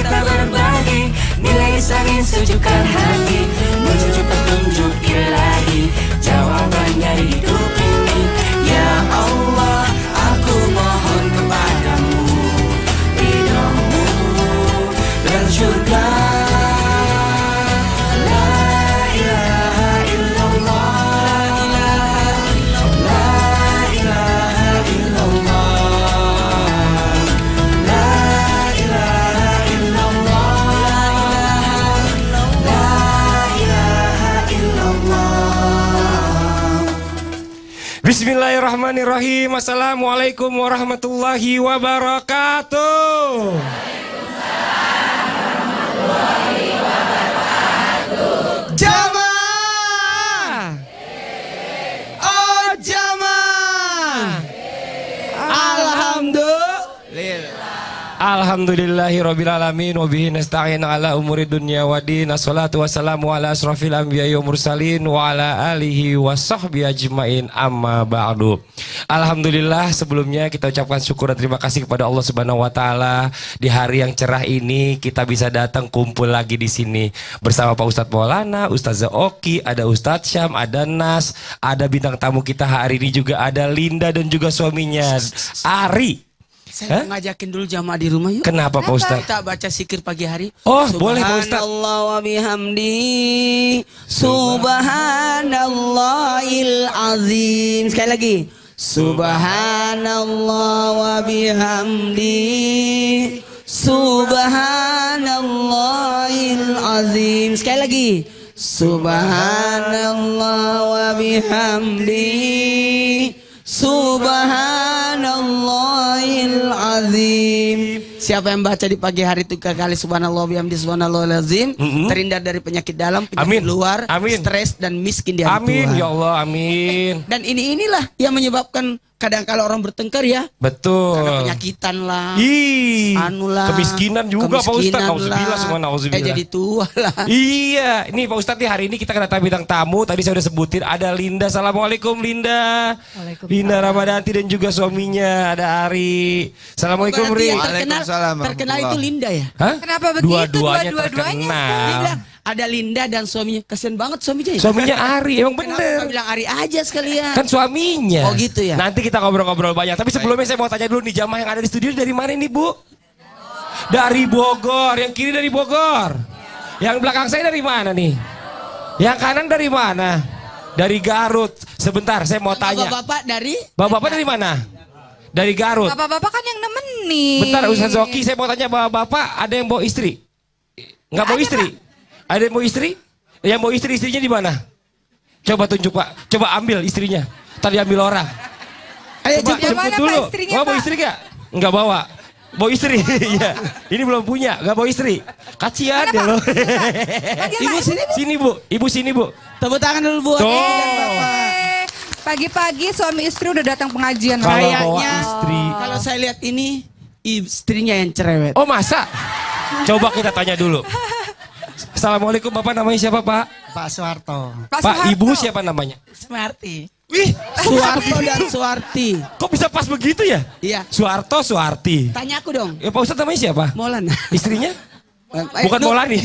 kita berbagi nilai saling sejukkan hati, menuju petunjuk ilahi, jawaban dari hidup ini. Ya Allah, aku mohon kepadamu ridhomu dan surga. Bismillahirrahmanirrahim. Assalamualaikum warahmatullahi wabarakatuh. Jamaah. Oh jamaah. Alhamdulillahirrabbilalamin. Wabihi nasta'in ala umuri dunya wa din. Assalatu wassalamu ala asrafil anbiya wa mursalin wa ala alihi wa sahbihi ajmain, amma ba'du. Alhamdulillah, sebelumnya kita ucapkan syukur dan terima kasih kepada Allah Subhanahu wa taala. Di hari yang cerah ini kita bisa datang kumpul lagi di sini bersama Pak Ustadz Maulana, Ustazah Oki, ada Ustadz Syam, ada Nas, ada bintang tamu kita hari ini juga ada Linda dan juga suaminya Ari. Saya ngajakin dulu jamaah di rumah yuk. Kenapa Pak Ustadz? Kita baca zikir pagi hari. Oh boleh Pak Ustadz. Subhanallah wa bihamdi, subhanallahil azim. Sekali lagi. Subhanallah wa bihamdi, subhanallahil azim. Sekali lagi. Subhanallah wa bihamdi, subhanallahil azim. Siapa yang baca di pagi hari 3 kali subhanallah bihamdi subhanallahil azim, terhindar dari penyakit dalam, penyakit luar, stres dan miskin di hari tua. Amin ya Allah, amin. Dan inilah yang menyebabkan kadang kalau orang bertengkar ya. Betul. Karena penyakitan lah. Anulah. Kemiskinan juga Pak Ustadz. Nauzubillah semua nauzubillah. Jadi tua lah. Iya. Ini Pak Ustadz nih hari ini kita kedatangan bintang tamu. Tadi saya udah sebutin ada Linda. Assalamualaikum Linda. Linda Ramadanti dan juga suaminya ada Ari. Assalamualaikum Ri. Terkenal itu Linda ya? Hah? Kenapa begitu? Dua-duanya Dua-duanya terkenal. Ada Linda dan suaminya. Kasian banget suaminya ya? Suaminya Ari, emang bener. Kenapa bilang Ari aja sekalian? Kan suaminya. Oh gitu ya? Nanti kita ngobrol-ngobrol banyak. Tapi sebelumnya saya mau tanya dulu nih, jamaah yang ada di studio dari mana nih Bu? Dari Bogor. Yang kiri dari Bogor. Yang belakang saya dari mana nih? Yang kanan dari mana? Dari Garut. Sebentar saya mau tanya. Bapak-bapak dari? Bapak-bapak dari mana? Dari Garut. Bapak-bapak kan yang nemenin. Bentar Ustaz Zoki, saya mau tanya bapak-bapak ada yang bawa istri? Nggak bawa istri? Ada yang bawa istri? Yang bawa istrinya di mana? Coba tunjuk Pak. Coba ambil istrinya. Tadi ambil orang. Ayo jemput dulu. Bawa istri gak? Nggak bawa. Bawa istri. Iya. Ini belum punya. Nggak bawa istri. Kasihan deh lo. Ibu sini Bu. Ibu sini Bu. Tepuk tangan dulu buat pagi-pagi suami istri udah datang pengajian. Kayaknya istri. Kalau saya lihat ini istrinya yang cerewet. Oh masa? Coba kita tanya dulu. Assalamualaikum, Bapak namanya siapa Pak? Pak Soeharto. Pak Ibu siapa namanya? Suwarti. Wih, Suharto dan Suwarti. Kok bisa pas begitu ya? Iya. Suharto, Suwarti. Tanya aku dong. Ya Pak Ustadz namanya siapa? Maulana. Istrinya? Bukan Maulani.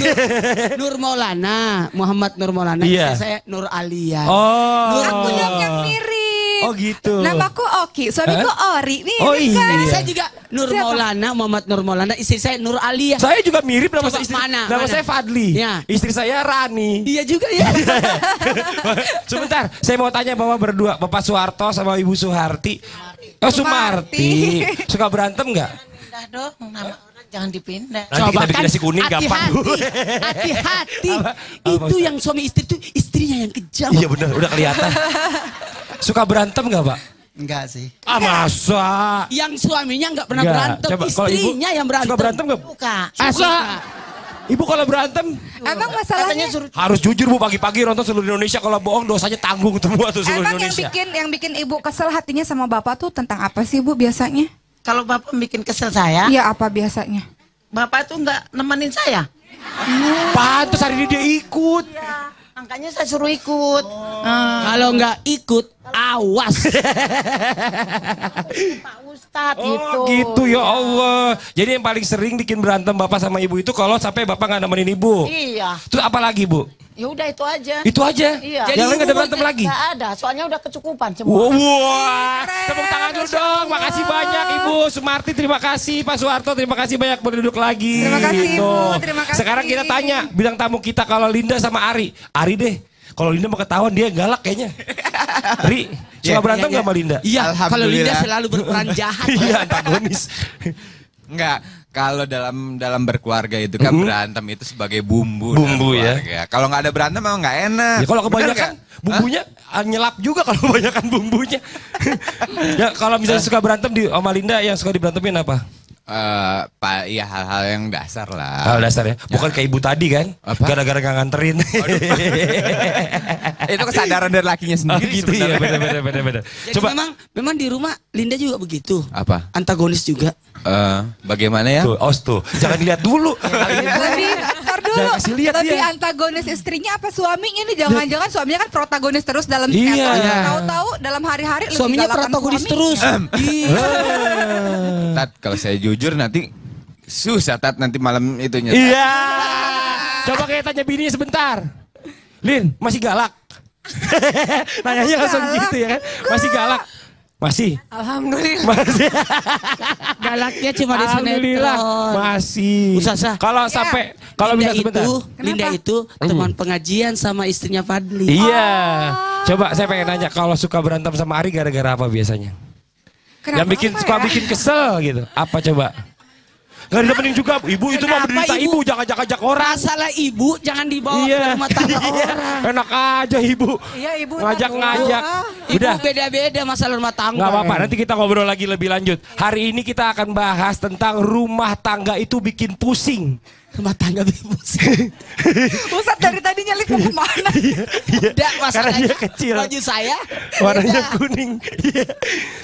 Nur Maulana, Muhammad Nur Maulana. Iya. Saya Nur Alia. Oh. Aku dong yang mirip. Oh gitu. Namaku Oki, suamiku Ori. Nih, oh iya. Dan saya juga Nur Maulana, Muhammad Nur Maulana. Istri saya Nur Alia. Saya juga mirip nama Coba, istri. mana? Saya Fadli. Ya. Istri saya Rani. Iya juga ya. Sebentar, saya mau tanya Bapak berdua, Bapak Soeharto sama Ibu Suharti. Oh Sumarti. Suka berantem nggak? Pindah dong, nama orang jangan dipindah. Nanti kita bikin nasi kuning gampang. Hati-hati. Itu yang suami istri itu istrinya yang kejam. Iya benar, udah kelihatan. Suka berantem nggak Pak? Enggak sih. Ah masa? Yang suaminya nggak pernah berantem, Coba, kalau istrinya yang berantem. Suka berantem nggak? Suka. Asa? Ibu kalau berantem Emang masalahnya harus jujur Bu, pagi-pagi nonton seluruh Indonesia, kalau bohong dosanya tanggung semua tuh seluruh emang Indonesia. yang bikin ibu kesel hatinya sama bapak tuh tentang apa sih Bu biasanya? Kalau bapak bikin kesel saya, Iya apa biasanya? bapak tuh nggak nemenin saya. Pantes hari ini dia ikut. Makanya saya suruh ikut. Kalau nggak ikut, awas. Pak Ustadz Oh gitu. gitu ya Allah. Jadi yang paling sering bikin berantem bapak sama ibu itu kalau sampai bapak nggak nemenin ibu. Iya. Terus apa lagi bu? Ya udah itu aja. Itu aja. Iya. Jadi yang lain nggak ada berantem lagi. Nggak ada, soalnya udah kecukupan semua. Wah, tepuk tangan dulu dong. Makasih banyak Ibu Sumarti, terima kasih Pak Soeharto, terima kasih banyak berduduk lagi. Terima kasih, Gitu. Ibu, terima kasih. Sekarang kita tanya bidang tamu kita kalau Linda sama Ari. Ari deh. Kalau Linda mau ketahuan dia galak kayaknya. Ri, suka berantem nggak sama Linda? Iya, kalau Linda Alhamdulillah. selalu berperan jahat. Iya, antagonis. Enggak, kalau dalam berkeluarga itu kan berantem itu sebagai bumbu. Bumbu dalam ya. keluarga. Kalau nggak ada berantem memang nggak enak. Ya kalau Bener kebanyakan nggak? bumbunya nyelap juga kalau kebanyakan bumbunya. Ya kalau misalnya suka berantem di sama Linda yang suka diberantemin apa? Pak, ya hal-hal yang dasar lah. Hal dasar ya. Bukan kayak ibu tadi kan? Apa? Gara-gara nggak nganterin. Itu kesadaran dari lakinya Oh, sendiri. gitu ya, bener. Jadi Coba memang di rumah Linda juga begitu. Apa? Antagonis juga. Bagaimana ya? tuh, tuh. Jangan dilihat dulu. Lebih, ntar dulu. Jangan kasih lihat Lebih dia. antagonis istrinya apa suaminya nih? Jangan-jangan suaminya kan protagonis terus dalam Iya. sinetron. Tahu-tahu dalam hari-hari lebih Suaminya galakan protagonis suami. terus. Iya. Tat, kalau saya jujur nanti susah Tat nanti malam itunya. Tat. Iya. Coba kayak tanya bininya sebentar. Lin, masih galak? Nanyanya langsung Galak? gitu ya kan? Masih galak? Masih? Alhamdulillah. Masih. Galaknya cuma di Alhamdulillah. sinetron. Masih. Usasa. Kalau sampai kalau Linda bisa sebentar. itu, Linda itu teman pengajian sama istrinya Fadli. Iya. Coba saya pengen nanya kalau suka berantem sama Ari gara-gara apa biasanya? Kenapa Yang bikin apa suka ya? bikin kesel gitu. Apa coba? Gak didapetin juga. Ibu itu mah Kenapa, menderita Ibu? ibu, jangan ajak orang. Masalah ibu jangan dibawa Iya. ke rumah tangga Iya. orang. Enak aja ibu. Iya, Ibu. Ngajak-ngajak. Ibu Udah. beda-beda masalah rumah tangga. Nggak apa-apa, nanti kita ngobrol lagi lebih lanjut. Hari ini kita akan bahas tentang rumah tangga itu bikin pusing. Rumah tangga bebas. Ustadz dari tadi nyelip mau kemana? Iya, Udah karena masalahnya dia kecil. baju saya Warnanya beda. kuning. Iya.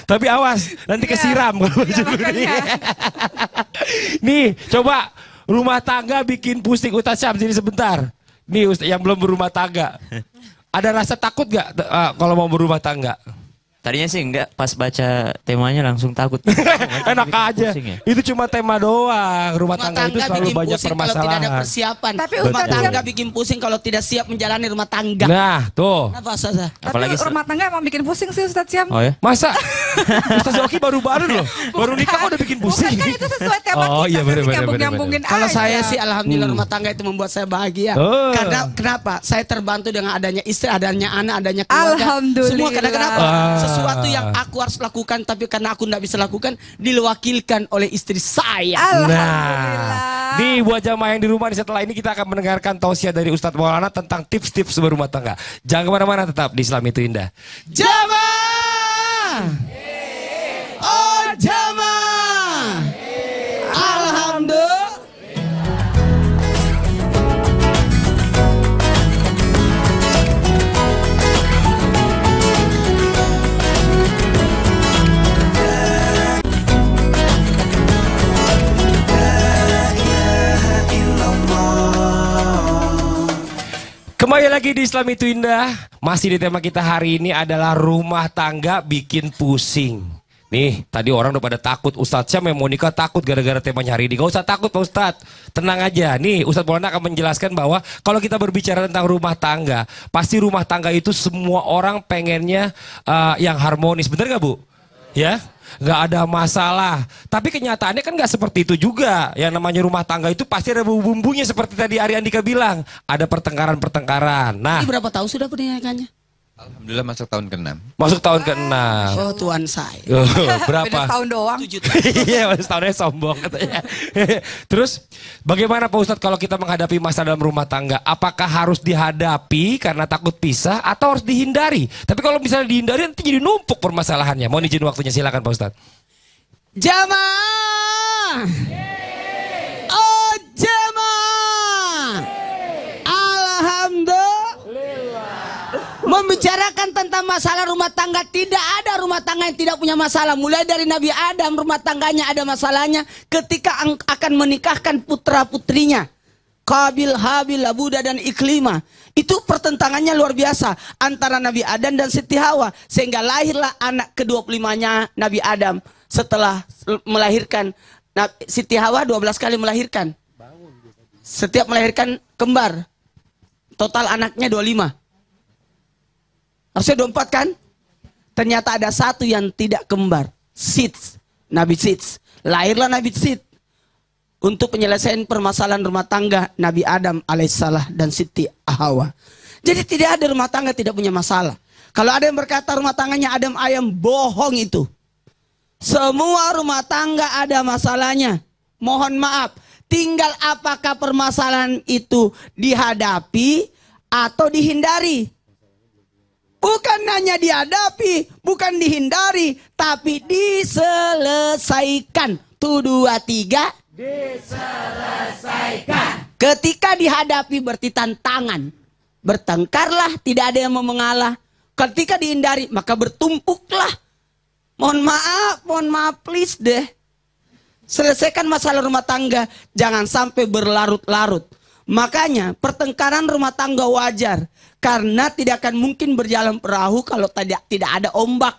Tapi awas, nanti kesiram kalau baju kuning. Nih, coba rumah tangga bikin pusing. Ustaz Syam, sini sebentar. Nih Ustaz yang belum berumah tangga. Ada rasa takut gak kalau mau berumah tangga? Tadinya sih enggak, pas baca temanya langsung takut. Enak aja. Pusing ya? Itu cuma tema doang. Rumah tangga itu selalu bikin banyak pusing kalau tidak ada permasalahan. persiapan. Tapi rumah Ustadz tangga siap- bikin pusing kalau tidak siap menjalani rumah tangga. Nah, tuh. Kenapa Ustazah? Apalagi Tapi rumah tangga emang bikin pusing sih Ustadz Syam. Oh ya? Masa? Ustaz Zoki baru-baru loh. Baru nikah kok udah bikin pusing. Bukan kan itu sesuai tema Oh, kita. iya, bener, bener, nyambung-nyambungin Kalau aja. saya sih alhamdulillah rumah tangga itu membuat saya bahagia. Oh. Karena kenapa? Saya terbantu dengan adanya istri, adanya anak, adanya keluarga. Alhamdulillah. Semua karena kenapa? Ah. Sesuatu yang aku harus lakukan tapi karena aku tidak bisa lakukan diwakilkan oleh istri saya. Alhamdulillah. Nah, nih buat jamaah yang di rumah nih setelah ini kita akan mendengarkan tausiah dari Ustadz Maulana tentang tips-tips berumah tangga. Jangan kemana-mana, tetap di Islam itu indah. Jamaah. Oh jamaah. Alhamdulillah. Kembali lagi di Islam itu indah. Masih di tema kita hari ini adalah rumah tangga bikin pusing. Nih, tadi orang udah pada takut. Ustadz Syam yang mau nikah takut gara-gara temanya hari ini. Gak usah takut Pak Ustadz. Tenang aja. Nih, Ustadz Maulana akan menjelaskan bahwa kalau kita berbicara tentang rumah tangga, pasti rumah tangga itu semua orang pengennya yang harmonis. Bener gak Bu? Ya, nggak ada masalah. Tapi kenyataannya kan nggak seperti itu juga. Yang namanya rumah tangga itu pasti ada bumbu-bumbunya seperti tadi Ari Andika bilang. Ada pertengkaran-pertengkaran. Nah, Ini berapa tahun sudah pernikahannya? Alhamdulillah masuk tahun ke-6. masuk tahun ke-6. Oh Tuhan saya. Beda Berapa? setahun doang. 7 tahun. Iya, masuk tahunnya sombong katanya. Terus, bagaimana Pak Ustadz kalau kita menghadapi masalah dalam rumah tangga? Apakah harus dihadapi karena takut pisah atau harus dihindari? Tapi kalau misalnya dihindari nanti jadi numpuk permasalahannya. Mohon izin waktunya, silakan Pak Ustadz. Jamaah. Oh jamaah. Alhamdulillah. Membicarakan tentang masalah rumah tangga, tidak ada rumah tangga yang tidak punya masalah. Mulai dari Nabi Adam rumah tangganya ada masalahnya ketika akan menikahkan putra putrinya. Qabil, Habil, Labuda dan Iklimah. Itu pertentangannya luar biasa antara Nabi Adam dan Siti Hawa. Sehingga lahirlah anak ke-25-nya Nabi Adam. Setelah melahirkan, Siti Hawa 12 kali melahirkan. Setiap melahirkan kembar. Total anaknya 25. Harusnya 24 kan? Ternyata ada satu yang tidak kembar. Sits. Nabi Sits. Lahirlah Nabi Sits. Untuk penyelesaian permasalahan rumah tangga Nabi Adam alaihissalam dan Siti Hawa. Jadi tidak ada rumah tangga tidak punya masalah. Kalau ada yang berkata rumah tangganya Adam ayam, bohong itu. Semua rumah tangga ada masalahnya. Mohon maaf. Tinggal apakah permasalahan itu dihadapi atau dihindari. Bukan hanya dihadapi, bukan dihindari, tapi diselesaikan. 1, 2, 3. Diselesaikan. Ketika dihadapi berarti tantangan. Bertengkarlah, tidak ada yang mau mengalah. Ketika dihindari, maka bertumpuklah. Mohon maaf please deh. Selesaikan masalah rumah tangga, jangan sampai berlarut-larut. Makanya pertengkaran rumah tangga wajar. Karena tidak akan mungkin berjalan perahu kalau tidak ada ombak.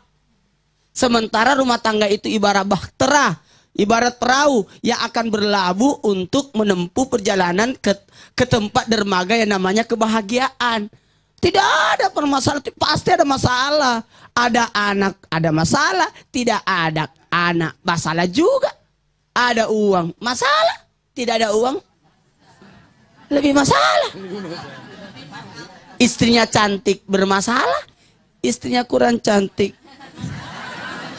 Sementara rumah tangga itu ibarat bahtera. Ibarat perahu yang akan berlabuh untuk menempuh perjalanan ke tempat dermaga yang namanya kebahagiaan. Tidak ada permasalahan, pasti ada masalah. Ada anak, ada masalah. Tidak ada anak, masalah juga. Ada uang, masalah. Tidak ada uang, lebih masalah. Istrinya cantik, bermasalah. Istrinya kurang cantik,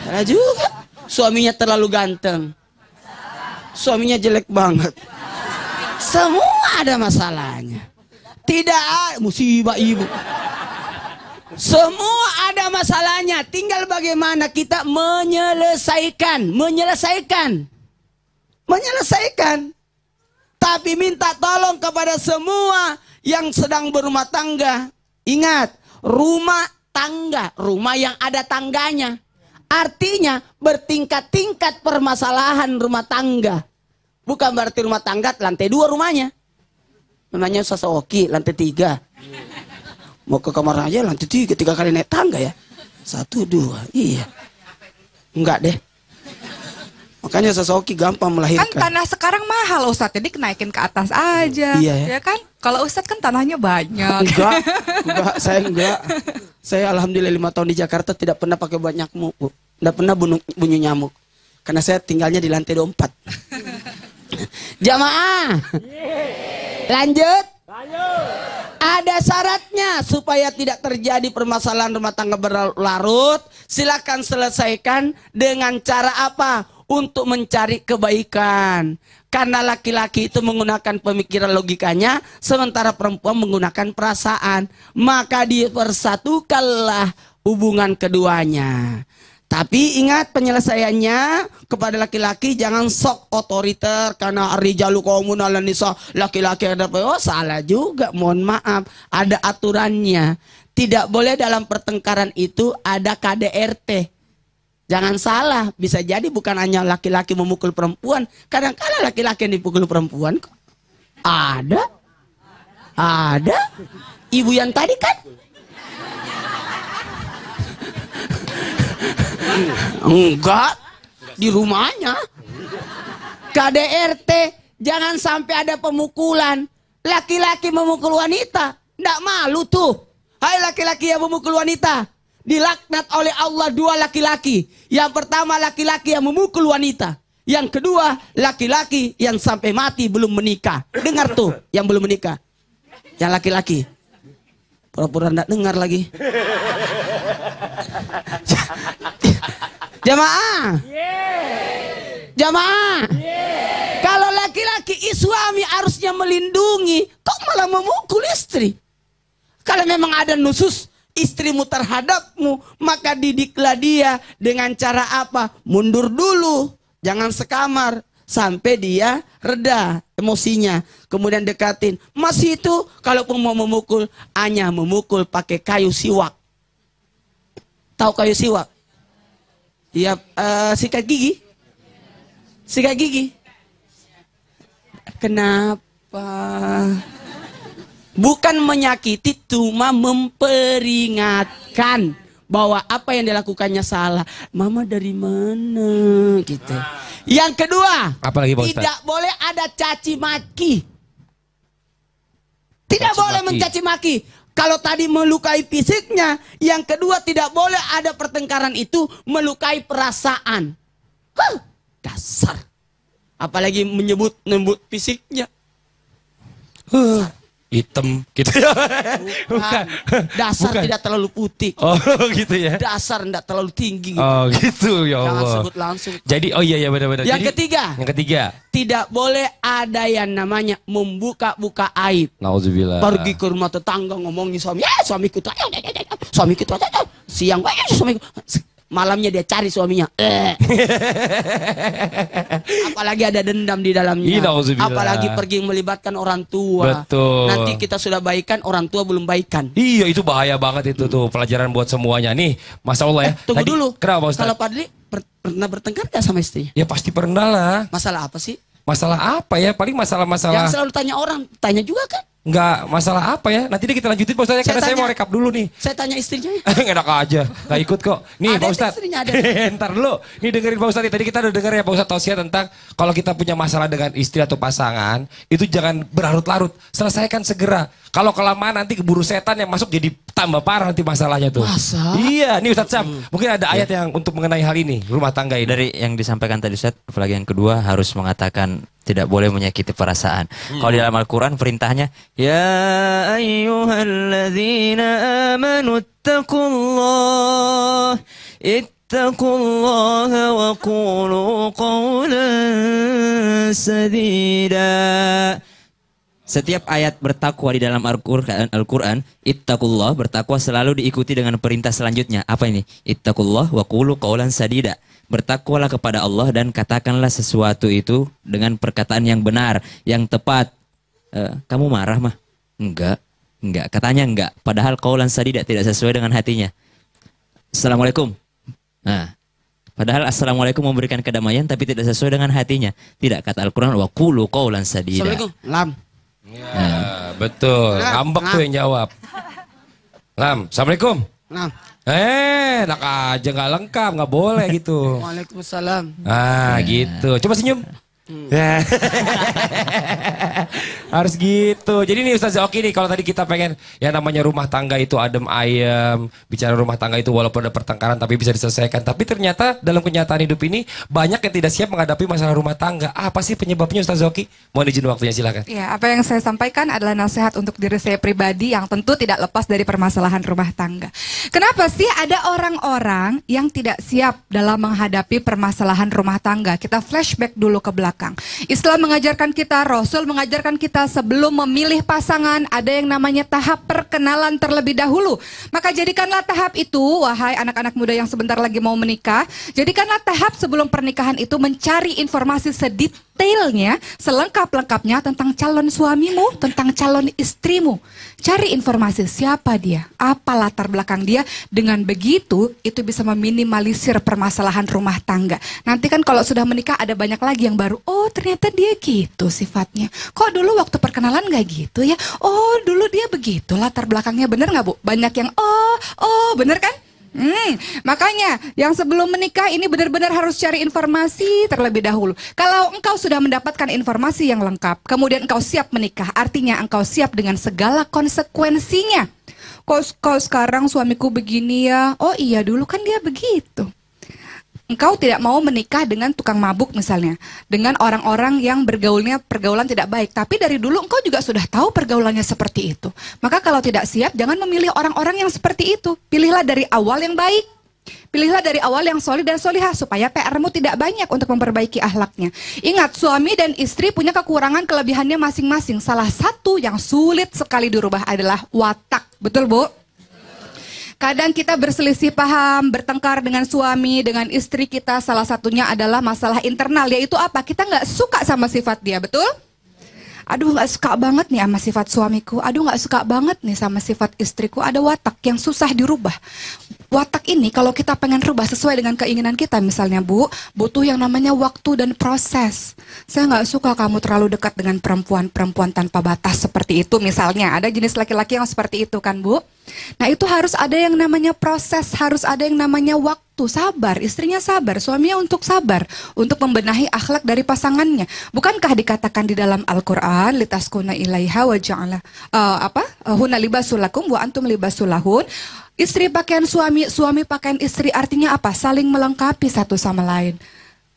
salah juga. Suaminya terlalu ganteng, suaminya jelek banget. Semua ada masalahnya. Tidak ada musibah ibu. Semua ada masalahnya. Tinggal bagaimana kita menyelesaikan. Tapi minta tolong kepada semua yang sedang berumah tangga. Ingat, rumah tangga, rumah yang ada tangganya. Artinya bertingkat-tingkat permasalahan rumah tangga. Bukan berarti rumah tangga lantai 2 rumahnya. Namanya Ustaz Oki lantai 3. Mau ke kamar aja lantai 3 kali naik tangga ya. 1, 2, iya. Enggak deh. Makanya Ustaz Oki gampang melahirkan. Kan tanah sekarang mahal Ustaz, jadi kenaikin ke atas aja. Iya ya kan? Kalau Ustaz kan tanahnya banyak. Enggak, saya enggak. Saya alhamdulillah 5 tahun di Jakarta tidak pernah pakai buat nyamuk, Bu. Tidak pernah bunyi nyamuk. Karena saya tinggalnya di lantai 24. Jamaah. Lanjut. Ada syaratnya supaya tidak terjadi permasalahan rumah tangga berlarut. Silakan selesaikan dengan cara apa? Untuk mencari kebaikan. Karena laki-laki itu menggunakan pemikiran logikanya, sementara perempuan menggunakan perasaan. Maka dipersatukanlah hubungan keduanya. Tapi ingat penyelesaiannya kepada laki-laki jangan sok otoriter. Karena rijalu qawmun 'alan nisa, laki-laki ada oh salah juga, mohon maaf. Ada aturannya. Tidak boleh dalam pertengkaran itu ada KDRT. Jangan salah, bisa jadi bukan hanya laki-laki memukul perempuan. Kadang-kadang laki-laki yang dipukul perempuan kok. Ada. Ibu yang tadi kan? Enggak. Di rumahnya. KDRT, jangan sampai ada pemukulan. Laki-laki memukul wanita. Nggak malu tuh. Hai laki-laki yang memukul wanita. Dilaknat oleh Allah 2 laki-laki. Yang pertama laki-laki yang memukul wanita. Yang kedua laki-laki yang sampai mati belum menikah. Dengar tuh yang belum menikah. Yang laki-laki. Pura-pura enggak dengar lagi. Jamaah. Jamaah. Kalau laki-laki suami harusnya melindungi, kok malah memukul istri? Kalau memang ada nusus istrimu terhadapmu, maka didiklah dia dengan cara apa? Mundur dulu, jangan sekamar sampai dia reda emosinya. Kemudian dekatin. Masih itu, kalaupun mau memukul, hanya memukul pakai kayu siwak. Tahu kayu siwak? Ya, sikat gigi. Sikat gigi. Kenapa apa? Bukan menyakiti, cuma memperingatkan bahwa apa yang dilakukannya salah. Mama dari mana gitu. Yang kedua, Apalagi, Pak Ustadz? tidak boleh ada caci maki. Tidak Caci boleh maki. mencaci maki. Kalau tadi melukai fisiknya, yang kedua tidak boleh ada pertengkaran itu melukai perasaan. Dasar. Apalagi menyebut fisiknya. Hitam gitu ya. Bukan. Dasar Bukan. tidak terlalu putih. Oh gitu ya. Dasar tidak terlalu tinggi. Gitu. Oh gitu ya Jangan Allah. sebut langsung. Jadi oh iya benar-benar. Yang Jadi, ketiga. Yang ketiga. Tidak boleh ada yang namanya membuka-buka aib. Nauzubillah. Pergi ke rumah tetangga ngomongin suami. Suamiku tuh. Suamiku tuh. Siang. Suamiku. Malamnya dia cari suaminya. Apalagi ada dendam di dalamnya. Nauzubillah. Apalagi pergi melibatkan orang tua. Betul. Nanti kita sudah baikan, orang tua belum baikan. Iya itu bahaya banget itu tuh pelajaran buat semuanya nih. Masya Allah ya. Tunggu dulu. Kenapa Pak Ustaz? Kalau Padli pernah bertengkar gak sama istrinya? Ya pasti pernah lah. Masalah apa sih? Masalah apa ya? Paling masalah-masalah. Yang selalu tanya orang, tanya juga kan? Enggak masalah apa ya? Nanti deh kita lanjutin Pak Ustaz ya, karena saya tanya- mau rekap dulu nih. Saya tanya istrinya. Enak aja, gak ikut kok. Nih Ada Pak Ustaz. istrinya, ada. Ntar dulu. Nih dengerin Pak Ustaz nih. Tadi kita udah denger ya Pak Ustaz tausiah tentang kalau kita punya masalah dengan istri atau pasangan, itu jangan berlarut-larut. Selesaikan segera. Kalau kelamaan nanti keburu setan yang masuk jadi tambah parah nanti masalahnya tuh. Masa? Iya, nih Ustaz Sam. Mungkin ada ayat yang untuk mengenai hal ini, rumah tangga ini. Dari yang disampaikan tadi Ustaz, apalagi yang kedua harus mengatakan tidak boleh menyakiti perasaan. Kalau di dalam Al-Qur'an perintahnya, ya ayyuhalladzina amanu ittaqullah ittaqullaha wa qulu qawlan sadida. Setiap ayat bertakwa di dalam Al-Qur'an, ittaqullah, bertakwa selalu diikuti dengan perintah selanjutnya. Apa ini? Ittaqullah wa qulu qawlan sadida. Bertakwalah kepada Allah dan katakanlah sesuatu itu dengan perkataan yang benar, yang tepat. Kamu marah mah? Enggak. Katanya enggak. Padahal qawlan sadida tidak sesuai dengan hatinya. Assalamualaikum. Nah, padahal assalamualaikum memberikan kedamaian tapi tidak sesuai dengan hatinya. Tidak, kata Al-Qur'an wa qulu qawlan sadida. Assalamualaikum. Lam. Ya, betul. Ngambek tuh yang jawab. Lam, Assalamualaikum. Lam. Enak aja, nggak lengkap, nggak boleh gitu. Waalaikumsalam. Ah, gitu. Coba senyum. Ya. Harus gitu. Jadi nih Ustaz Oki nih, kalau tadi kita pengen yang namanya rumah tangga itu adem ayem, bicara rumah tangga itu walaupun ada pertengkaran tapi bisa diselesaikan. Tapi ternyata dalam kenyataan hidup ini banyak yang tidak siap menghadapi masalah rumah tangga. Apa sih penyebabnya Ustaz Oki? Mohon izin waktunya, silakan. Ya, apa yang saya sampaikan adalah nasihat untuk diri saya pribadi yang tentu tidak lepas dari permasalahan rumah tangga. Kenapa sih ada orang-orang yang tidak siap dalam menghadapi permasalahan rumah tangga? Kita flashback dulu ke belakang. Islam mengajarkan kita, Rasul mengajarkan kita sebelum memilih pasangan ada yang namanya tahap perkenalan terlebih dahulu. Maka jadikanlah tahap itu, wahai anak-anak muda yang sebentar lagi mau menikah, jadikanlah tahap sebelum pernikahan itu mencari informasi sedetailnya, selengkap-lengkapnya tentang calon suamimu, tentang calon istrimu. Cari informasi siapa dia, apa latar belakang dia. Dengan begitu, itu bisa meminimalisir permasalahan rumah tangga. Nanti kan kalau sudah menikah ada banyak lagi yang baru. Oh ternyata dia gitu sifatnya. Kok dulu waktu perkenalan gak gitu ya? Oh dulu dia begitu latar belakangnya. Bener gak Bu? Banyak yang bener kan? Makanya yang sebelum menikah ini benar-benar harus cari informasi terlebih dahulu. Kalau engkau sudah mendapatkan informasi yang lengkap, kemudian engkau siap menikah, artinya engkau siap dengan segala konsekuensinya. Kok sekarang suamiku begini ya? Oh iya dulu kan dia begitu. Engkau tidak mau menikah dengan tukang mabuk misalnya, dengan orang-orang yang pergaulan tidak baik. Tapi dari dulu engkau juga sudah tahu pergaulannya seperti itu. Maka kalau tidak siap, jangan memilih orang-orang yang seperti itu. Pilihlah dari awal yang baik. Pilihlah dari awal yang solih dan solihah supaya PR-mu tidak banyak untuk memperbaiki akhlaknya. Ingat, suami dan istri punya kekurangan kelebihannya masing-masing. Salah satu yang sulit sekali dirubah adalah watak. Betul Bu? Kadang kita berselisih paham, bertengkar dengan suami, dengan istri kita. Salah satunya adalah masalah internal, yaitu apa? Kita nggak suka sama sifat dia, betul? aduh nggak suka banget nih sama sifat suamiku, aduh nggak suka banget nih sama sifat istriku. Ada watak yang susah dirubah. Watak ini kalau kita pengen rubah sesuai dengan keinginan kita, misalnya Bu, butuh yang namanya waktu dan proses. Saya nggak suka kamu terlalu dekat dengan perempuan tanpa batas seperti itu misalnya. Ada jenis laki-laki yang seperti itu kan Bu. Nah itu harus ada yang namanya proses, harus ada yang namanya waktu, sabar, istrinya sabar, suaminya untuk sabar, untuk membenahi akhlak dari pasangannya. Bukankah dikatakan di dalam Al-Quran, litaskuna ilaiha wa ja'ala, huna libasulakum wa antum libasulahun. Istri pakaian suami, suami pakaian istri, artinya apa? Saling melengkapi satu sama lain.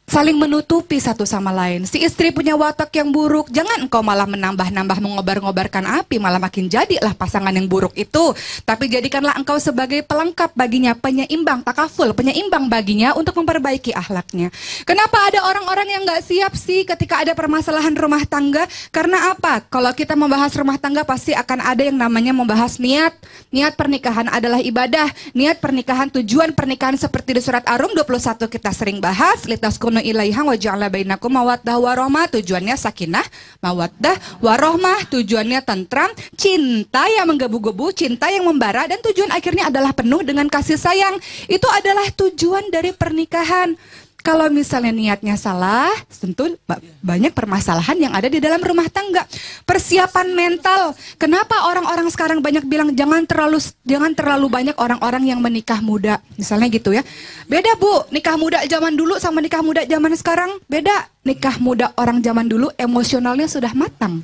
Saling menutupi satu sama lain. Si istri punya watak yang buruk, jangan engkau malah menambah-nambah mengobar-ngobarkan api, malah makin jadilah pasangan yang buruk itu. Tapi jadikanlah engkau sebagai pelengkap baginya, penyeimbang, takaful, penyeimbang baginya untuk memperbaiki akhlaknya. Kenapa ada orang-orang yang gak siap sih ketika ada permasalahan rumah tangga? Karena apa? Kalau kita membahas rumah tangga pasti akan ada yang namanya membahas niat. Niat pernikahan adalah ibadah. Niat pernikahan, tujuan pernikahan seperti di surat Ar-Rum 21 kita sering bahas. Litaskunu ilaiha wa ja'ala bainakum mawaddah warahmah, tujuannya sakinah, mawaddah warahmah, tujuannya tentram, cinta yang menggebu-gebu, cinta yang membara, dan tujuan akhirnya adalah penuh dengan kasih sayang. Itu adalah tujuan dari pernikahan. Kalau misalnya niatnya salah, tentu banyak permasalahan yang ada di dalam rumah tangga. Persiapan mental. Kenapa orang-orang sekarang banyak bilang jangan terlalu banyak orang-orang yang menikah muda, misalnya gitu ya. Beda Bu, nikah muda zaman dulu sama nikah muda zaman sekarang beda. Nikah muda orang zaman dulu emosionalnya sudah matang.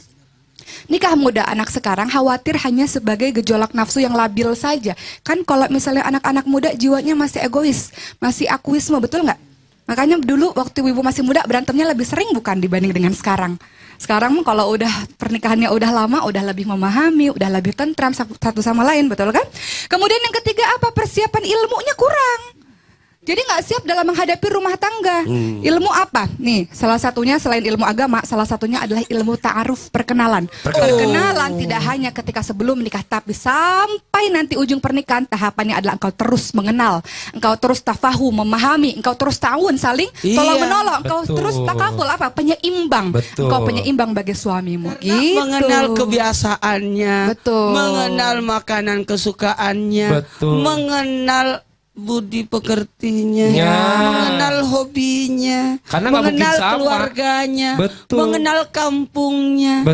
Nikah muda anak sekarang khawatir hanya sebagai gejolak nafsu yang labil saja. Kan kalau misalnya anak-anak muda jiwanya masih egois, masih akuisme, betul nggak? Makanya dulu waktu ibu masih muda berantemnya lebih sering bukan dibanding dengan sekarang. Sekarang kalau udah pernikahannya udah lama, udah lebih memahami, udah lebih tentram satu sama lain, betul kan? Kemudian yang ketiga apa? Persiapan ilmunya kurang. Jadi nggak siap dalam menghadapi rumah tangga. Ilmu apa? Nih, salah satunya selain ilmu agama, salah satunya adalah ilmu ta'aruf, perkenalan. Perkenalan tidak hanya ketika sebelum menikah, tapi sampai nanti ujung pernikahan, tahapannya adalah engkau terus mengenal, engkau terus tafahum, memahami, engkau terus ta'awun, saling tolong menolong, engkau terus takaful, apa? Penyeimbang. Engkau penyeimbang bagi suamimu. Gitu. Mengenal kebiasaannya, mengenal makanan kesukaannya, mengenal budi pekertinya, mengenal hobinya, karena mengenal sama. keluarganya, mengenal kampungnya,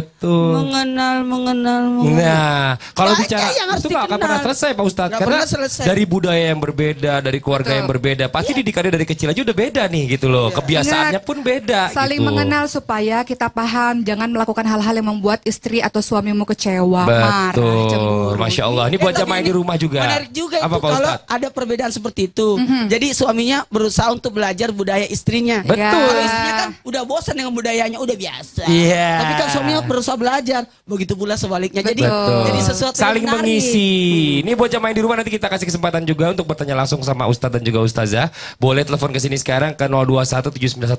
mengenal. Nah, kalau Banyak bicara yang harus itu nggak akan pernah selesai Pak Ustadz, karena dari budaya yang berbeda, dari keluarga yang berbeda, pasti didikannya dari kecil aja udah beda nih gitu loh, kebiasaannya pun beda. Saling gitu. mengenal supaya kita paham, jangan melakukan hal-hal yang membuat istri atau suamimu kecewa, marah, cemburu. Masya Allah, ini buat jamaah di rumah juga. Menarik juga apa, itu Pak kalau Ustadz? ada perbedaan seperti itu. Jadi suaminya berusaha untuk belajar budaya istrinya. Betul. Kalau istrinya kan udah bosan dengan budayanya, udah biasa. Tapi kan suaminya berusaha belajar. Begitu pula sebaliknya. Jadi sesuatu saling yang menarik. mengisi. Ini buat jamaah di rumah, nanti kita kasih kesempatan juga untuk bertanya langsung sama Ustadz dan juga Ustazah. Boleh telepon ke sini sekarang ke 021 791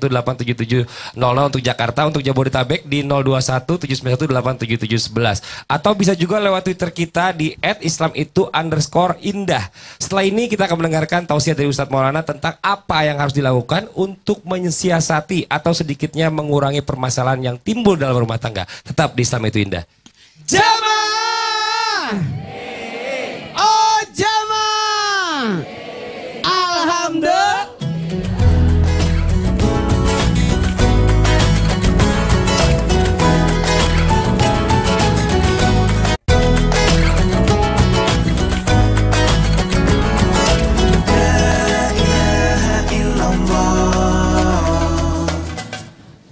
87700 untuk Jakarta, untuk Jabodetabek di 021 791 87711. Atau bisa juga lewat Twitter kita di @islamitu_indah. Setelah ini kita akan mendengarkan tausiah dari Ustadz Maulana tentang apa yang harus dilakukan untuk mensiasati atau sedikitnya mengurangi permasalahan yang timbul dalam rumah tangga. Tetap di Islam Itu Indah. Jamaah. Oh jamaah. Alhamdulillah.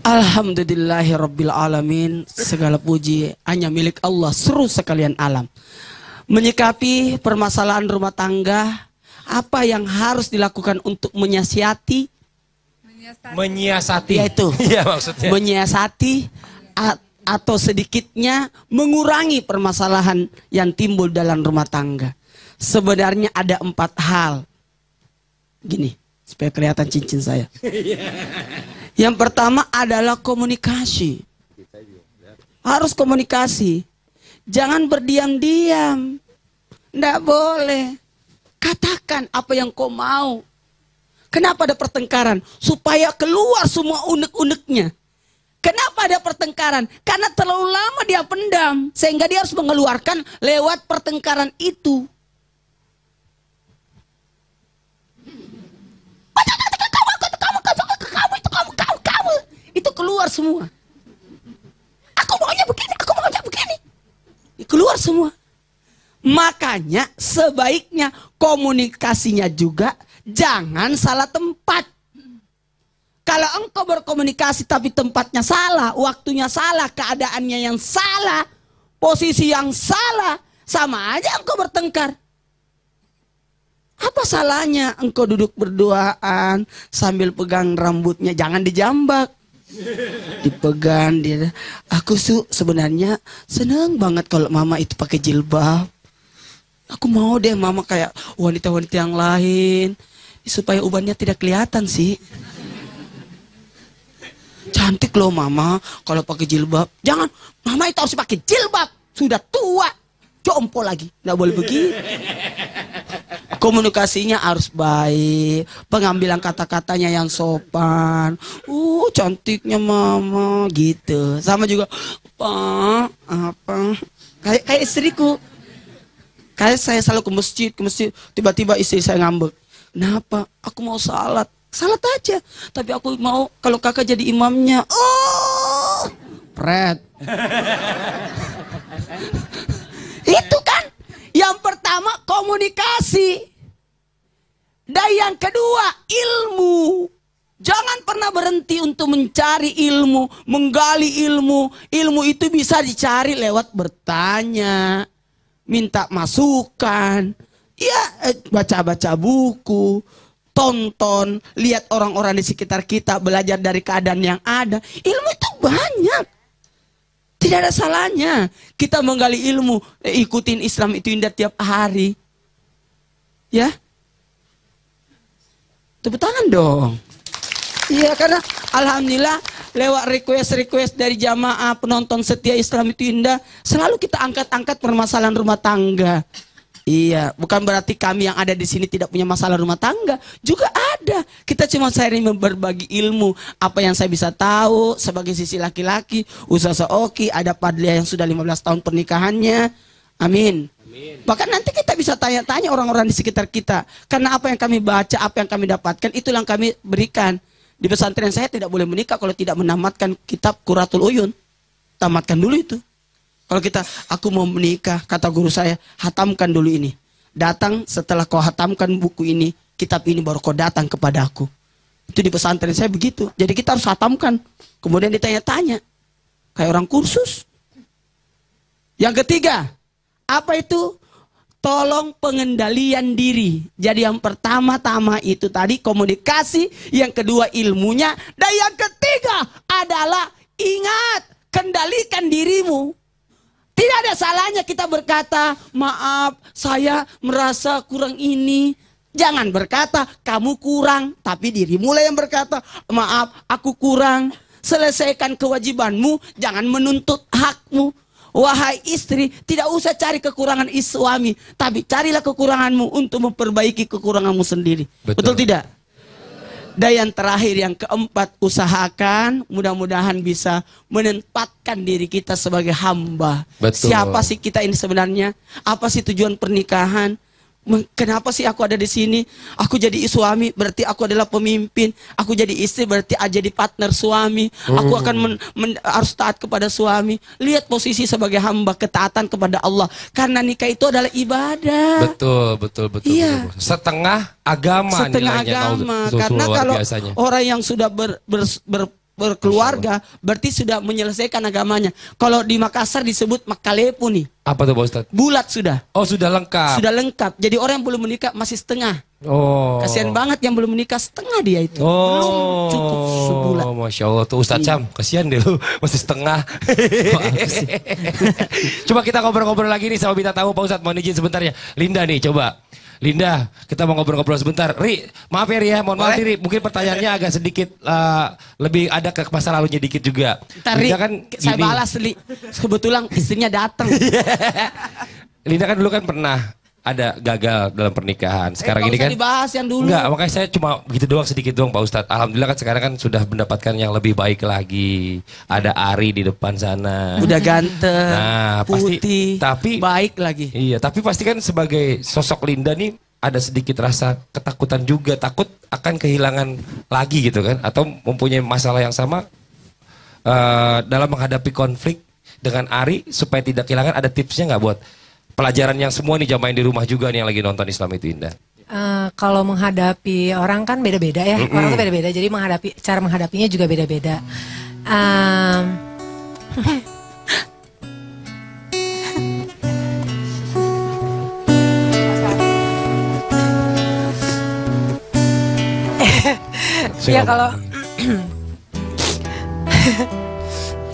Alhamdulillahirabbil alamin. Segala puji hanya milik Allah, seru sekalian alam. Menyikapi permasalahan rumah tangga, apa yang harus dilakukan untuk menyiasati? Yaitu Iya maksudnya. menyiasati atau sedikitnya mengurangi permasalahan yang timbul dalam rumah tangga. Sebenarnya ada 4 hal. Gini, supaya kelihatan cincin saya. Yang pertama adalah komunikasi. Harus komunikasi. Jangan berdiam-diam. Nggak boleh. Katakan apa yang kau mau. Kenapa ada pertengkaran? Supaya keluar semua unek-uneknya. Kenapa ada pertengkaran? Karena terlalu lama dia pendam. Sehingga dia harus mengeluarkan lewat pertengkaran itu. Kamu. Itu keluar semua. Aku maunya begini. Keluar semua. Makanya sebaiknya komunikasinya juga jangan salah tempat. Kalau engkau berkomunikasi tapi tempatnya salah, waktunya salah, keadaannya yang salah, posisi yang salah, sama aja engkau bertengkar. Apa salahnya engkau duduk berduaan sambil pegang rambutnya, jangan dijambak. Dipegang dia. Aku sebenarnya senang banget kalau mama itu pakai jilbab. Aku mau deh mama kayak wanita-wanita yang lain supaya ubannya tidak kelihatan sih. Cantik loh mama kalau pakai jilbab. Jangan, mama itu harus pakai jilbab. Sudah tua, jompo lagi. Nggak boleh begitu. Komunikasinya harus baik. Pengambilan kata-katanya yang sopan. Cantiknya mama gitu. Sama juga, Pak, apa? Kayak istriku. Kayak saya selalu ke masjid. Tiba-tiba istri saya ngambek. Kenapa? Aku mau salat. Salat aja, tapi aku mau kalau kakak jadi imamnya. Pret. Itu kan yang pertama komunikasi. Dan yang kedua ilmu. Jangan pernah berhenti untuk mencari ilmu, menggali ilmu. Ilmu itu bisa dicari lewat bertanya, minta masukan, ya baca-baca buku. Tonton, lihat orang-orang di sekitar kita, belajar dari keadaan yang ada. Ilmu itu banyak. Tidak ada salahnya kita menggali ilmu, ikutin Islam itu indah tiap hari. Ya. Tepuk tangan dong. Iya, karena alhamdulillah lewat request dari jamaah penonton setia Islam itu indah, selalu kita angkat-angkat permasalahan rumah tangga. Iya, bukan berarti kami yang ada di sini tidak punya masalah rumah tangga, juga ada. Kita cuma sharing berbagi ilmu, apa yang saya bisa tahu sebagai sisi laki-laki. Ustaz Oki, ada Padlia yang sudah 15 tahun pernikahannya. Amin. Bahkan nanti kita bisa tanya-tanya orang-orang di sekitar kita. Karena apa yang kami baca, apa yang kami dapatkan, itulah yang kami berikan. Di pesantren saya tidak boleh menikah kalau tidak menamatkan kitab Qurratul Uyun. Tamatkan dulu itu. Kalau aku mau menikah, kata guru saya, hatamkan dulu ini. Datang setelah kau hatamkan buku ini, kitab ini baru kau datang kepada aku. Itu di pesantren saya begitu. Jadi kita harus hatamkan. Kemudian ditanya-tanya. Kayak orang kursus. Yang ketiga, apa itu? Tolong pengendalian diri. Jadi yang pertama-tama itu tadi komunikasi, yang kedua ilmunya, dan yang ketiga adalah ingat, kendalikan dirimu. Tidak ada salahnya kita berkata, maaf saya merasa kurang ini. Jangan berkata kamu kurang, tapi dirimu lah yang berkata, maaf aku kurang. Selesaikan kewajibanmu, jangan menuntut hakmu. Wahai istri, tidak usah cari kekurangan suami, tapi carilah kekuranganmu untuk memperbaiki kekuranganmu sendiri. Betul tidak? Dan yang terakhir, yang keempat, usahakan mudah-mudahan bisa menempatkan diri kita sebagai hamba. Betul. Siapa sih kita ini sebenarnya? Apa sih tujuan pernikahan? Kenapa sih aku ada di sini? Aku jadi suami berarti aku adalah pemimpin. Aku jadi istri berarti jadi partner suami. Aku akan harus taat kepada suami. Lihat posisi sebagai hamba, ketaatan kepada Allah. Karena nikah itu adalah ibadah. Betul. Iya. Betul. Setengah agama. Setengah agama. Karena kalau biasanya orang yang sudah berkeluarga berarti sudah menyelesaikan agamanya. Kalau di Makassar disebut makalepu nih. Apa tuh Pak Ustadz? Bulat sudah. Oh, sudah lengkap. Sudah lengkap. Jadi orang yang belum menikah masih setengah. Oh. Kasihan banget yang belum menikah setengah dia itu. Oh. Belum cukup sebulan. Masya Allah tuh Ustadz Sam, kasihan deh lu masih setengah. Coba kita ngobrol-ngobrol lagi nih sama Bita Tahu Pak Ustadz, mohon izin sebentar ya. Linda nih coba. Linda, kita mau ngobrol-ngobrol sebentar. Ri, maaf ya Ri ya, mohon maaf Ri, mungkin pertanyaannya agak sedikit lebih ada ke masa lalunya dikit juga. Linda kan saya gini. balas Li, kebetulan istrinya datang. Linda kan dulu kan pernah ada gagal dalam pernikahan. Sekarang ini kan dibahas yang dulu. enggak, makanya saya cuma gitu doang, sedikit doang Pak Ustadz. Alhamdulillah kan sekarang kan sudah mendapatkan yang lebih baik lagi. Ada Ari di depan sana. Udah ganteng, Nah, pasti putih, tapi baik lagi. iya, tapi pasti kan sebagai sosok Linda nih ada sedikit rasa ketakutan juga, takut akan kehilangan lagi gitu kan, atau mempunyai masalah yang sama dalam menghadapi konflik dengan Ari supaya tidak kehilangan. Ada tipsnya nggak buat pelajaran yang semua nih jamaah di rumah juga nih yang lagi nonton Islam itu Indah? Kalau menghadapi orang kan beda-beda ya, orang tuh beda-beda, jadi cara menghadapinya juga beda-beda. Ya kalau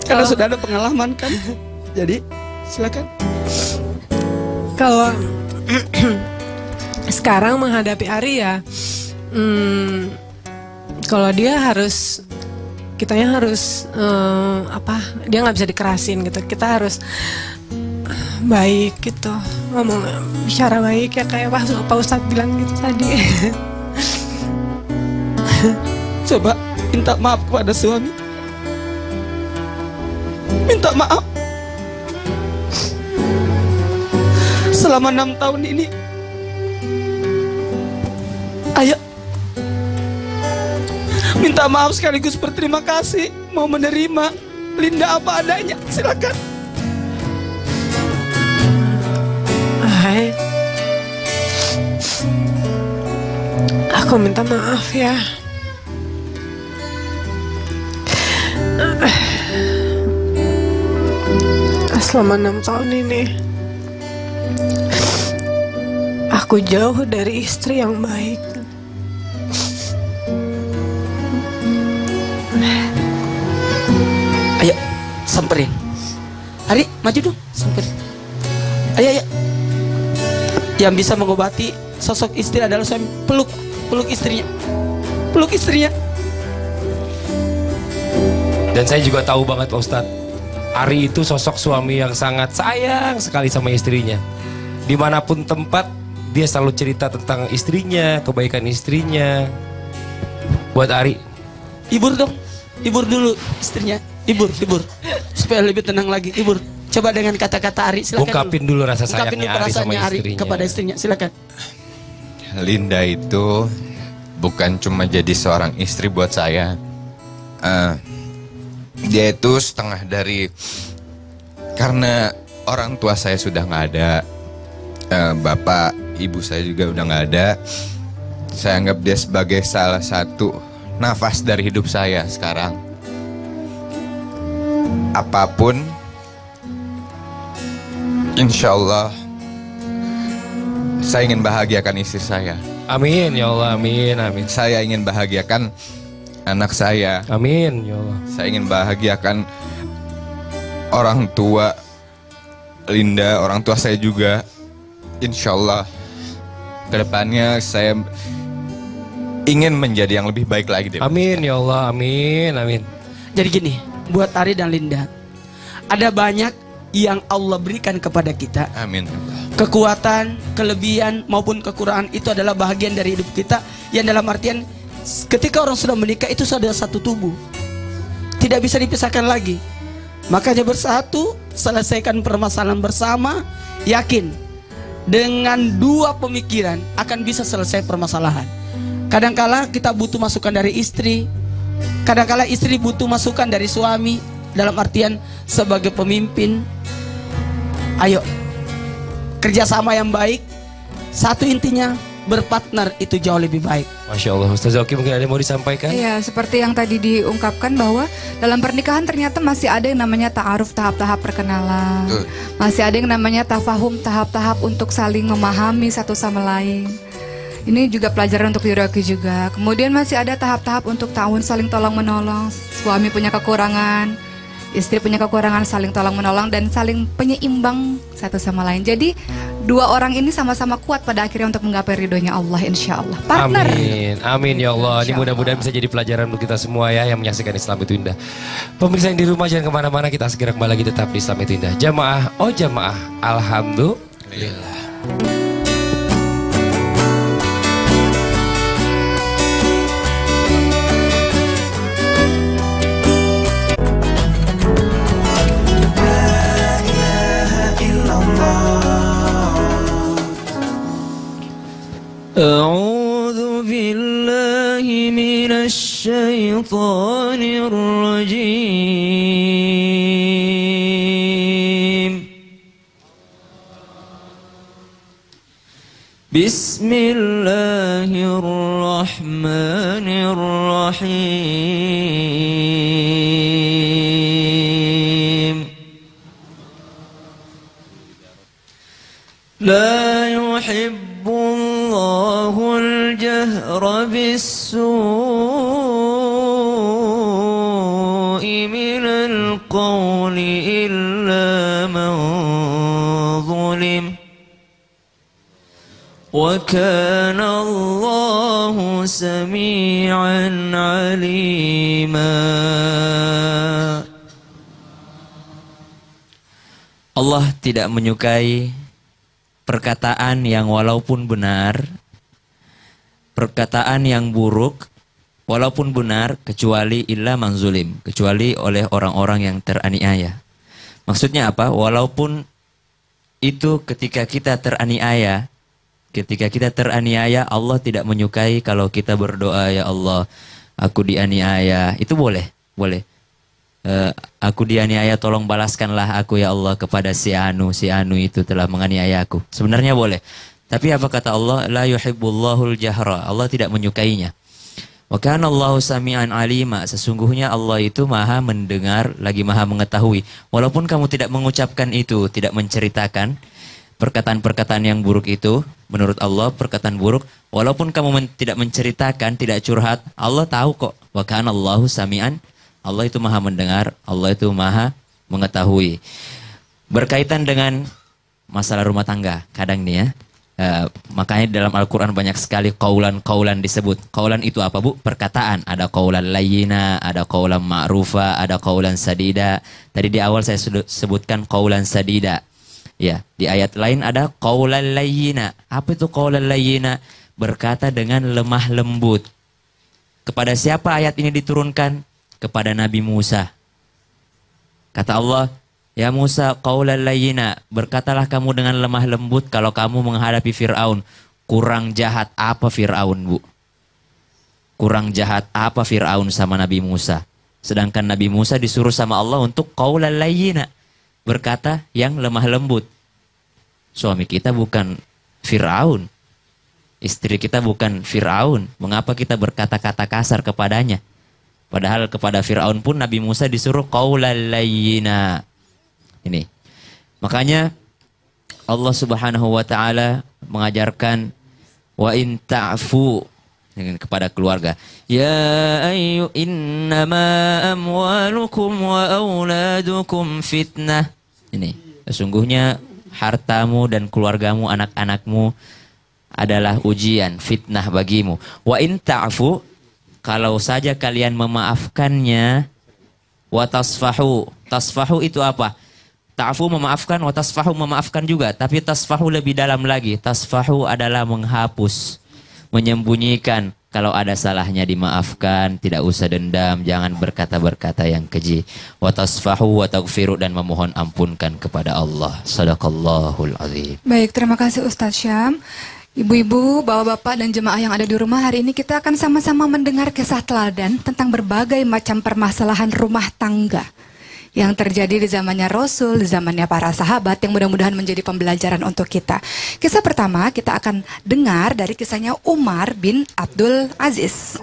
Karena sudah ada pengalaman kan. Jadi silakan. kalau sekarang menghadapi Ari ya, kalau dia harus, kitanya harus dia nggak bisa dikerasin gitu. Kita harus baik gitu, ngomong bicara baik ya, kayak Pak Ustadz bilang gitu tadi. Coba minta maaf kepada suami. Minta maaf. Selama 6 tahun ini, ayo minta maaf sekaligus berterima kasih. Mau menerima Linda apa adanya, silakan. Hai, aku minta maaf ya. Selama 6 tahun ini aku jauh dari istri yang baik. Ayo, samperin. Ari, maju dong, samperin. Ayo. Yang bisa mengobati sosok istri adalah suami. Peluk istrinya. Peluk istrinya. Dan saya juga tahu banget Pak Ustadz, Ari itu sosok suami yang sangat sayang sekali sama istrinya. Dimanapun tempat, dia selalu cerita tentang istrinya, kebaikan istrinya. Buat Ari, Hibur dong. Hibur dulu istrinya. Hibur. Supaya lebih tenang lagi. Hibur. Coba dengan kata-kata Ari, silakan. ungkapin dulu rasa Ungkapin sayangnya dulu Ari sama perasaannya Ari istrinya. kepada istrinya, silakan. Linda itu bukan cuma jadi seorang istri buat saya. Dia itu setengah dari, karena orang tua saya sudah nggak ada, bapak ibu saya juga udah nggak ada. Saya anggap dia sebagai salah satu nafas dari hidup saya sekarang. Apapun, insya Allah saya ingin bahagiakan istri saya. Amin ya Allah, amin. Saya ingin bahagiakan anak saya. Amin ya Allah. Saya ingin bahagiakan orang tua Linda, orang tua saya juga. Insya Allah kedepannya saya ingin menjadi yang lebih baik lagi. Amin ya Allah, amin. Jadi gini, buat Ari dan Linda, ada banyak yang Allah berikan kepada kita. Amin. Kekuatan, kelebihan maupun kekurangan itu adalah bahagian dari hidup kita. Yang dalam artian ketika orang sudah menikah itu sudah satu tubuh, tidak bisa dipisahkan lagi. Makanya bersatu, selesaikan permasalahan bersama. Yakin dengan dua pemikiran akan bisa selesai permasalahan. Kadangkala kita butuh masukan dari istri, kadangkala istri butuh masukan dari suami. Dalam artian sebagai pemimpin, ayo kerjasama yang baik. Satu intinya, berpartner itu jauh lebih baik. Masya Allah, Ustaz Zaki mungkin ada yang mau disampaikan? Iya, seperti yang tadi diungkapkan bahwa dalam pernikahan ternyata masih ada yang namanya ta'aruf, tahap-tahap perkenalan. Masih ada yang namanya tafahum, tahap-tahap untuk saling memahami satu sama lain. Ini juga pelajaran untuk Yuraki juga. Kemudian masih ada tahap-tahap untuk ta'awun, saling tolong-menolong. Suami punya kekurangan, istri punya kekurangan, saling tolong-menolong dan saling penyeimbang satu sama lain. Jadi dua orang ini sama-sama kuat pada akhirnya untuk menggapai ridhonya Allah, insya Allah. Partner. Amin ya Allah. Ini mudah-mudahan bisa jadi pelajaran untuk kita semua ya yang menyaksikan Islam itu Indah. Pemirsa yang di rumah jangan kemana-mana, kita segera kembali lagi tetap di Islam itu Indah. Jamaah, oh jamaah, alhamdulillah. الشيطان الرجيم بسم الله الرحمن الرحيم لا يحب الله الجهر بالسوء من القول إلا من ظلم وكان الله سميعا عليما. Allah tidak menyukai perkataan yang walaupun benar, perkataan yang buruk walaupun benar, kecuali illa man zulim, kecuali oleh orang-orang yang teraniaya. Maksudnya apa? Walaupun itu ketika kita teraniaya, Allah tidak menyukai kalau kita berdoa, ya Allah, aku dianiaya. Itu boleh. Aku dianiaya, tolong balaskanlah aku ya Allah kepada si anu itu telah menganiaya aku. Sebenarnya boleh. Tapi apa kata Allah? La yuhibbullahul jahra. Allah tidak menyukainya. Wa kana Allahu sami'an alima. Sesungguhnya Allah itu maha mendengar lagi maha mengetahui. Walaupun kamu tidak mengucapkan itu, tidak menceritakan perkataan-perkataan yang buruk itu, menurut Allah perkataan buruk, walaupun kamu tidak menceritakan, tidak curhat, Allah tahu kok. Wa kana Allahu sami'an. Allah itu maha mendengar, Allah itu maha mengetahui. Berkaitan dengan masalah rumah tangga, kadang nih ya, makanya dalam Al-Quran banyak sekali kaulan disebut. Kaulan itu apa bu? Perkataan. Ada kaulan layyina, ada kaulan ma'rufa, ada kaulan sadida. Tadi di awal saya sebutkan kaulan sadida. Ya, di ayat lain ada kaulan layyina. Apa itu kaulan layyina? Berkata dengan lemah lembut. Kepada siapa ayat ini diturunkan? Kepada Nabi Musa. Kata Allah, ya Musa, qaulan layyina, berkatalah kamu dengan lemah lembut kalau kamu menghadapi Fir'aun. Kurang jahat apa Fir'aun, bu? Kurang jahat apa Fir'aun sama Nabi Musa? Sedangkan Nabi Musa disuruh sama Allah untuk qaulan layyina, berkata yang lemah lembut. Suami kita bukan Fir'aun, istri kita bukan Fir'aun, mengapa kita berkata-kata kasar kepadanya? Padahal kepada Fir'aun pun Nabi Musa disuruh qaulal layyina. Ini. Makanya Allah Subhanahu wa taala mengajarkan wa in ta'fu kepada keluarga. Ya ayyu innama amwalukum wa auladukum fitnah. Ini. Sesungguhnya hartamu dan keluargamu, anak-anakmu adalah ujian, fitnah bagimu. Wa in ta'fu, kalau saja kalian memaafkannya, wa tasfahu. Tasfahu itu apa? Ta'fu memaafkan, wa tasfahu memaafkan juga. Tapi tasfahu lebih dalam lagi. Tasfahu adalah menghapus, menyembunyikan. Kalau ada salahnya dimaafkan, tidak usah dendam, jangan berkata-berkata yang keji. Wa tasfahu wa taghfiru, dan memohon ampunkan kepada Allah. Shadaqallahul azim. Baik, terima kasih Ustadz Syam. Ibu-ibu, bapak-bapak, dan jemaah yang ada di rumah, hari ini kita akan sama-sama mendengar kisah teladan tentang berbagai macam permasalahan rumah tangga yang terjadi di zamannya Rasul, di zamannya para sahabat, yang mudah-mudahan menjadi pembelajaran untuk kita. Kisah pertama kita akan dengar dari kisahnya Umar bin Abdul Aziz.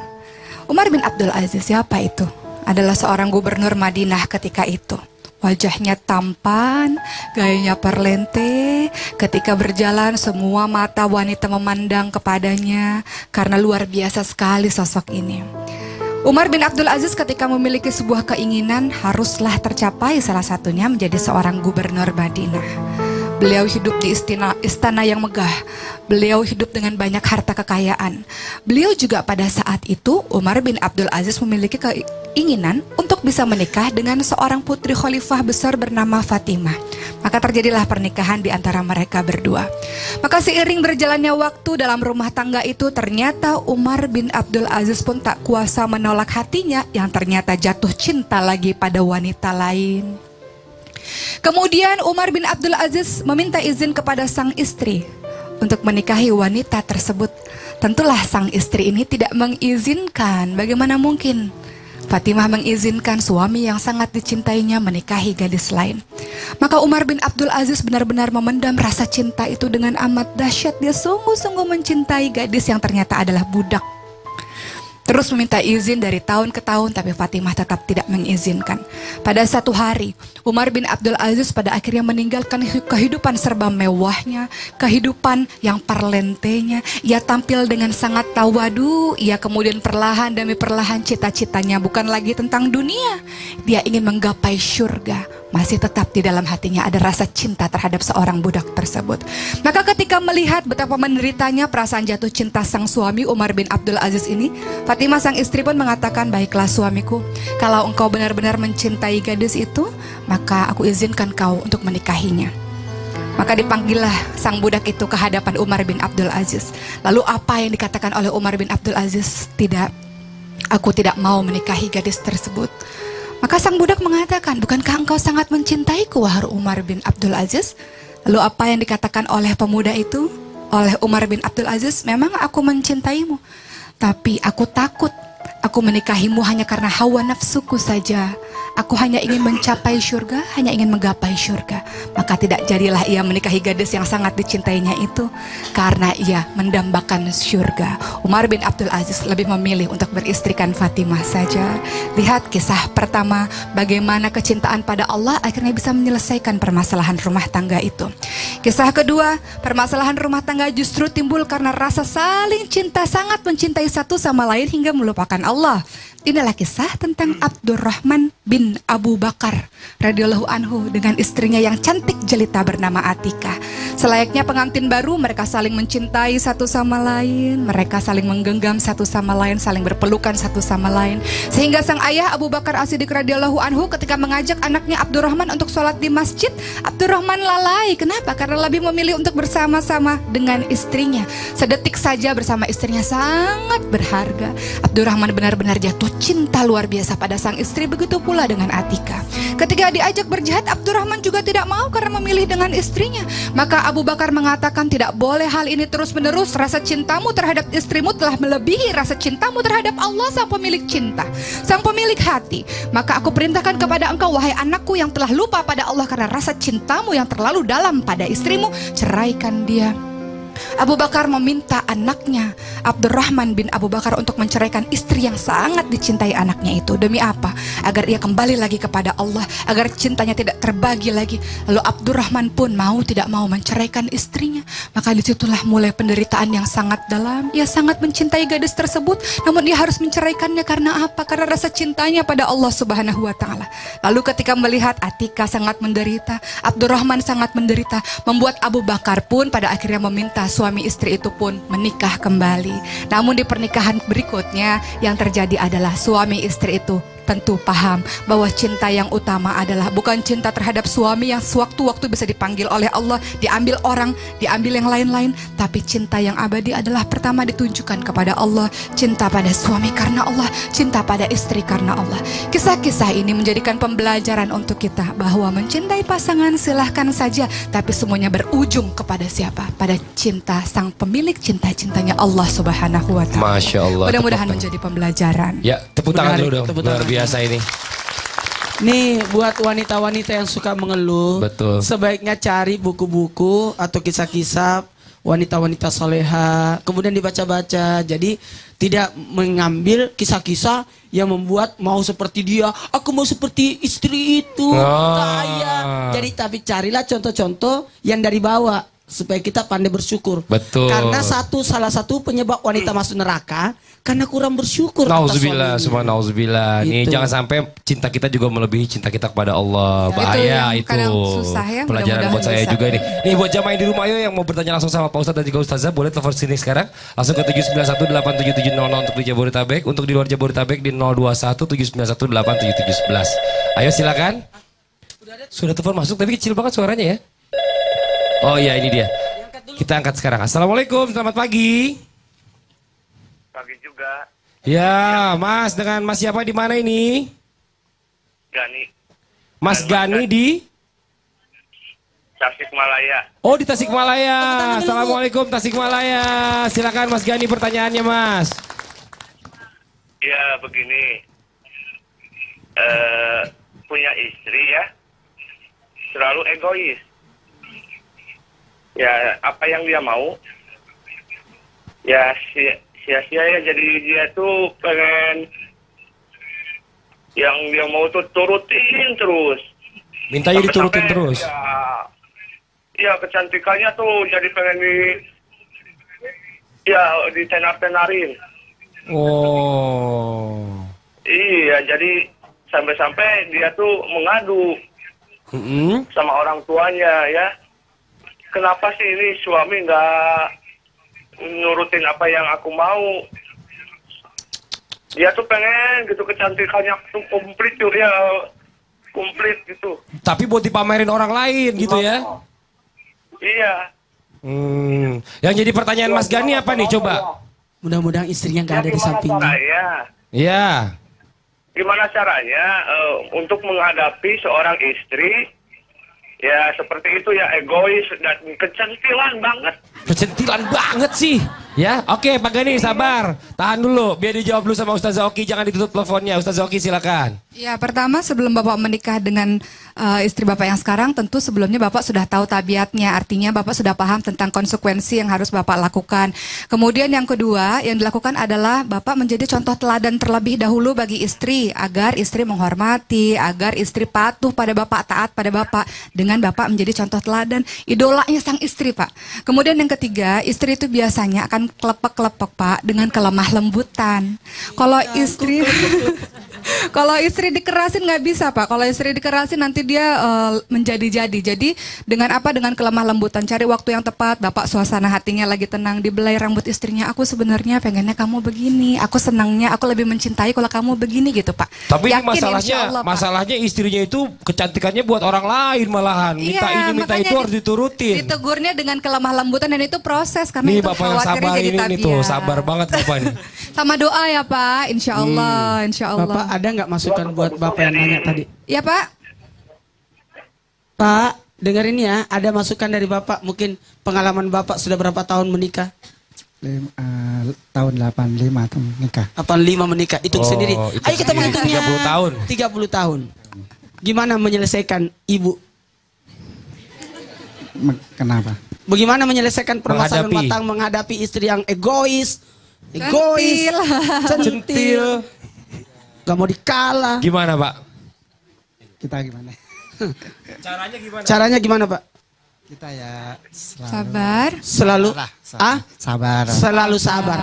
Umar bin Abdul Aziz siapa itu? Adalah seorang gubernur Madinah ketika itu. Wajahnya tampan, gayanya perlente. Ketika berjalan semua mata wanita memandang kepadanya karena luar biasa sekali sosok ini. Umar bin Abdul Aziz ketika memiliki sebuah keinginan haruslah tercapai, salah satunya menjadi seorang gubernur Madinah. Beliau hidup di istana yang megah. Beliau hidup dengan banyak harta kekayaan. Beliau juga pada saat itu, Umar bin Abdul Aziz memiliki keinginan untuk bisa menikah dengan seorang putri khalifah besar bernama Fatimah. Maka terjadilah pernikahan di antara mereka berdua. Maka seiring berjalannya waktu dalam rumah tangga itu, ternyata Umar bin Abdul Aziz pun tak kuasa menolak hatinya yang ternyata jatuh cinta lagi pada wanita lain. Kemudian Umar bin Abdul Aziz meminta izin kepada sang istri untuk menikahi wanita tersebut. Tentulah sang istri ini tidak mengizinkan. Bagaimana mungkin? Fatimah mengizinkan suami yang sangat dicintainya menikahi gadis lain. Maka Umar bin Abdul Aziz benar-benar memendam rasa cinta itu dengan amat dahsyat. Dia sungguh-sungguh mencintai gadis yang ternyata adalah budak. Terus meminta izin dari tahun ke tahun, tapi Fatimah tetap tidak mengizinkan. Pada satu hari, Umar bin Abdul Aziz pada akhirnya meninggalkan kehidupan serba mewahnya, kehidupan yang parlentenya. Ia tampil dengan sangat tawadu. Ia kemudian perlahan demi perlahan cita-citanya bukan lagi tentang dunia. Dia ingin menggapai syurga. Masih tetap di dalam hatinya ada rasa cinta terhadap seorang budak tersebut. Maka ketika melihat betapa menderitanya perasaan jatuh cinta sang suami Umar bin Abdul Aziz ini, Fatimah sang istri pun mengatakan, baiklah suamiku, kalau engkau benar-benar mencintai gadis itu, maka aku izinkan kau untuk menikahinya. Maka dipanggillah sang budak itu ke hadapan Umar bin Abdul Aziz. Lalu apa yang dikatakan oleh Umar bin Abdul Aziz? Tidak, aku tidak mau menikahi gadis tersebut. Maka sang budak mengatakan, bukankah engkau sangat mencintaiku, wahai Umar bin Abdul Aziz? Lalu apa yang dikatakan oleh pemuda itu? Oleh Umar bin Abdul Aziz, memang aku mencintaimu, tapi aku takut aku menikahimu hanya karena hawa nafsuku saja. Aku hanya ingin mencapai syurga, hanya ingin menggapai syurga. Maka tidak jadilah ia menikahi gadis yang sangat dicintainya itu, karena ia mendambakan syurga. Umar bin Abdul Aziz lebih memilih untuk beristrikan Fatimah saja. Lihat kisah pertama, bagaimana kecintaan pada Allah akhirnya bisa menyelesaikan permasalahan rumah tangga itu. Kisah kedua, permasalahan rumah tangga justru timbul karena rasa saling cinta, sangat mencintai satu sama lain hingga melupakan Allah. Inilah kisah tentang Abdurrahman bin Abu Bakar radhiyallahu anhu dengan istrinya yang cantik jelita bernama Atika. Selayaknya pengantin baru, mereka saling mencintai satu sama lain, mereka saling menggenggam satu sama lain, saling berpelukan satu sama lain. Sehingga sang ayah Abu Bakar As-Siddiq radhiyallahu anhu ketika mengajak anaknya Abdurrahman untuk sholat di masjid, Abdurrahman lalai. Kenapa? Karena lebih memilih untuk bersama-sama dengan istrinya. Sedetik saja bersama istrinya sangat berharga. Abdurrahman benar-benar jatuh cinta luar biasa pada sang istri, begitu pula dengan Atika. Ketika diajak berjihad, Abdurrahman juga tidak mau karena memilih dengan istrinya. Maka Abu Bakar mengatakan, tidak boleh hal ini terus-menerus. Rasa cintamu terhadap istrimu telah melebihi rasa cintamu terhadap Allah, sang pemilik cinta, sang pemilik hati. Maka aku perintahkan kepada engkau, wahai anakku yang telah lupa pada Allah karena rasa cintamu yang terlalu dalam pada istrimu, ceraikan dia. Abu Bakar meminta anaknya Abdurrahman bin Abu Bakar untuk menceraikan istri yang sangat dicintai anaknya itu. Demi apa? Agar ia kembali lagi kepada Allah, agar cintanya tidak terbagi lagi. Lalu Abdurrahman pun mau tidak mau menceraikan istrinya. Maka disitulah mulai penderitaan yang sangat dalam. Ia sangat mencintai gadis tersebut, namun ia harus menceraikannya karena apa? Karena rasa cintanya pada Allah Subhanahu wa Ta'ala. Lalu ketika melihat Atika sangat menderita, Abdurrahman sangat menderita, membuat Abu Bakar pun pada akhirnya meminta suami istri itu pun menikah kembali. Namun di pernikahan berikutnya yang terjadi adalah suami istri itu tentu paham bahwa cinta yang utama adalah bukan cinta terhadap suami yang sewaktu-waktu bisa dipanggil oleh Allah, diambil orang, diambil yang lain-lain, tapi cinta yang abadi adalah pertama ditunjukkan kepada Allah, cinta pada suami karena Allah, cinta pada istri karena Allah. Kisah-kisah ini menjadikan pembelajaran untuk kita bahwa mencintai pasangan silahkan saja, tapi semuanya berujung kepada siapa? Pada cinta sang pemilik cinta-cintanya Allah Subhanahu wa Ta'ala. Masya Allah. Mudah-mudahan menjadi pembelajaran. Ya, tepuk tangan dulu dong. Tepuk tangan. Luar biasa ini. Nih buat wanita-wanita yang suka mengeluh, Betul. sebaiknya cari buku-buku atau kisah-kisah wanita-wanita soleha, kemudian dibaca-baca. Jadi tidak mengambil kisah-kisah yang membuat mau seperti dia, aku mau seperti istri itu, kaya. Jadi tapi carilah contoh-contoh yang dari bawah supaya kita pandai bersyukur. Betul. Karena salah satu penyebab wanita masuk neraka karena kurang bersyukur. Nauzubillah, semua nauzubillah. Nih Gitu. jangan sampai cinta kita juga melebihi cinta kita kepada Allah. Ya, Bahaya itu itu. yang kadang susah ya, Pelajaran mudah-mudahan buat saya bisa. juga nih. Nih buat jamaah yang di rumah ayo yang mau bertanya langsung sama Pak Ustadz dan juga Ustazah, boleh telepon sini sekarang. Langsung ke 791877700 untuk di Jabodetabek, untuk di luar Jabodetabek di 0217918711. Ayo silakan. Sudah telepon masuk tapi kecil banget suaranya ya. Oh iya ini dia. Kita angkat sekarang. Assalamualaikum, selamat pagi. Pagi juga, Ya, Mas dengan Mas siapa di mana ini? Gani, Mas Gani di Tasikmalaya. Oh di Tasikmalaya. Assalamualaikum Tasikmalaya. Silakan Mas Gani pertanyaannya Mas. Ya begini, punya istri ya, selalu egois. Ya apa yang dia mau, ya sia-sia ya. Jadi dia tuh pengen yang dia mau tuh turutin terus. Mintanya diturutin Sampai-sampai, terus. Ya kecantikannya tuh jadi pengen ditenar-tenarin. Oh. Iya, jadi sampai-sampai dia tuh mengadu sama orang tuanya ya. Kenapa sih ini suami nggak nurutin apa yang aku mau? Dia tuh pengen gitu kecantikannya tuh komplit tuh ya, komplit gitu. Tapi buat dipamerin orang lain gitu ya. Iya. Yang jadi pertanyaan Mas Gani apa nih coba? Mudah-mudahan istrinya nggak ada di sampingnya. Caranya? Ya. Gimana caranya untuk menghadapi seorang istri ya seperti itu ya, egois dan kecentilan banget. Kecentilan banget sih. Ya, oke Pak Gani sabar. Tahan dulu, biar dijawab dulu sama Ustazah Oki, jangan ditutup teleponnya. Ustazah Oki silakan. Ya, pertama sebelum Bapak menikah dengan istri Bapak yang sekarang, tentu sebelumnya Bapak sudah tahu tabiatnya. Artinya Bapak sudah paham tentang konsekuensi yang harus Bapak lakukan. Kemudian yang kedua, yang dilakukan adalah Bapak menjadi contoh teladan terlebih dahulu bagi istri, agar istri menghormati, agar istri patuh pada Bapak, taat pada Bapak, dengan Bapak menjadi contoh teladan, idolanya sang istri, Pak. Kemudian yang ketiga, istri itu biasanya akan kelepek-kelepek, Pak, dengan kelemah lembutan. Kalau istri kalau istri dikerasin nggak bisa, Pak. Kalau istri dikerasin nanti dia menjadi-jadi. Jadi dengan apa? Dengan kelemah lembutan. Cari waktu yang tepat. Bapak suasana hatinya lagi tenang, dibelai rambut istrinya. Aku sebenarnya pengennya kamu begini. Aku senangnya, aku lebih mencintai kalau kamu begini gitu, Pak. Tapi ini Yakin, insya Allah, Pak. masalahnya istrinya itu kecantikannya buat orang lain malahan. Minta Iya, ini, minta makanya itu harus diturutin. Ditegurnya dengan kelemah lembutan dan itu proses karena Nih itu Bapak yang khawatirnya sabar jadi ini tabiat. tuh, sabar banget Bapak nih. Sama doa ya Pak, insya Allah, insya Allah. Bapak ada nggak masukan buat Bapak yang nanya tadi? Ya Pak. Pak, dengerin ya, ada masukan dari Bapak. Mungkin pengalaman Bapak sudah berapa tahun menikah? Tahun 85 tuh nikah. 85 menikah, hitung Oh, sendiri. hitung Ayo kita sendiri. menghitungnya. 30 tahun. 30 tahun. Gimana menyelesaikan ibu? Kenapa? Bagaimana menyelesaikan permasalahan Menghadapi. rumah tangga, menghadapi istri yang egois, centil, gak mau dikalah. Gimana Pak? Kita gimana? Caranya gimana? Caranya gimana Pak? Kita ya Sabar. Selalu, sabar. Selalu sabar.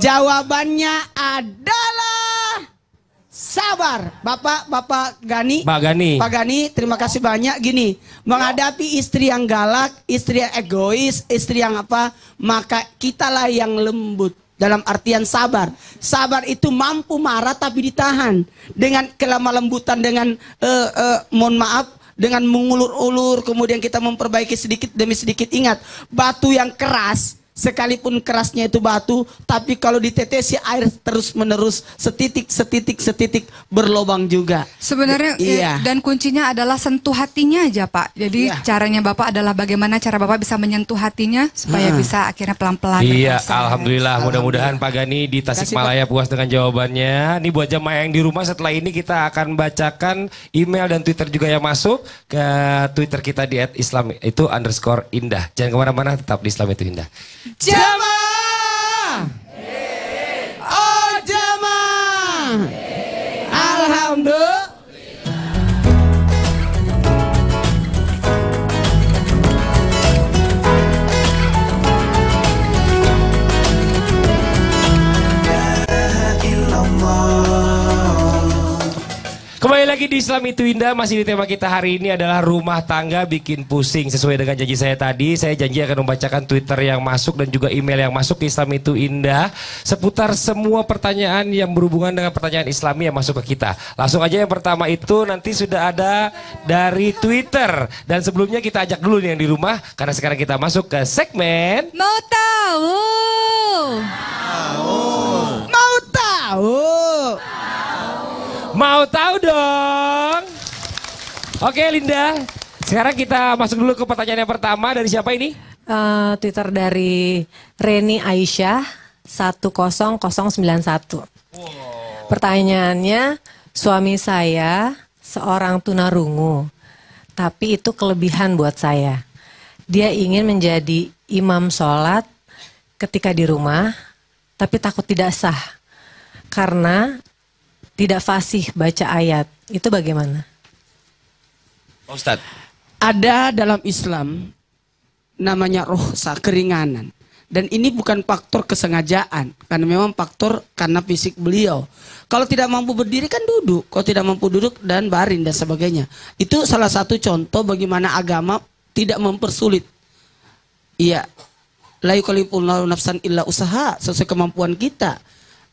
Jawabannya adalah sabar. Bapak Gani. Pak Gani. Pak Gani, terima kasih banyak. Gini, menghadapi istri yang galak, istri yang egois, istri yang apa, maka kitalah yang lembut. Dalam artian sabar. Sabar itu mampu marah tapi ditahan. Dengan kelemah lembutan, dengan mohon maaf, dengan mengulur-ulur, kemudian kita memperbaiki sedikit demi sedikit. Ingat, batu yang keras, sekalipun kerasnya itu batu, tapi kalau ditetesi air terus menerus, setitik berlobang juga. Sebenarnya Iya. dan kuncinya adalah sentuh hatinya aja Pak. Jadi Iya. caranya Bapak adalah bagaimana cara Bapak bisa menyentuh hatinya supaya bisa akhirnya pelan-pelan. Iya, berproses. alhamdulillah. Mudah-mudahan Pak Gani di Tasikmalaya puas dengan jawabannya. Ini buat jemaah yang di rumah, setelah ini kita akan bacakan email dan Twitter juga yang masuk ke Twitter kita di @islam itu _indah. Jangan kemana-mana, tetap di Islam itu Indah. Jamaah. Oh jamaah. Alhamdulillah. Kembali lagi di Islam itu Indah, masih di tema kita hari ini adalah rumah tangga bikin pusing. Sesuai dengan janji saya tadi, saya janji akan membacakan Twitter yang masuk dan juga email yang masuk ke Islam itu Indah seputar semua pertanyaan yang berhubungan dengan pertanyaan Islami yang masuk ke kita. Langsung aja yang pertama itu nanti sudah ada dari Twitter. Dan sebelumnya kita ajak dulu nih yang di rumah, karena sekarang kita masuk ke segmen Mau tahu? Mau tahu? Mau tahu dong? Oke Linda, sekarang kita masuk dulu ke pertanyaan yang pertama. Dari siapa ini? Twitter dari Reni Aisyah 10091. Pertanyaannya, suami saya seorang tunarungu, tapi itu kelebihan buat saya. Dia ingin menjadi imam sholat ketika di rumah, tapi takut tidak sah karena tidak fasih baca ayat. Itu bagaimana? Ustadz. Ada dalam Islam namanya rukhsah, keringanan. Dan ini bukan faktor kesengajaan, karena memang faktor karena fisik beliau. Kalau tidak mampu berdiri kan duduk, kalau tidak mampu duduk dan baring dan sebagainya. Itu salah satu contoh bagaimana agama tidak mempersulit. Iya, la yukallifullahu nafsan illa usaha, sesuai kemampuan kita.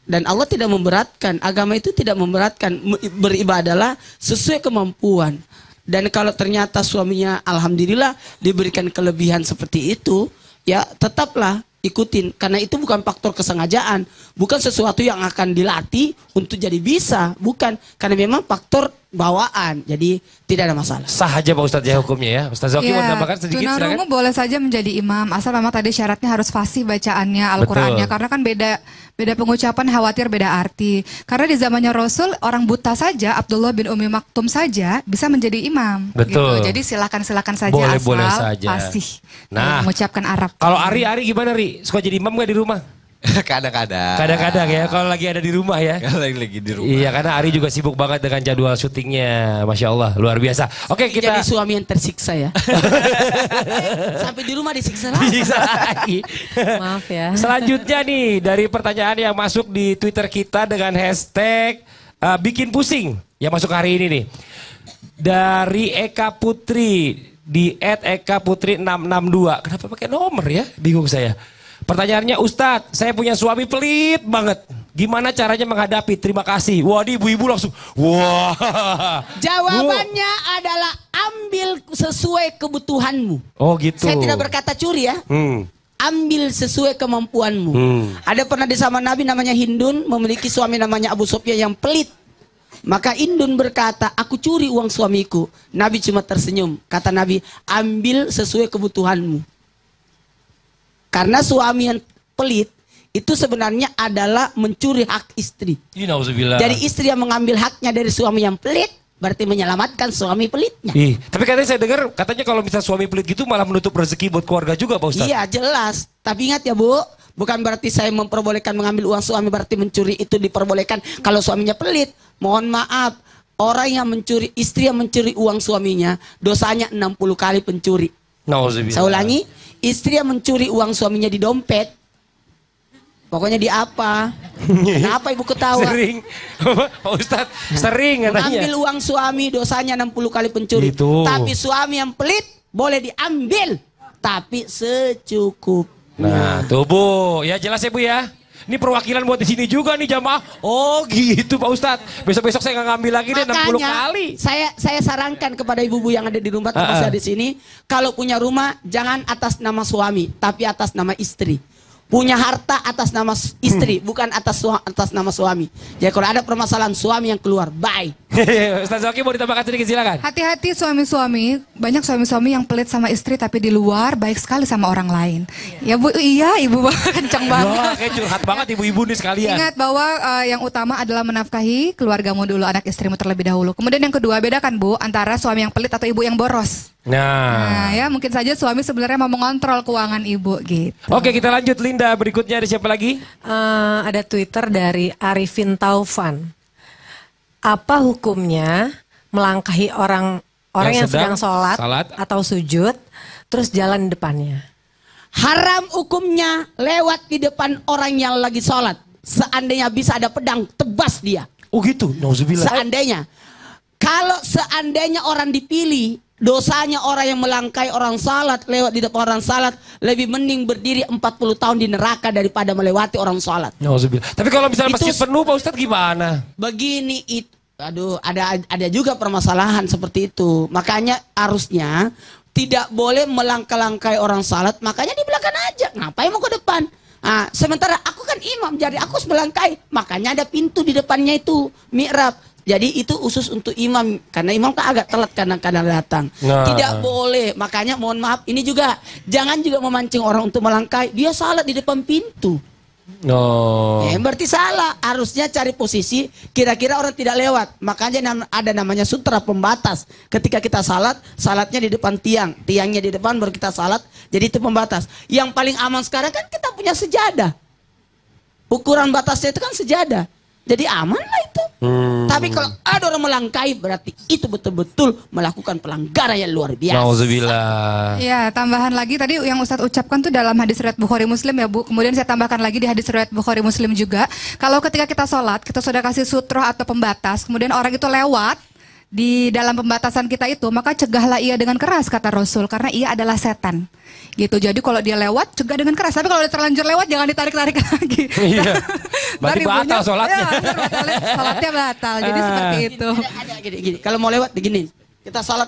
Dan Allah tidak memberatkan, agama itu tidak memberatkan, beribadahlah sesuai kemampuan. Dan kalau ternyata suaminya alhamdulillah diberikan kelebihan seperti itu, ya tetaplah ikutin, karena itu bukan faktor kesengajaan, bukan sesuatu yang akan dilatih untuk jadi bisa, bukan, karena memang faktor bawaan, jadi tidak ada masalah. Sah aja Pak Ustadz ya hukumnya ya. Ustadz Zoki mau tambahkan sedikit tunarungu silakan. boleh saja menjadi imam, asal memang tadi syaratnya harus fasih bacaannya Al-Qur'annya, Betul. karena kan beda pengucapan, khawatir beda arti. Karena di zamannya Rasul orang buta saja, Abdullah bin Umi Maktum saja bisa menjadi imam. Betul. Gitu. Jadi silakan saja Boleh asal saja. fasih Nah, mengucapkan Arab. Kalau Ari gimana Ri? Suka jadi imam gak di rumah? Kadang-kadang. Kadang-kadang ya, kalau lagi ada di rumah ya. Kalau lagi di rumah. Iya, karena Ari juga sibuk banget dengan jadwal syutingnya. Masya Allah, luar biasa. Oke, kita Jadi suami yang tersiksa ya. Sampai di rumah disiksa lagi. disiksa lagi. Maaf ya. Selanjutnya nih, dari pertanyaan yang masuk di Twitter kita dengan hashtag bikin pusing. Yang masuk hari ini nih. Dari Eka Putri, di @ekaputri662. Kenapa pakai nomor ya? Bingung saya. Pertanyaannya, Ustadz, saya punya suami pelit banget. Gimana caranya menghadapi? Terima kasih. Wah, di ibu-ibu langsung, wah. Jawabannya adalah ambil sesuai kebutuhanmu. Oh gitu. Saya tidak berkata curi ya. Ambil sesuai kemampuanmu. Ada pernah di zaman Nabi namanya Hindun, memiliki suami namanya Abu Sufyan yang pelit. Maka Hindun berkata, aku curi uang suamiku. Nabi cuma tersenyum. Kata Nabi, ambil sesuai kebutuhanmu. Karena suami yang pelit itu sebenarnya adalah mencuri hak istri. Nauzubillah. Jadi istri yang mengambil haknya dari suami yang pelit berarti menyelamatkan suami pelitnya. Tapi katanya saya dengar, katanya kalau misalnya suami pelit gitu malah menutup rezeki buat keluarga juga Pak Ustadz. Iya jelas. Tapi ingat ya Bu, bukan berarti saya memperbolehkan mengambil uang suami, berarti mencuri itu diperbolehkan kalau suaminya pelit. Mohon maaf, orang yang mencuri, istri yang mencuri uang suaminya dosanya 60 kali pencuri. Nauzubillah. Saya ulangi, istri yang mencuri uang suaminya di dompet, pokoknya di apa? Kenapa ibu ketawa? Sering, Pak Ustadz, sering katanya. Ambil uang suami dosanya 60 kali pencuri. Gitu. Tapi suami yang pelit boleh diambil, tapi secukupnya. Nah, tuh Bu, ya jelas ya Bu ya. Ini perwakilan buat di sini juga nih jamaah. Oh gitu Pak Ustadz. Besok-besok saya nggak ngambil lagi deh 60 kali. Saya sarankan kepada ibu-ibu yang ada di rumah termasuk saya di sini, kalau punya rumah jangan atas nama suami, tapi atas nama istri. Punya harta atas nama istri, bukan atas nama suami. Ya kalau ada permasalahan suami yang keluar, bye. Ustaz Zoki mau ditambahkan sedikit silakan. Hati-hati suami-suami, banyak suami-suami yang pelit sama istri tapi di luar baik sekali sama orang lain. Ya Bu, iya ibu kencang banget. Wah, kayak curhat banget ibu-ibu nih sekalian. Ingat bahwa yang utama adalah menafkahi keluargamu dulu, anak istrimu terlebih dahulu. Kemudian yang kedua, bedakan Bu antara suami yang pelit atau ibu yang boros. Nah ya mungkin saja suami sebenarnya mau mengontrol keuangan ibu gitu. Oke, kita lanjut Linda, berikutnya ada siapa lagi? Ada Twitter dari Arifin Taufan. Apa hukumnya melangkahi orang yang sedang sholat atau sujud terus jalan di depannya? Haram hukumnya lewat di depan orang yang lagi sholat. Seandainya bisa ada pedang, tebas dia. Oh gitu, nauzubillah. Seandainya. Kalau seandainya orang dipilih, dosanya orang yang melangkahi orang salat, lewat di depan orang salat, lebih mending berdiri 40 tahun di neraka daripada melewati orang salat. Nauzubillah. Tapi kalau misalnya masjid penuh Pak Ustadz gimana? Begini itu, aduh, ada juga permasalahan seperti itu. Makanya harusnya tidak boleh melangkah-langkahi orang salat, makanya di belakang aja. Ngapain mau ke depan? Nah, sementara aku kan imam, jadi aku harus melangkahi. Makanya ada pintu di depannya itu, mi'rab. Jadi itu khusus untuk imam, karena imam kan agak telat kadang-kadang datang. Nah. Tidak boleh, makanya mohon maaf, ini juga jangan juga memancing orang untuk melangkahi. Dia salat di depan pintu. Oh. Berarti salah. Harusnya cari posisi kira-kira orang tidak lewat. Makanya ada namanya sutra pembatas. Ketika kita salat, salatnya di depan tiang, tiangnya di depan baru kita salat. Jadi itu pembatas. Yang paling aman sekarang kan kita punya sejadah. Ukuran batasnya itu kan sejadah. Jadi aman lah itu. Tapi kalau ada orang melangkai berarti itu betul-betul melakukan pelanggaran yang luar biasa. Nauzubillah. Ya, tambahan lagi tadi yang Ustadz ucapkan tuh dalam hadis riwayat Bukhari Muslim ya Bu. Kemudian saya tambahkan lagi di hadis riwayat Bukhari Muslim juga. Kalau ketika kita sholat, kita sudah kasih sutroh atau pembatas, kemudian orang itu lewat di dalam pembatasan kita itu, maka cegahlah ia dengan keras kata Rasul, karena ia adalah setan. Gitu. Jadi kalau dia lewat, cegah dengan keras. Tapi kalau dia terlanjur lewat, jangan ditarik-tarik lagi. Iya. Berarti batal sholatnya. Ya, sholatnya batal. Jadi seperti itu. Gini. Kalau mau lewat begini. Kita salat.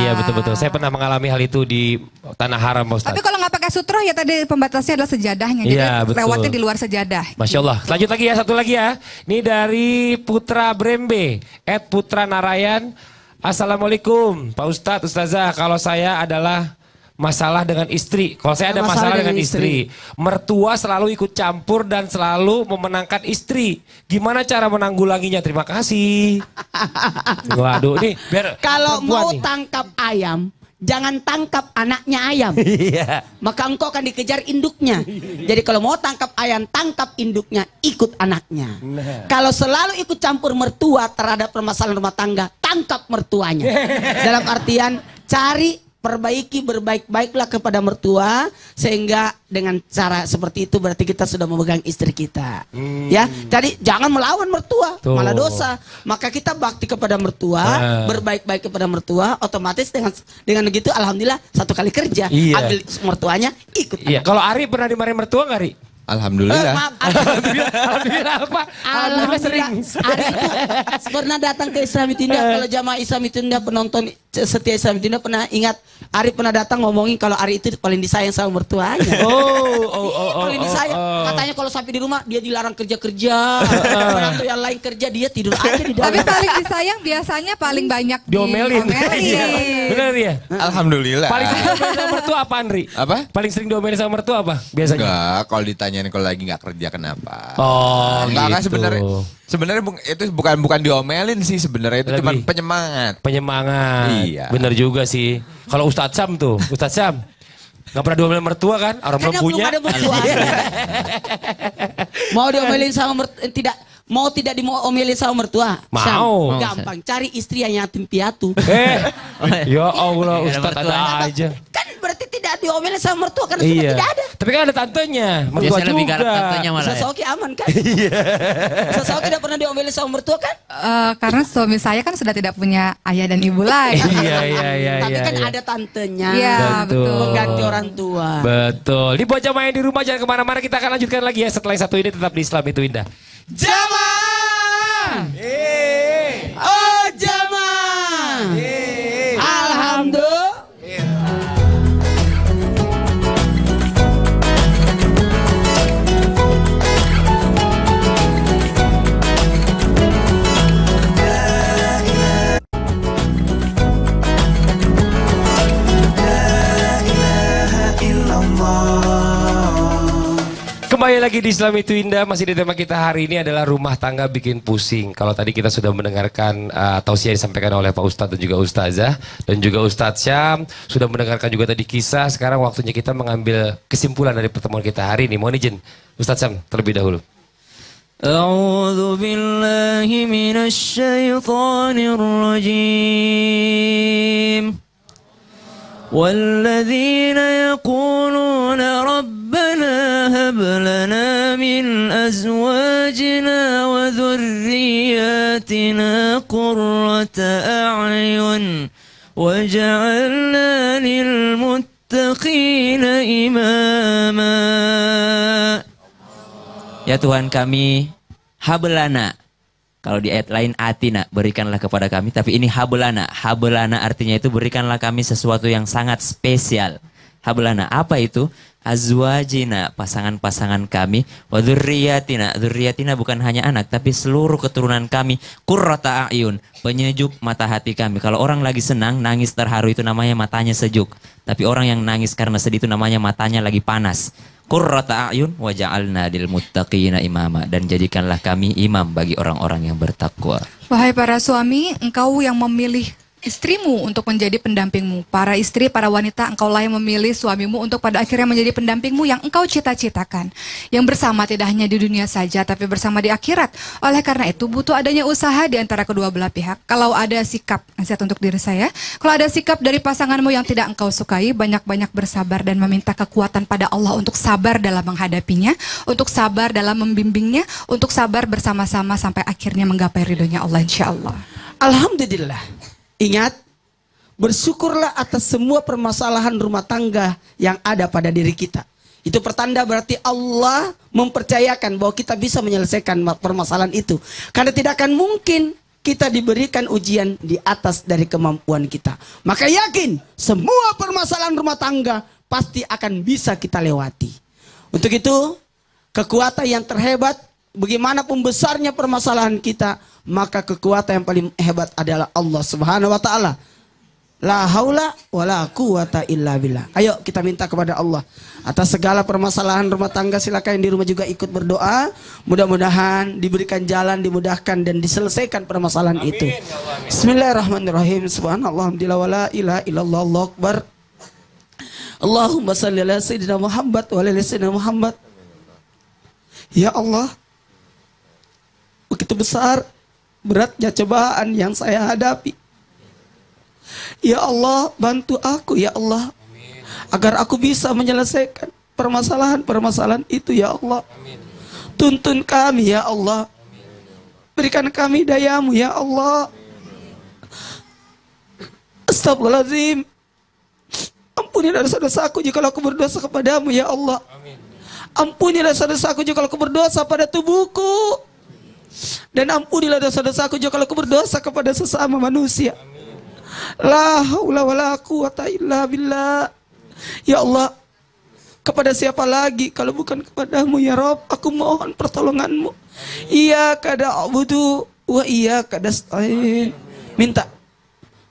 Iya betul-betul. Saya pernah mengalami hal itu di tanah haram, Pak Ustaz. Tapi kalau nggak pakai sutroh ya tadi pembatasnya adalah sejadahnya. Iya, jadi betul. lewatnya di luar sejadah. Masya Allah. Lanjut lagi ya, satu lagi ya. Ini dari Putra Brembe, @Putra Narayan. Assalamualaikum, Pak Ustadz, Ustazah. Kalau saya adalah masalah dengan istri. Kalau saya ada masalah dengan istri. Mertua selalu ikut campur dan selalu memenangkan istri. Gimana cara menanggulanginya? Terima kasih. Waduh, nih biar kalau mau nih. tangkap ayam, jangan tangkap anaknya ayam. Iya. Maka engkau akan dikejar induknya. Jadi kalau mau tangkap ayam, tangkap induknya, ikut anaknya. Kalau selalu ikut campur mertua terhadap permasalahan rumah tangga, tangkap mertuanya. Dalam artian cari, perbaiki, berbaik-baiklah kepada mertua, sehingga dengan cara seperti itu berarti kita sudah memegang istri kita. Ya, jadi jangan melawan mertua, malah dosa. Maka kita bakti kepada mertua, berbaik-baik kepada mertua, otomatis dengan begitu alhamdulillah satu kali kerja, ambil mertuanya, ikut. Iya, kalau Ari pernah dimarahin mertua nggak, Ari? Alhamdulillah. Maaf, Alhamdulillah apa? Alhamdulillah sering. Hari itu pernah datang ke Islam itu Indah. Kalau jamaah Islam itu Indah, penonton setia Islam itu Indah pernah ingat Ari pernah datang ngomongin kalau Ari itu paling disayang sama mertuanya. Paling disayang. Katanya kalau sampai di rumah dia dilarang kerja-kerja. Menantu yang lain kerja, dia tidur aja di dalam. Tapi paling disayang biasanya paling banyak diomelin. Bener ya? Alhamdulillah. Paling sering diomelin sama mertua apa, Andri? Apa? Paling sering diomelin sama mertua apa biasanya? Enggak, kalau ditanyain kalau lagi nggak kerja kenapa? Oh, enggak gitu. Sebenarnya itu bukan diomelin sih, sebenarnya itu cuma penyemangat. Penyemangat. Iya. Bener juga sih. Kalau Ustadz Sam tuh, Ustadz Sam nggak pernah diomelin mertua kan? Orang belum punya. Belum ada mertua. Mau diomelin sama tidak? Mau tidak diomelin sama mertua? Mau. Gampang, cari istri yang yatim piatu. Ya Allah, Ustadz ada aja. Kan berarti tidak diomelin sama mertua karena sudah tidak ada. Tapi kan ada tantenya, mertua Biasanya lebih galak juga. tantenya malah ya. Sesoki aman kan? Sesoki tidak pernah diomelin sama mertua kan? Karena suami saya kan sudah tidak punya ayah dan ibu lagi. Iya. Tapi kan ada tantenya. Iya, betul. Mengganti orang tua. Betul. Di buat jamaah yang di rumah jangan kemana-mana, kita akan lanjutkan lagi ya setelah yang satu ini, tetap di Islam itu Indah. Jamaah! Oh jamaah! Alhamdulillah. Kembali lagi di Islam itu Indah, masih di tema kita hari ini adalah rumah tangga bikin pusing. Kalau tadi kita sudah mendengarkan tausiah disampaikan oleh Pak Ustadz dan juga Ustazah dan juga Ustadz Syam, sudah mendengarkan juga tadi kisah. Sekarang waktunya kita mengambil kesimpulan dari pertemuan kita hari ini. Mohon izin Ustadz Syam terlebih dahulu. A'udzu billahi minasy syaithanir rajim. والذين يقولون ربنا هب لنا من أزواجنا وذرياتنا قرة أعين واجعلنا للمتقين إماما. Ya Tuhan kami, hablana. Kalau di ayat lain atina, berikanlah kepada kami. Tapi ini habelana. Habelana artinya itu berikanlah kami sesuatu yang sangat spesial. hablana. Apa itu? Azwajina, pasangan-pasangan kami, wa dzurriyyatina, dzurriyyatina bukan hanya anak tapi seluruh keturunan kami, qurrata a'yun, penyejuk mata hati kami. Kalau orang lagi senang, nangis terharu itu namanya matanya sejuk. Tapi orang yang nangis karena sedih itu namanya matanya lagi panas. Qurrata a'yun wa ja'alna lil muttaqina imama, dan jadikanlah kami imam bagi orang-orang yang bertakwa. Wahai para suami, engkau yang memilih istrimu untuk menjadi pendampingmu. Para istri, para wanita, engkaulah yang memilih suamimu untuk pada akhirnya menjadi pendampingmu yang engkau cita-citakan. Yang bersama tidak hanya di dunia saja, tapi bersama di akhirat. Oleh karena itu, butuh adanya usaha di antara kedua belah pihak. Kalau ada sikap, nasihat untuk diri saya, kalau ada sikap dari pasanganmu yang tidak engkau sukai, banyak-banyak bersabar dan meminta kekuatan pada Allah untuk sabar dalam menghadapinya, untuk sabar dalam membimbingnya, untuk sabar bersama-sama sampai akhirnya menggapai ridhonya Allah, insya Allah. Alhamdulillah. Ingat, bersyukurlah atas semua permasalahan rumah tangga yang ada pada diri kita. Itu pertanda berarti Allah mempercayakan bahwa kita bisa menyelesaikan permasalahan itu. Karena tidak akan mungkin kita diberikan ujian di atas dari kemampuan kita. Maka yakin, semua permasalahan rumah tangga pasti akan bisa kita lewati. Untuk itu, kekuatan yang terhebat, bagaimanapun besarnya permasalahan kita, maka kekuatan yang paling hebat adalah Allah Subhanahu wa taala. La haula wala quwata illa billah. Ayo kita minta kepada Allah atas segala permasalahan rumah tangga. Silakan yang di rumah juga ikut berdoa. Mudah-mudahan diberikan jalan, dimudahkan dan diselesaikan permasalahan itu. Bismillahirrahmanirrahim. Subhanallah, alhamdulillah, wala ilaha illallah, Allahu akbar. Allahumma shalli ala sayyidina Muhammad wa ala sayyidina Muhammad. Ya Allah, begitu besar beratnya cobaan yang saya hadapi. Ya Allah, bantu aku ya Allah, agar aku bisa menyelesaikan permasalahan-permasalahan itu ya Allah. Tuntun kami ya Allah, berikan kami dayamu ya Allah. Astagfirullahaladzim, ampunilah dosa-dosaku jika aku berdosa kepadamu ya Allah. Ampunilah dosa-dosaku jika aku berdosa pada tubuhku, dan ampunilah dosa-dosaku jika aku berdosa kepada sesama manusia. La haula wala quwata illa billah. Ya Allah, kepada siapa lagi kalau bukan kepadamu ya Rabb, aku mohon pertolonganmu. Iyyaka na'budu wa iyyaka nasta'in. Minta,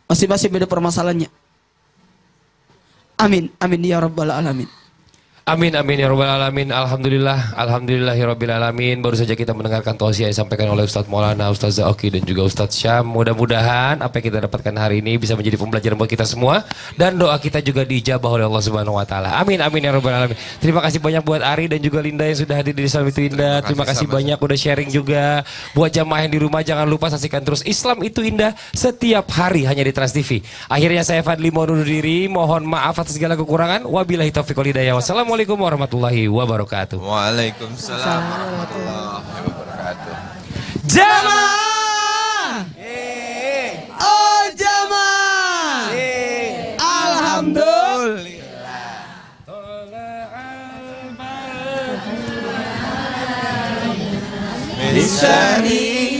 masing-masing beda permasalahannya. Amin, amin ya rabbal alamin. Amin amin ya rabbal alamin. Alhamdulillah, alhamdulillahirabbil alamin. Baru saja kita mendengarkan tausiah yang disampaikan oleh Ustadz Maulana, Ustadz Zaki dan juga Ustadz Syam. Mudah-mudahan apa yang kita dapatkan hari ini bisa menjadi pembelajaran buat kita semua, dan doa kita juga dijabah oleh Allah Subhanahu wa taala. Amin amin ya rabbal alamin. Terima kasih banyak buat Ari dan juga Linda yang sudah hadir di Islam Itu Indah. Terima kasih banyak udah sharing juga. Buat jamaah yang di rumah, jangan lupa saksikan terus Islam Itu Indah setiap hari hanya di Trans TV. Akhirnya saya Fadli mohon undur diri, mohon maaf atas segala kekurangan. Wabillahi taufiq wal hidayah. Wassalamualaikum warahmatullahi wabarakatuh. Waalaikumsalam warahmatullahi wabarakatuh. Jamaah, oh jamaah, alhamdulillah. Bisani.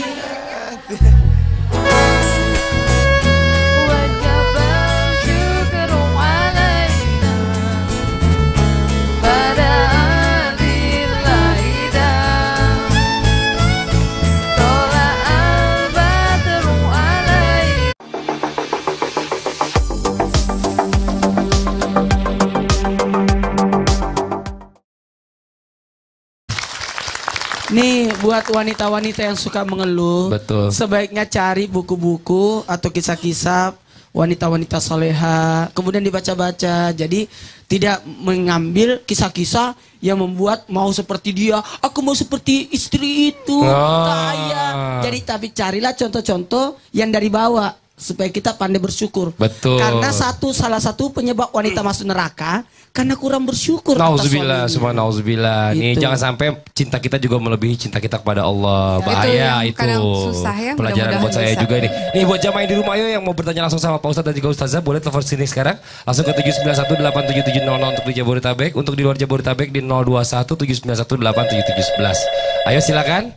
Nih buat wanita-wanita yang suka mengeluh, betul, sebaiknya cari buku-buku atau kisah-kisah wanita-wanita soleha, kemudian dibaca-baca. Jadi tidak mengambil kisah-kisah yang membuat mau seperti dia, aku mau seperti istri itu, kaya. Jadi tapi carilah contoh-contoh yang dari bawah supaya kita pandai bersyukur. Betul. Karena salah satu penyebab wanita masuk neraka karena kurang bersyukur. Nauzubillah, semua nauzubillah. Nih jangan sampai cinta kita juga melebihi cinta kita kepada Allah. Bahaya itu. Susah ya, pelajaran buat saya juga nih. Nih buat jamaah di rumah, ayo yang mau bertanya langsung sama Pak Ustadz dan juga Ustazah, boleh telepon sini sekarang. Langsung ke 791-87700 untuk di Jabodetabek. Untuk di luar Jabodetabek di 021-791-87711. Ayo silakan.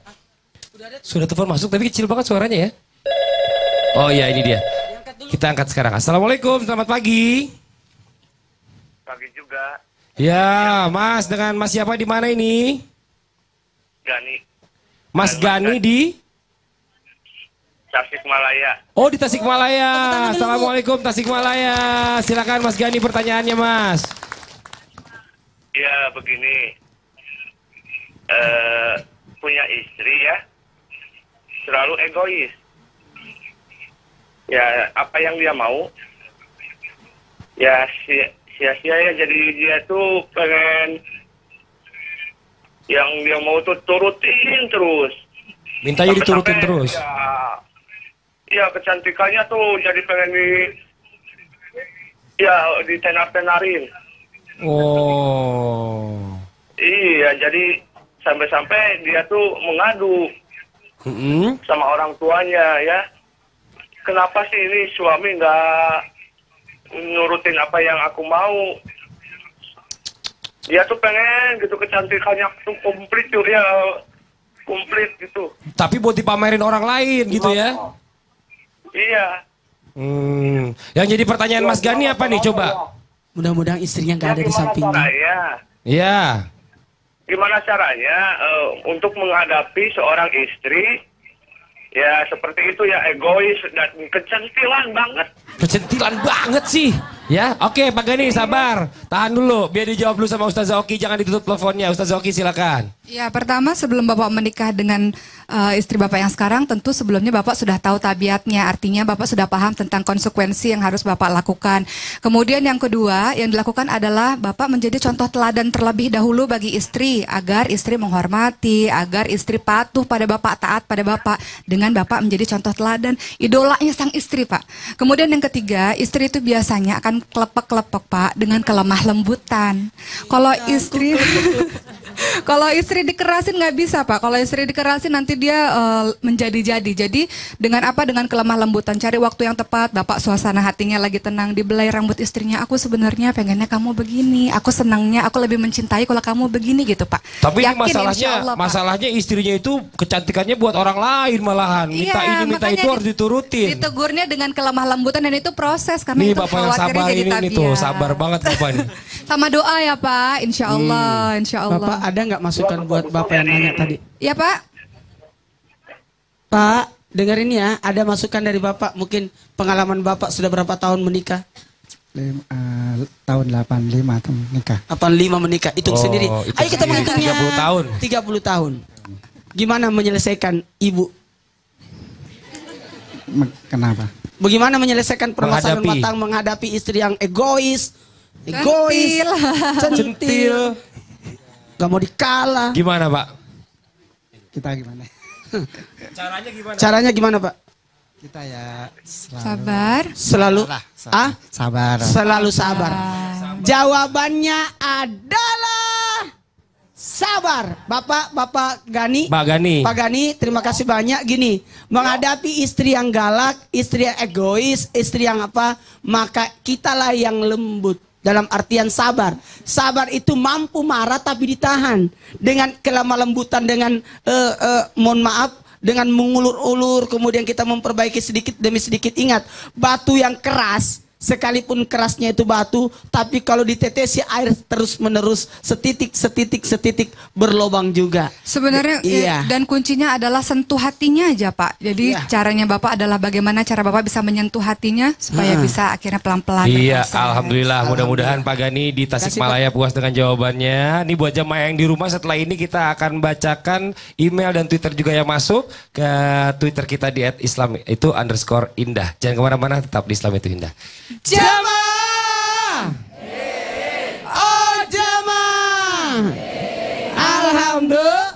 Sudah telepon masuk tapi kecil banget suaranya ya. Oh iya, ini dia. Kita angkat sekarang. Assalamualaikum, selamat pagi. pagi juga. Ya, Mas, dengan Mas siapa di mana ini? Gani, Mas Gani di Tasikmalaya. Oh, di Tasikmalaya. Assalamualaikum Tasikmalaya. Silakan Mas Gani pertanyaannya, Mas. Ya, begini. Punya istri ya, selalu egois. Ya, apa yang dia mau, ya sia-sia ya. Jadi dia tuh pengen yang dia mau tuh turutin terus. Mintanya Sampai-sampai diturutin terus. Ya, kecantikannya tuh jadi pengen ditenar-tenarin. Oh. Iya, jadi sampai-sampai dia tuh mengadu sama orang tuanya ya. Kenapa sih ini suami nggak nurutin apa yang aku mau? Dia tuh pengen gitu kecantikannya tuh komplit tuh ya, komplit gitu. Tapi buat dipamerin orang lain gitu ya? Iya. Yang jadi pertanyaan Mas Gani apa nih coba? Mudah-mudahan istrinya nggak ada di sampingnya. Iya. Gimana caranya untuk menghadapi seorang istri ya seperti itu ya, egois dan kecentilan banget. Kecentilan banget sih. Ya, oke Pak Gani sabar. Tahan dulu, biar dijawab dulu sama Ustazah Oki, jangan ditutup teleponnya. Ustazah Oki silakan. Ya, pertama sebelum Bapak menikah dengan istri Bapak yang sekarang, tentu sebelumnya Bapak sudah tahu tabiatnya, artinya Bapak sudah paham tentang konsekuensi yang harus Bapak lakukan. Kemudian yang kedua, yang dilakukan adalah Bapak menjadi contoh teladan terlebih dahulu bagi istri, agar istri menghormati, agar istri patuh pada Bapak, taat pada Bapak, dengan Bapak menjadi contoh teladan, idolanya sang istri, Pak. Kemudian yang ketiga, istri itu biasanya akan kelepek-kelepek, Pak, dengan kelemah lembutan. Kalau istri kalau istri dikerasin nggak bisa, Pak. Kalau istri dikerasin nanti dia menjadi-jadi. Jadi dengan apa? Dengan kelemah lembutan. Cari waktu yang tepat. Bapak suasana hatinya lagi tenang, dibelai rambut istrinya. Aku sebenarnya pengennya kamu begini. Aku senangnya, aku lebih mencintai kalau kamu begini gitu, Pak. Tapi ini Yakin, masalahnya, insya Allah, Pak. masalahnya istrinya itu kecantikannya buat orang lain malahan. Minta Iya, ini, minta makanya itu harus diturutin. Ditegurnya dengan kelemah lembutan dan itu proses karena Nih itu Bapak yang khawatirnya sabar jadi ini tabiat. tuh, sabar banget Bapak ini. Sama doa ya Pak, insya Allah, insya Allah. Bapak ada nggak masukan buat Bapak yang nanya tadi? Ya Pak. Pak, dengerin ya, ada masukan dari Bapak. Mungkin pengalaman Bapak sudah berapa tahun menikah? Tahun 85 tahun nikah. 85 menikah, hitung sendiri. hitung Ayo kita sendiri. menghitungnya. 30 tahun. 30 tahun. Gimana menyelesaikan ibu? Kenapa? Bagaimana menyelesaikan permasalahan Menghadapi. rumah tangga, menghadapi istri yang egois, Centil. centil, gak mau dikalah. Gimana Pak? Kita gimana? Caranya gimana? Caranya gimana Pak? Kita ya Sabar. Selalu, sabar. selalu sabar. Jawabannya adalah sabar. Bapak Gani. Pak Gani. Pak Gani, terima kasih banyak. Gini, menghadapi istri yang galak, istri yang egois, istri yang apa, maka kitalah yang lembut. Dalam artian sabar. Sabar itu mampu marah tapi ditahan. Dengan kelemah lembutan, dengan mohon maaf, dengan mengulur-ulur, kemudian kita memperbaiki sedikit demi sedikit. Ingat, batu yang keras, sekalipun kerasnya itu batu, tapi kalau ditetesi air terus menerus, setitik berlobang juga. Sebenarnya Iya. dan kuncinya adalah sentuh hatinya aja Pak. Jadi Iya. caranya Bapak adalah bagaimana cara Bapak bisa menyentuh hatinya supaya bisa akhirnya pelan-pelan. Iya, berproses. alhamdulillah. Mudah-mudahan Pak Gani di Tasikmalaya puas dengan jawabannya. Ini buat jamaah yang di rumah, setelah ini kita akan bacakan email dan Twitter juga yang masuk ke Twitter kita di @islam itu _indah. Jangan kemana-mana, tetap di Islam itu Indah. Jamaah. Oh jamaah. Alhamdulillah.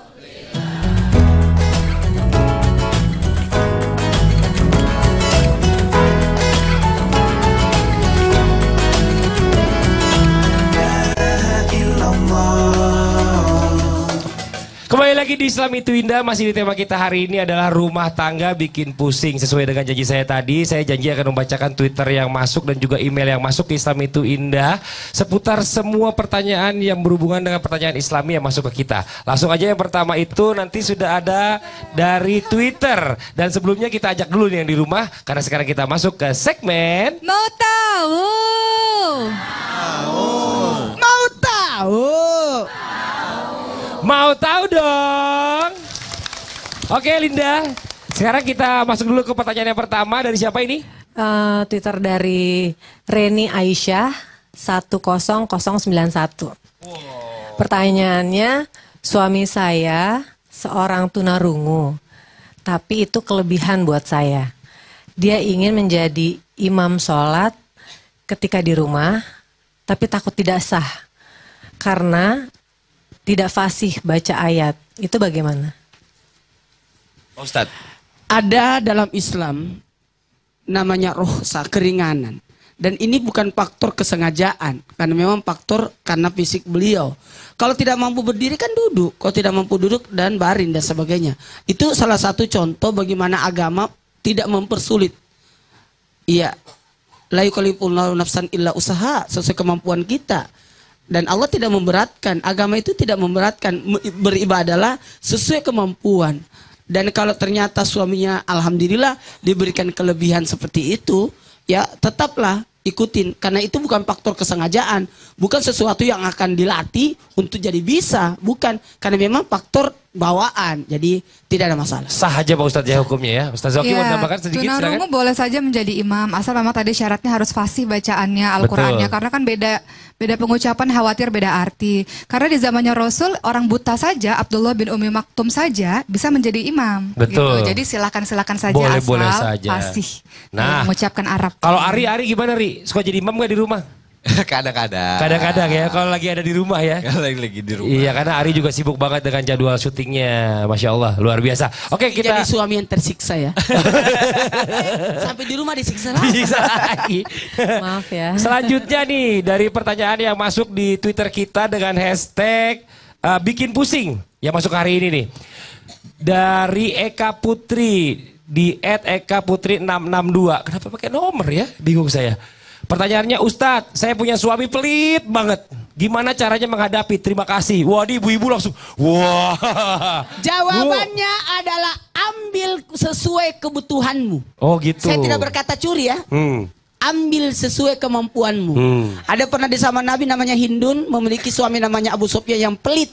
Kembali lagi di Islam itu Indah, masih di tema kita hari ini adalah rumah tangga bikin pusing. Sesuai dengan janji saya tadi, saya janji akan membacakan Twitter yang masuk dan juga email yang masuk ke Islam itu Indah seputar semua pertanyaan yang berhubungan dengan pertanyaan Islami yang masuk ke kita. Langsung aja yang pertama itu nanti sudah ada dari Twitter. Dan sebelumnya kita ajak dulu nih yang di rumah, karena sekarang kita masuk ke segmen Mau tahu? dong. Oke Linda, sekarang kita masuk dulu ke pertanyaan yang pertama dari siapa ini? Twitter dari Reni Aisyah 10091. Pertanyaannya, suami saya seorang tunarungu, tapi itu kelebihan buat saya. Dia ingin menjadi imam sholat ketika di rumah, tapi takut tidak sah karena tidak fasih baca ayat. Itu bagaimana? Ustadz. Ada dalam Islam namanya rukhsah, keringanan. Dan ini bukan faktor kesengajaan, karena memang faktor karena fisik beliau. Kalau tidak mampu berdiri kan duduk, kalau tidak mampu duduk dan baring dan sebagainya. Itu salah satu contoh bagaimana agama tidak mempersulit. Iya, la yukallifullahu nafsan illa usaha, sesuai kemampuan kita. Dan Allah tidak memberatkan, agama itu tidak memberatkan, beribadahlah sesuai kemampuan. Dan kalau ternyata suaminya alhamdulillah diberikan kelebihan seperti itu, ya tetaplah ikutin, karena itu bukan faktor kesengajaan, bukan sesuatu yang akan dilatih untuk jadi bisa, bukan, karena memang faktor bawaan, jadi tidak ada masalah. Sah aja Pak Ustadz ya hukumnya ya. Ustadz Zoki mau tambahkan sedikit tunarungu silakan. boleh saja menjadi imam, asal memang tadi syaratnya harus fasih bacaannya Al-Qur'annya, karena kan beda pengucapan, khawatir beda arti. Karena di zamannya Rasul orang buta saja, Abdullah bin Umi Maktum saja bisa menjadi imam. Betul. Gitu. Jadi silakan saja Boleh asal saja. fasih mengucapkan Arab. Kalau Ari gimana Ri? Suka jadi imam gak di rumah? Kadang-kadang. Kadang-kadang ya, kalau lagi ada di rumah ya. Kalau lagi di rumah. Iya, karena Ari juga sibuk banget dengan jadwal syutingnya. Masya Allah, luar biasa. Oke, kita... Jadi suami yang tersiksa ya. Sampai di rumah disiksa lagi. Disiksa lagi. Maaf ya. Selanjutnya nih, dari pertanyaan yang masuk di Twitter kita dengan hashtag bikin pusing. Yang masuk hari ini nih. Dari Eka Putri, di @ekaputri662. Kenapa pakai nomor ya? Bingung saya. Pertanyaannya, Ustadz, saya punya suami pelit banget. Gimana caranya menghadapi? Terima kasih. Wah, di ibu-ibu langsung. Wah. Jawabannya adalah ambil sesuai kebutuhanmu. Oh gitu. Saya tidak berkata curi ya. Ambil sesuai kemampuanmu. Ada pernah di zaman Nabi namanya Hindun, memiliki suami namanya Abu Sufyan yang pelit.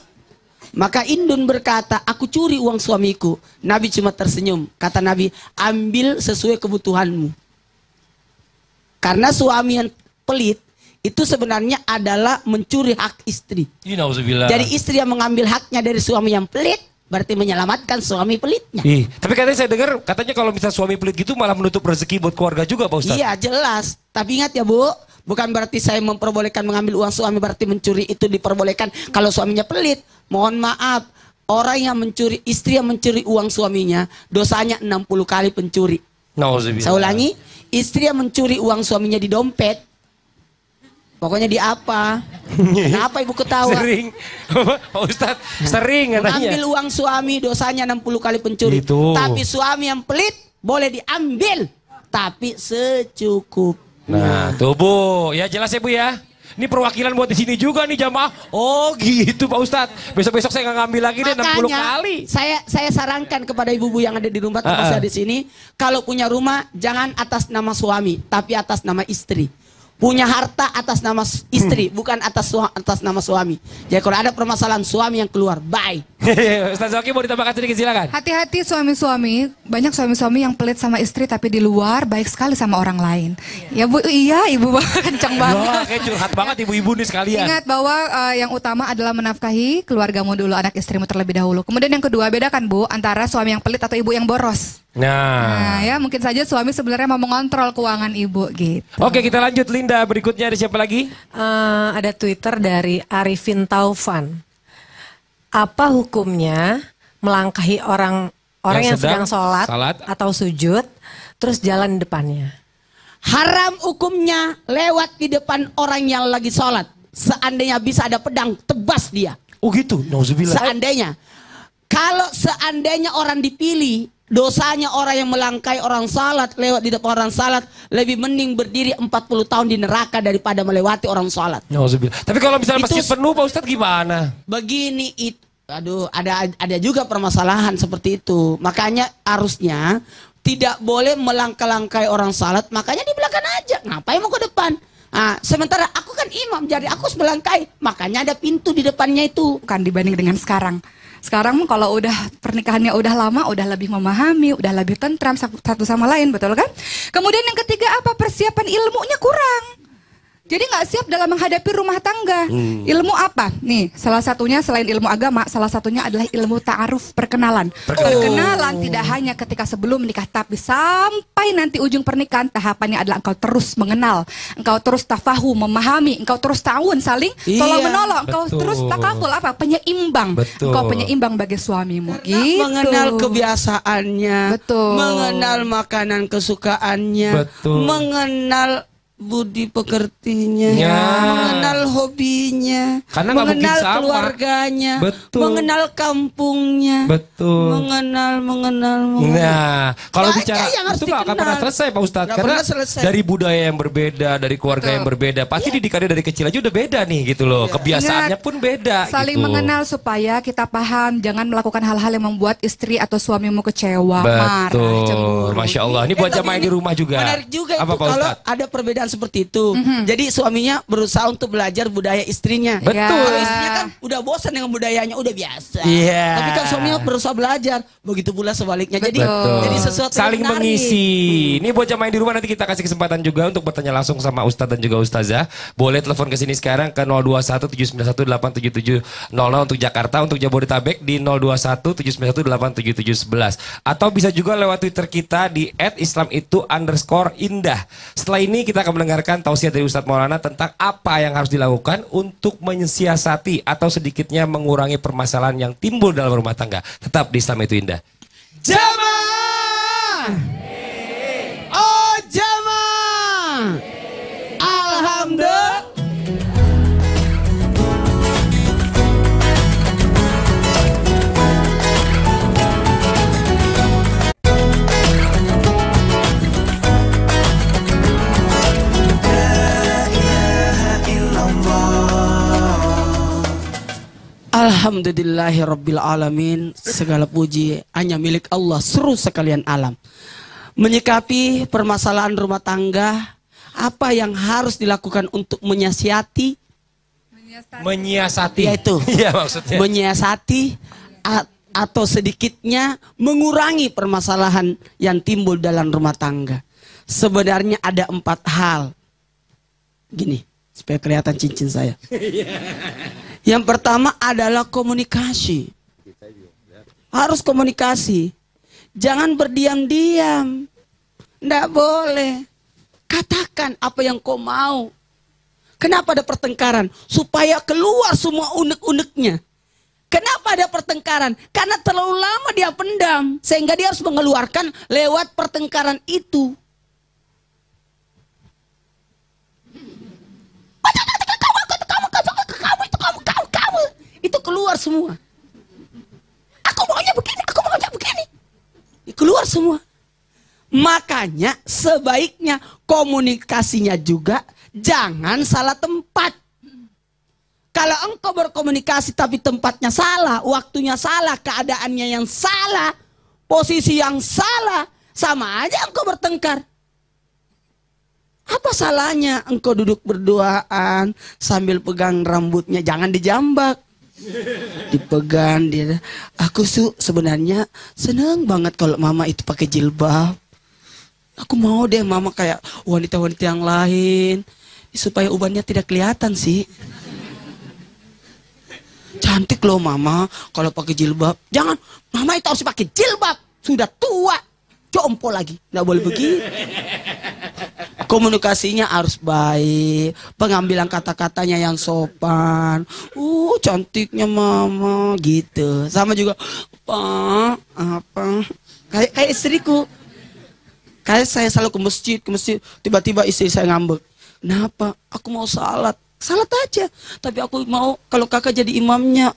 Maka Hindun berkata, aku curi uang suamiku. Nabi cuma tersenyum. Kata Nabi, ambil sesuai kebutuhanmu. Karena suami yang pelit itu sebenarnya adalah mencuri hak istri. Jadi istri yang mengambil haknya dari suami yang pelit berarti menyelamatkan suami pelitnya. Tapi katanya saya dengar katanya kalau misalnya suami pelit gitu malah menutup rezeki buat keluarga juga Pak Ustadz. Iya jelas. Tapi ingat ya Bu, bukan berarti saya memperbolehkan mengambil uang suami berarti mencuri itu diperbolehkan kalau suaminya pelit. Mohon maaf, orang yang mencuri, istri yang mencuri uang suaminya dosanya 60 kali pencuri. Saya ulangi, istri yang mencuri uang suaminya di dompet, pokoknya di apa? Kenapa ibu ketawa? Sering, Pak Ustadz, sering katanya. Mengambil uang suami dosanya 60 kali pencuri. Gitu. Tapi suami yang pelit boleh diambil, tapi secukupnya. Nah, tuh Bu, ya jelas ya Bu ya. Ini perwakilan buat di sini juga nih jamaah. Oh gitu Pak Ustadz. Besok-besok saya nggak ngambil lagi deh 60 kali. Saya sarankan kepada ibu-ibu yang ada di rumah termasuk di sini, kalau punya rumah jangan atas nama suami, tapi atas nama istri. Punya harta atas nama istri, bukan atas nama suami. Jadi kalau ada permasalahan suami yang keluar, bye. Ustaz Zoki mau ditambahkan sedikit silakan. Hati-hati suami-suami, banyak suami-suami yang pelit sama istri tapi di luar baik sekali sama orang lain. Ya Bu, iya ibu kencang banget. Wah, kayak curhat banget ibu-ibu nih sekalian. Ingat bahwa yang utama adalah menafkahi keluargamu dulu, anak istrimu terlebih dahulu. Kemudian yang kedua, bedakan Bu antara suami yang pelit atau ibu yang boros. Nah ya mungkin saja suami sebenarnya mau mengontrol keuangan ibu gitu. Oke, kita lanjut Linda, berikutnya ada siapa lagi? Ada Twitter dari Arifin Taufan. Apa hukumnya melangkahi orang yang sedang sholat atau sujud terus jalan di depannya? Haram hukumnya lewat di depan orang yang lagi sholat. Seandainya bisa ada pedang, tebas dia. Oh gitu, nauzubillah. Seandainya. Kalau seandainya orang dipilih, dosanya orang yang melangkai orang salat, lewat di depan orang salat, lebih mending berdiri 40 tahun di neraka daripada melewati orang salat. Tapi kalau misalnya masjid penuh Pak Ustadz gimana? Begini aduh, ada juga permasalahan seperti itu. Makanya harusnya tidak boleh melangkah-langkai orang salat, makanya di belakang aja. Ngapain mau ke depan? Nah, sementara aku kan imam, jadi aku harus melangkai. Makanya ada pintu di depannya itu. Kan dibanding dengan sekarang. Sekarang kalau udah pernikahannya udah lama, udah lebih memahami, udah lebih tentram satu sama lain, betul kan? Kemudian yang ketiga apa? Persiapan ilmunya kurang. Jadi nggak siap dalam menghadapi rumah tangga. Ilmu apa? Nih, salah satunya selain ilmu agama, salah satunya adalah ilmu ta'aruf, perkenalan. Perkenalan tidak hanya ketika sebelum menikah, tapi sampai nanti ujung pernikahan, tahapannya adalah engkau terus mengenal, engkau terus tafahum, memahami, engkau terus ta'awun, saling tolong menolong, engkau terus takaful apa? Penyeimbang. Engkau penyeimbang bagi suamimu. Gitu. Mengenal kebiasaannya, mengenal makanan kesukaannya, mengenal budi pekertinya, mengenal hobinya, mengenal keluarganya, mengenal kampungnya, mengenal. Nah, kalau bicara itu nggak akan pernah selesai Pak Ustadz, karena dari budaya yang berbeda, dari keluarga yang berbeda, pasti didikannya dari kecil aja udah beda nih gitu loh, kebiasaannya pun beda. Saling mengenal supaya kita paham, jangan melakukan hal-hal yang membuat istri atau suamimu kecewa, marah, cemburu. Masya Allah, ini buat jamaah di rumah juga. Menarik juga apa, itu kalau ada perbedaan seperti itu. Jadi suaminya berusaha untuk belajar budaya istrinya. Betul. Kalau istrinya kan udah bosan dengan budayanya, udah biasa. Tapi kan suaminya berusaha belajar. Begitu pula sebaliknya. Jadi sesuatu saling yang menarik. mengisi. Ini buat jamaah di rumah, nanti kita kasih kesempatan juga untuk bertanya langsung sama Ustadz dan juga Ustazah. Boleh telepon ke sini sekarang ke 0217918770 untuk Jakarta, untuk Jabodetabek di 021791877011. Atau bisa juga lewat Twitter kita di @islamitu_indah. Setelah ini kita akan mendengarkan tausiah dari Ustadz Maulana tentang apa yang harus dilakukan untuk mensiasati atau sedikitnya mengurangi permasalahan yang timbul dalam rumah tangga. Tetap di Islam Itu Indah. Jamaah! Oh jamaah! Alhamdulillah. Alhamdulillahirabbil alamin. Segala puji hanya milik Allah, seru sekalian alam. Menyikapi permasalahan rumah tangga, apa yang harus dilakukan untuk menyiasati? Yaitu maksudnya menyiasati atau sedikitnya mengurangi permasalahan yang timbul dalam rumah tangga. Sebenarnya ada 4 hal. Gini, supaya kelihatan cincin saya. Yang pertama adalah komunikasi. Harus komunikasi. Jangan berdiam-diam. Tidak boleh. Katakan apa yang kau mau. Kenapa ada pertengkaran? Supaya keluar semua unek-uneknya. Kenapa ada pertengkaran? Karena terlalu lama dia pendam. Sehingga dia harus mengeluarkan lewat pertengkaran itu. Itu keluar semua. Aku maunya begini, aku maunya begini. Keluar semua. Makanya sebaiknya komunikasinya juga jangan salah tempat. Kalau engkau berkomunikasi tapi tempatnya salah, waktunya salah, keadaannya yang salah, posisi yang salah, sama aja engkau bertengkar. Apa salahnya engkau duduk berduaan sambil pegang rambutnya, jangan dijambak. Dipegang dia. Aku sebenarnya seneng banget kalau mama itu pakai jilbab. Aku mau deh mama kayak wanita-wanita yang lain, supaya ubannya tidak kelihatan sih. Cantik loh mama kalau pakai jilbab. Jangan, mama itu harus pakai jilbab. Sudah tua, jompo lagi, nggak boleh begitu. Komunikasinya harus baik, pengambilan kata-katanya yang sopan. Cantiknya mama gitu. Sama juga, apa? Kayak istriku. Kayak saya selalu ke masjid, tiba-tiba istri saya ngambek. Kenapa? Aku mau salat. Salat aja. Tapi aku mau kalau kakak jadi imamnya.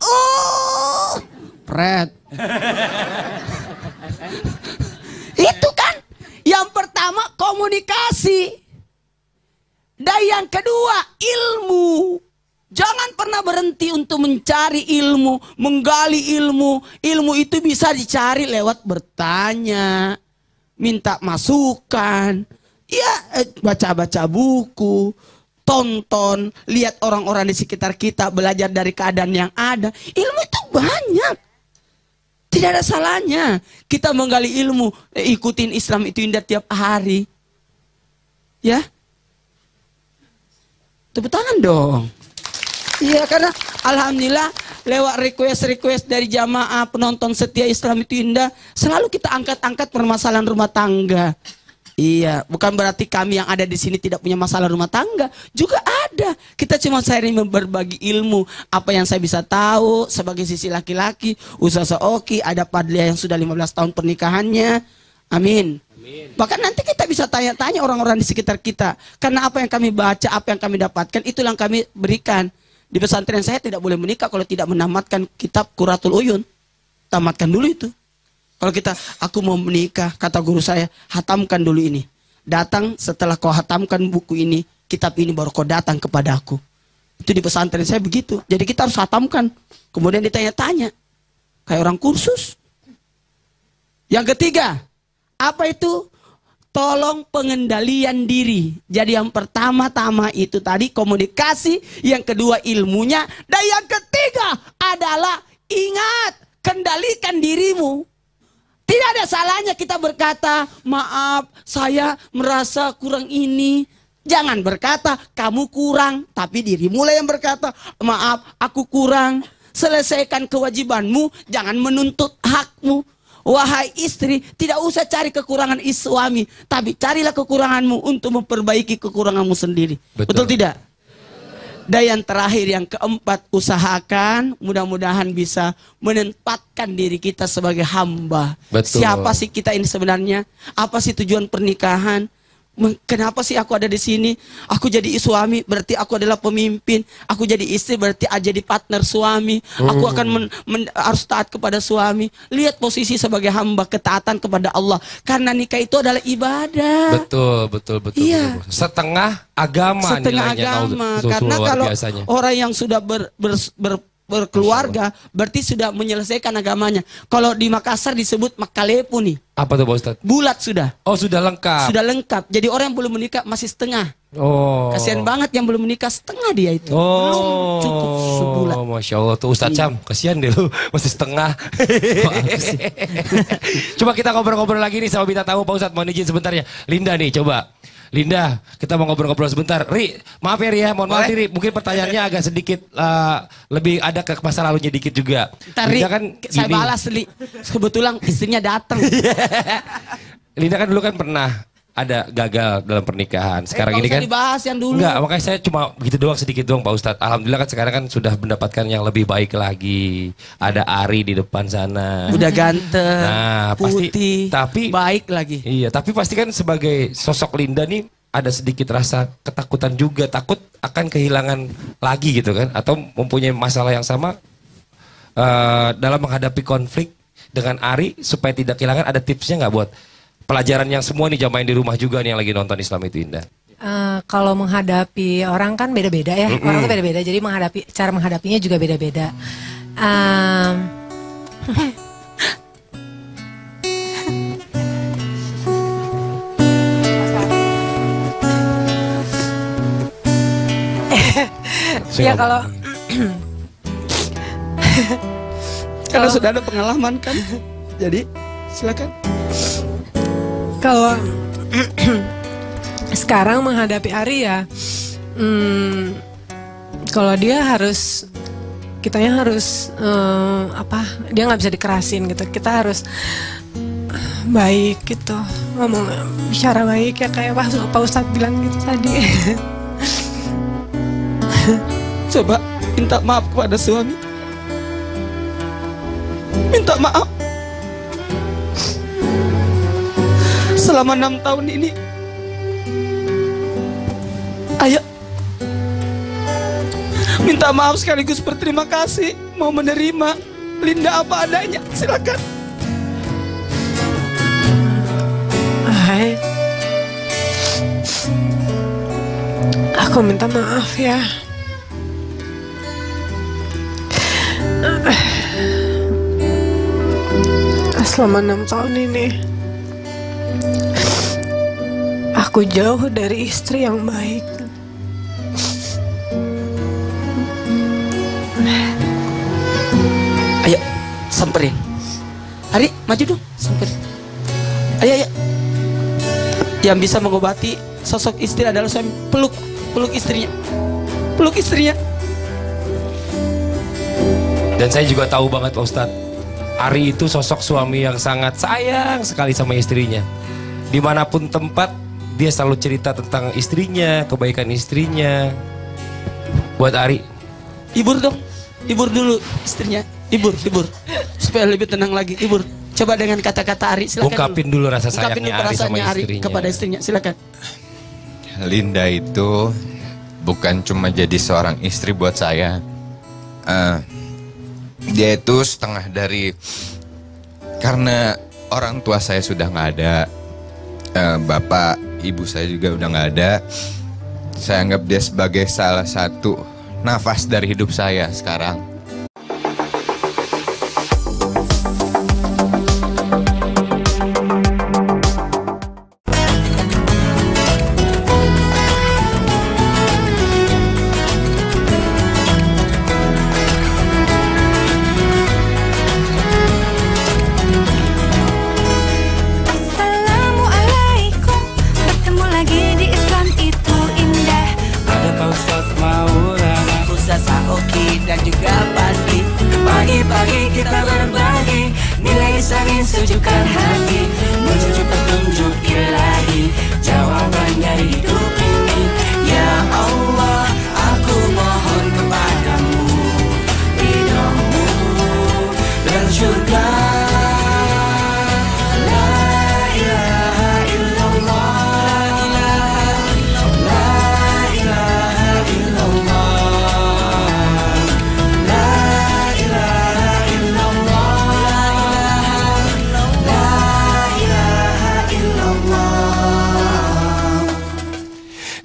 Pret. Itu kan. Yang pertama komunikasi. Dan yang kedua ilmu. Jangan pernah berhenti untuk mencari ilmu, menggali ilmu. Ilmu itu bisa dicari lewat bertanya, minta masukan, ya baca-baca buku, tonton, lihat orang-orang di sekitar kita, belajar dari keadaan yang ada. Ilmu itu banyak. Tidak ada salahnya kita menggali ilmu, ikutin Islam itu indah tiap hari. Ya. Tepuk tangan dong. Iya, karena alhamdulillah lewat request dari jamaah penonton setia Islam itu indah, selalu kita angkat-angkat permasalahan rumah tangga. Iya, bukan berarti kami yang ada di sini tidak punya masalah rumah tangga, juga ada. Kita cuma sharing berbagi ilmu, apa yang saya bisa tahu sebagai sisi laki-laki. Ustaz Oki, ada Padlia yang sudah 15 tahun pernikahannya. Amin. Bahkan nanti kita bisa tanya-tanya orang-orang di sekitar kita. Karena apa yang kami baca, apa yang kami dapatkan, itulah yang kami berikan. Di pesantren saya tidak boleh menikah kalau tidak menamatkan kitab Qurratul Uyun. Tamatkan dulu itu. Kalau aku mau menikah, kata guru saya, hatamkan dulu ini. Datang setelah kau hatamkan buku ini, kitab ini baru kau datang kepada aku. Itu di pesantren saya begitu. Jadi kita harus hatamkan. Kemudian ditanya-tanya. Kayak orang kursus. Yang ketiga, apa itu? Tolong pengendalian diri. Jadi yang pertama-tama itu tadi komunikasi, yang kedua ilmunya, dan yang ketiga adalah ingat, kendalikan dirimu. Tidak ada salahnya kita berkata, maaf saya merasa kurang ini. Jangan berkata kamu kurang, tapi dirimu lah yang berkata, maaf aku kurang. Selesaikan kewajibanmu, jangan menuntut hakmu. Wahai istri, tidak usah cari kekurangan suami, tapi carilah kekuranganmu untuk memperbaiki kekuranganmu sendiri. Betul tidak? Dan yang terakhir, yang keempat, usahakan mudah-mudahan bisa menempatkan diri kita sebagai hamba. Betul. Siapa sih kita ini sebenarnya? Apa sih tujuan pernikahan? Kenapa sih aku ada di sini? Aku jadi suami berarti aku adalah pemimpin. Aku jadi istri berarti jadi partner suami. Aku akan harus taat kepada suami. Lihat posisi sebagai hamba, ketaatan kepada Allah. Karena nikah itu adalah ibadah. Betul. Iya. Setengah agama. Setengah agama. Karena kalau orang yang sudah berkeluarga berarti sudah menyelesaikan agamanya. Kalau di Makassar disebut makalepu nih. Apa tuh Pak Ustadz? Bulat sudah. Oh, sudah lengkap. Sudah lengkap. Jadi orang yang belum menikah masih setengah. Oh. Kasihan banget yang belum menikah setengah dia itu. Belum cukup sebulan. Masya Allah tuh Ustadz Cam, kasihan deh lu masih setengah. Coba kita ngobrol-ngobrol lagi nih sama bintang tamu Pak Ustadz. Mohon izin sebentar ya. Linda nih coba. Linda, kita mau ngobrol-ngobrol sebentar. Ri, maaf ya Ri ya, mohon maaf Ri. Mungkin pertanyaannya agak sedikit lebih ada ke masa lalunya dikit juga. Linda kan saya balas Li. Kebetulan istrinya datang. Linda kan dulu kan pernah ada gagal dalam pernikahan. Sekarang ini kan dibahas yang dulu. Enggak, makanya saya cuma begitu doang, sedikit doang Pak Ustadz. Alhamdulillah kan sekarang kan sudah mendapatkan yang lebih baik lagi. Ada Ari di depan sana. Udah ganteng, pasti, putih, tapi baik lagi. Iya, tapi pasti kan sebagai sosok Linda nih ada sedikit rasa ketakutan juga, takut akan kehilangan lagi gitu kan, atau mempunyai masalah yang sama dalam menghadapi konflik dengan Ari supaya tidak kehilangan. Ada tipsnya nggak buat pelajaran yang semua nih jamaah di rumah juga nih yang lagi nonton Islam itu indah? Kalau menghadapi orang kan beda-beda ya. Orang tuh beda-beda. Jadi cara menghadapinya juga beda-beda. Ya kalau karena sudah ada pengalaman kan. Jadi silakan. Kalau sekarang menghadapi Ari ya, kalau dia kitanya harus dia nggak bisa dikerasin gitu. Kita harus baik gitu, ngomong bicara baik ya kayak Pak Ustadz bilang gitu tadi. Coba minta maaf kepada suami. Minta maaf. Selama 6 tahun ini, ayo minta maaf sekaligus berterima kasih, mau menerima Linda apa adanya. Silakan. Hai, aku minta maaf ya. Selama 6 tahun ini aku jauh dari istri yang baik. Ayo, samperin. Ari, maju dong. Sampai. Ayo, ayo. Yang bisa mengobati sosok istri adalah suami. Peluk istrinya. Peluk istrinya. Dan saya juga tahu banget Pak Ustadz, Ari itu sosok suami yang sangat sayang sekali sama istrinya. Dimanapun tempat, dia selalu cerita tentang istrinya, kebaikan istrinya. Buat Ari, Ibur dong. Ibur dulu istrinya. Ibur. Supaya lebih tenang lagi. Ibur. Coba dengan kata-kata Ari, silakan. ungkapin dulu rasa Ungkapin sayangnya dulu Ari sama perasaannya Ari istrinya. kepada istrinya. Silakan. Linda itu bukan cuma jadi seorang istri buat saya. Dia itu setengah dari, karena orang tua saya sudah nggak ada, bapak ibu saya juga udah nggak ada. Saya anggap dia sebagai salah satu nafas dari hidup saya sekarang. Assalamualaikum, bertemu lagi di Islam itu indah. Ada Pak Ustadz Maulana, Ustaz Oki dan juga Pandi. Pagi-pagi kita berbagi nilai Islami sejukkan hati, menuju petunjuk ilahi, jawaban dari hidup ini. Ya Allah, aku mohon kepadamu ridhomu dan surga.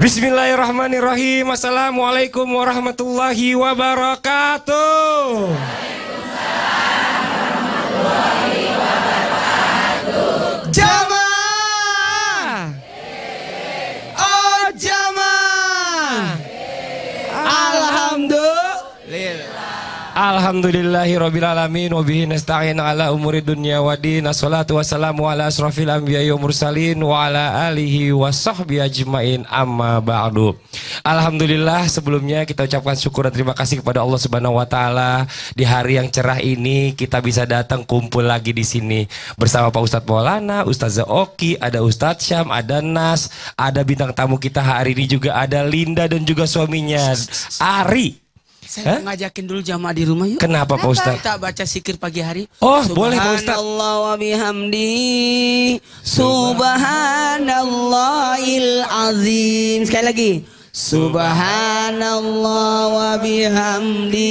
Bismillahirrahmanirrahim. Assalamualaikum warahmatullahi wabarakatuh. Jamaah. Oh jamaah. Alhamdulillahirrabbilalamin. Wabihi nasta'in ala umuri dunya wa din. Assalatu wassalamu ala asrafil anbiya'i wa mursalin wa ala alihi wa sahbihi ajma'in amma ba'du. Alhamdulillah, sebelumnya kita ucapkan syukur dan terima kasih kepada Allah Subhanahu wa taala. Di hari yang cerah ini kita bisa datang kumpul lagi di sini bersama Pak Ustadz Maulana, Ustazah Oki, ada Ustadz Syam, ada Nas, ada bintang tamu kita hari ini juga ada Linda dan juga suaminya Ari. Saya mau ngajakin dulu jamaah di rumah yuk. Kenapa Pak Ustadz? Kita baca zikir pagi hari. Oh, boleh Pak Ustadz. Subhanallah wa bihamdi. Subhanallahil azim. Sekali lagi. Subhanallah wa bihamdi.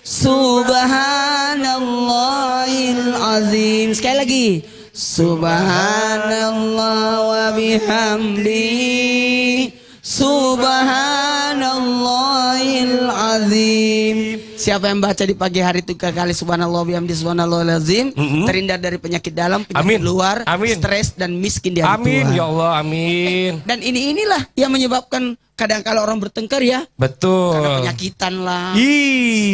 Subhanallahil azim. Sekali lagi. Subhanallah wa bihamdi. Subhanallahil azim. Siapa yang baca di pagi hari 3 kali subhanallah bihamdi subhanallahil azim, terhindar dari penyakit dalam, penyakit luar, stres dan miskin di hari Amin tua. ya Allah, amin. Dan inilah yang menyebabkan kadang kalau orang bertengkar ya. Betul. Karena penyakitan lah.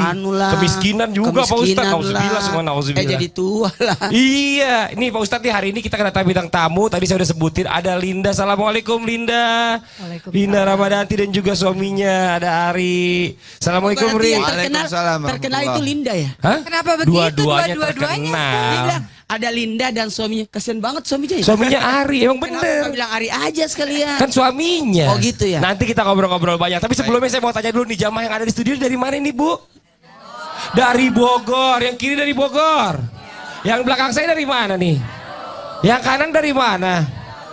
Anu lah. Kemiskinan juga Pak Ustadz. Nauzubillah semua nauzubillah. Jadi tua lah. Iya, ini Pak Ustadz nih hari ini kita kedatangan bintang tamu. Tadi saya udah sebutin ada Linda. Assalamualaikum Linda. Linda Ramadanti dan juga suaminya ada Ari. Assalamualaikum Ri. Terkenal itu Linda ya? Hah? Kenapa begitu? Dua-duanya Dua-duanya Dia terkenal. bilang ada Linda dan suaminya. Kasian banget suaminya ya? Suaminya Ari, emang Kenapa bener. nggak bilang Ari aja sekalian? Kan suaminya. Oh gitu ya? Nanti kita ngobrol-ngobrol banyak. Tapi sebelumnya saya mau tanya dulu nih, jamaah yang ada di studio dari mana nih Bu? Dari Bogor. Yang kiri dari Bogor. Yang belakang saya dari mana nih? Yang kanan dari mana?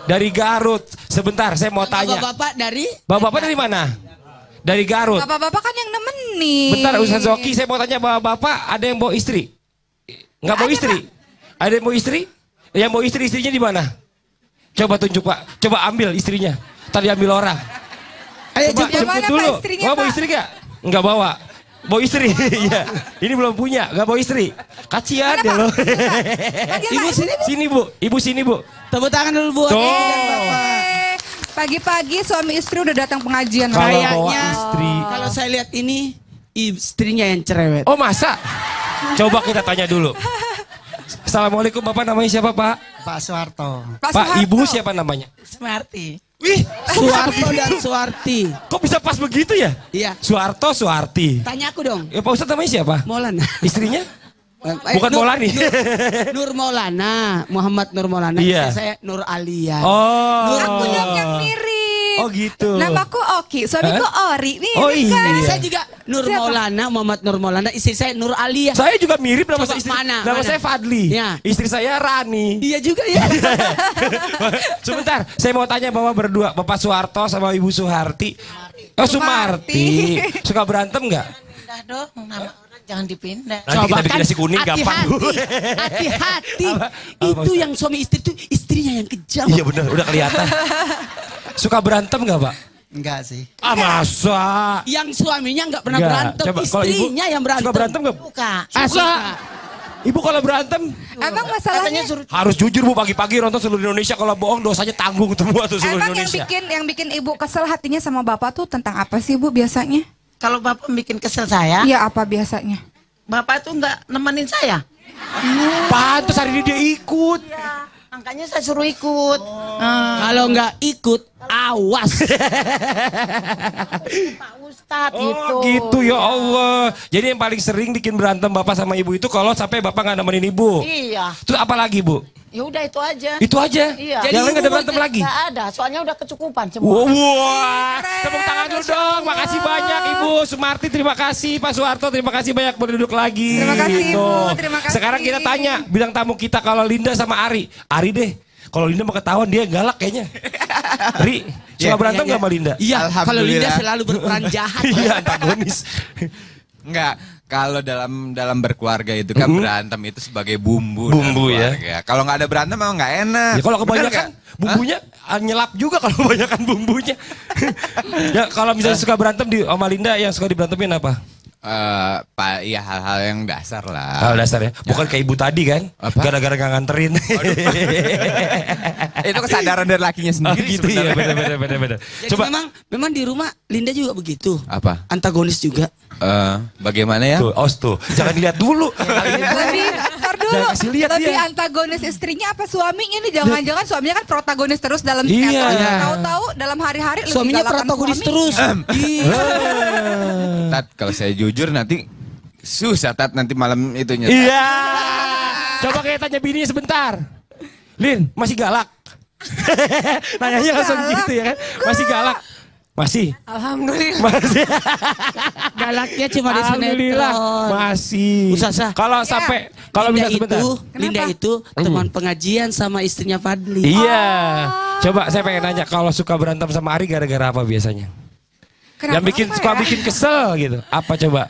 Dari Garut. Sebentar, saya mau tanya. Bapak-bapak dari? Bapak-bapak dari mana? Dari Garut. Bapak-bapak kan yang nemenin. Bentar Ustaz Zoki, saya mau tanya bapak-bapak ada yang bawa istri? Nggak bawa istri? Ada yang bawa istri? Yang bawa istri, istrinya di mana? Coba tunjuk Pak, coba ambil istrinya. Tadi ambil orang. Ayo Coba jemput dulu. Bawa istri gak? Nggak bawa. Bawa istri, iya. Ini belum punya, nggak bawa istri. Kasihan deh loh. Ibu sini, sini Bu, ibu sini Bu. Tepuk tangan dulu buat Pagi-pagi suami istri udah datang pengajian. Kayaknya kalau saya lihat ini istrinya yang cerewet. Oh masa? Coba kita tanya dulu. Assalamualaikum, Bapak namanya siapa, Pak? Pak Soeharto. Pak, Ibu siapa namanya? Smarty. Wih, Suwarto dan Suwarti. kok bisa pas begitu ya? Iya. Suharto, Suharti. Tanya aku dong. Ya Pak Ustadz namanya siapa? Maulana. Istrinya? Bukan Maulani. Nur Maulana, Muhammad Nur Maulana. Iya. Istri saya Nur Alia. Oh. Aku dong yang mirip. Oh gitu. Namaku Oki, suamiku Ori. Nih, Oh nih, iya. kan? Jadi saya juga Nur Siapa? Maulana, Muhammad Nur Maulana. Istri saya Nur Alia. Saya juga mirip nama Coba saya istri. mana, Nama mana? saya Fadli. Ya. Istri saya Rani. Iya juga ya. Sebentar, saya mau tanya Bapak berdua, Bapak Soeharto sama Ibu Suharti. Oh, Sumarti. Suka berantem nggak? Pindah dong, nama orang jangan dipindah. Nanti kita bikin nasi kuning gampang. Hati-hati. Apa, Itu Ustaz? yang suami istri itu istrinya yang kejam. Iya benar, udah kelihatan. Suka berantem nggak, Pak? Enggak sih. Ah, masa? Yang suaminya nggak pernah Nggak. berantem, Coba, kalau Ibu istrinya yang berantem. Suka berantem nggak? Buka. Asa? Ibu kalau berantem Emang masalahnya harus jujur Bu, pagi-pagi nonton seluruh Indonesia, kalau bohong dosanya tanggung semua tuh seluruh Emang Indonesia. yang bikin ibu kesel hatinya sama bapak tuh tentang apa sih bu biasanya? Kalau bapak bikin kesel saya, Iya apa biasanya? bapak tuh nggak nemenin saya. Pantes hari ini dia ikut. Makanya saya suruh ikut. Kalau nggak ikut, awas. Pak Ustadz Oh gitu. gitu ya Allah. Jadi yang paling sering bikin berantem bapak sama ibu itu kalau sampai bapak nggak nemenin ibu. Iya. Terus apa lagi Bu? Ya udah itu aja. Itu aja? Iya. Yang lain nggak ada berantem lagi? Nggak ada, soalnya udah kecukupan semua. Wah, tepuk tangan dulu dong. Makasih banyak Ibu Sumarti, terima kasih Pak Soeharto, terima kasih banyak berduduk lagi. Terima kasih, Gitu. Ibu. Terima kasih. Sekarang kita tanya bidang tamu kita, kalau Linda sama Ari. Ari deh. Kalau Linda mau ketahuan dia galak kayaknya. Ri, suka berantem nggak sama Linda? Iya, kalau Linda Alhamdulillah. selalu berperan jahat. Iya, antagonis. Enggak, kalau dalam berkeluarga itu kan berantem itu sebagai bumbu. dalam Bumbu ya. keluarga. Kalau nggak ada berantem memang nggak enak. Ya kalau Bener kebanyakan nggak? bumbunya nyelap juga kalau kebanyakan bumbunya. Ya kalau misalnya suka berantem di sama Linda, yang suka diberantemin apa? Pak, iya hal-hal yang dasar lah. Hal dasar ya. Bukan kayak ibu tadi kan? Apa? Gara-gara gak nganterin. Itu kesadaran dari lakinya Oh, sendiri. gitu ya, sebenarnya. benar. Jadi Coba memang di rumah Linda juga begitu. Apa? Antagonis juga. Bagaimana ya? tuh, os tuh. Jangan dilihat dulu. Lebih, ntar dulu. Jangan kasih lihat Lebih dia. antagonis istrinya apa suaminya nih? Jangan-jangan suaminya kan protagonis terus dalam Iya. sinetron. Tahu-tahu dalam hari-hari lebih Suaminya galakan protagonis suami. terus. Iya. Tat, kalau saya jujur nanti susah Tat nanti malam itunya. Tat. Iya. Coba kayak tanya bininya sebentar. Lin, masih galak? Nanyanya langsung Galak? gitu ya kan? Masih galak? Masih? Alhamdulillah. Masih. Galaknya cuma di Alhamdulillah. sinetron. Masih. Ustazah. Kalau sampai kalau Linda bisa sebentar. Linda itu teman pengajian sama istrinya Fadli. Iya. Coba saya pengen nanya, kalau suka berantem sama Ari gara-gara apa biasanya? Kenapa Yang bikin apa suka ya? bikin kesel gitu. Apa coba?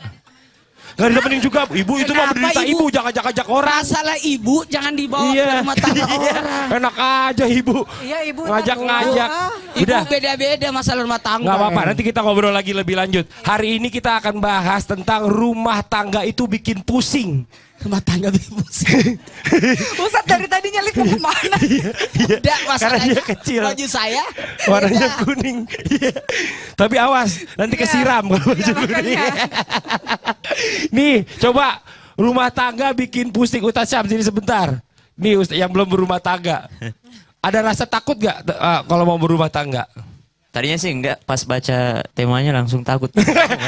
Gak ditemenin juga, Ibu itu mah Kenapa menderita Ibu? Ibu, jangan ajak orang. Masalah ibu jangan dibawa Iya. ke rumah tangga orang. Enak aja Ibu. Iya ibu. Ngajak-ngajak. Ibu Udah. beda-beda masalah rumah tangga. Nggak apa-apa, nanti kita ngobrol lagi lebih lanjut. Hari ini kita akan bahas tentang rumah tangga itu bikin pusing. Rumah tangga bikin pusing. Ustadz dari tadi nyelip mau kemana? Udah Karena masalahnya dia kecil. baju saya Warnanya beda. kuning. Iya. Tapi awas, nanti kesiram kalau baju kuning. Nih, coba rumah tangga bikin pusing. Ustaz Syam, sini sebentar. Nih Ustaz yang belum berumah tangga. Ada rasa takut gak kalau mau berumah tangga? Tadinya sih enggak, pas baca temanya langsung takut.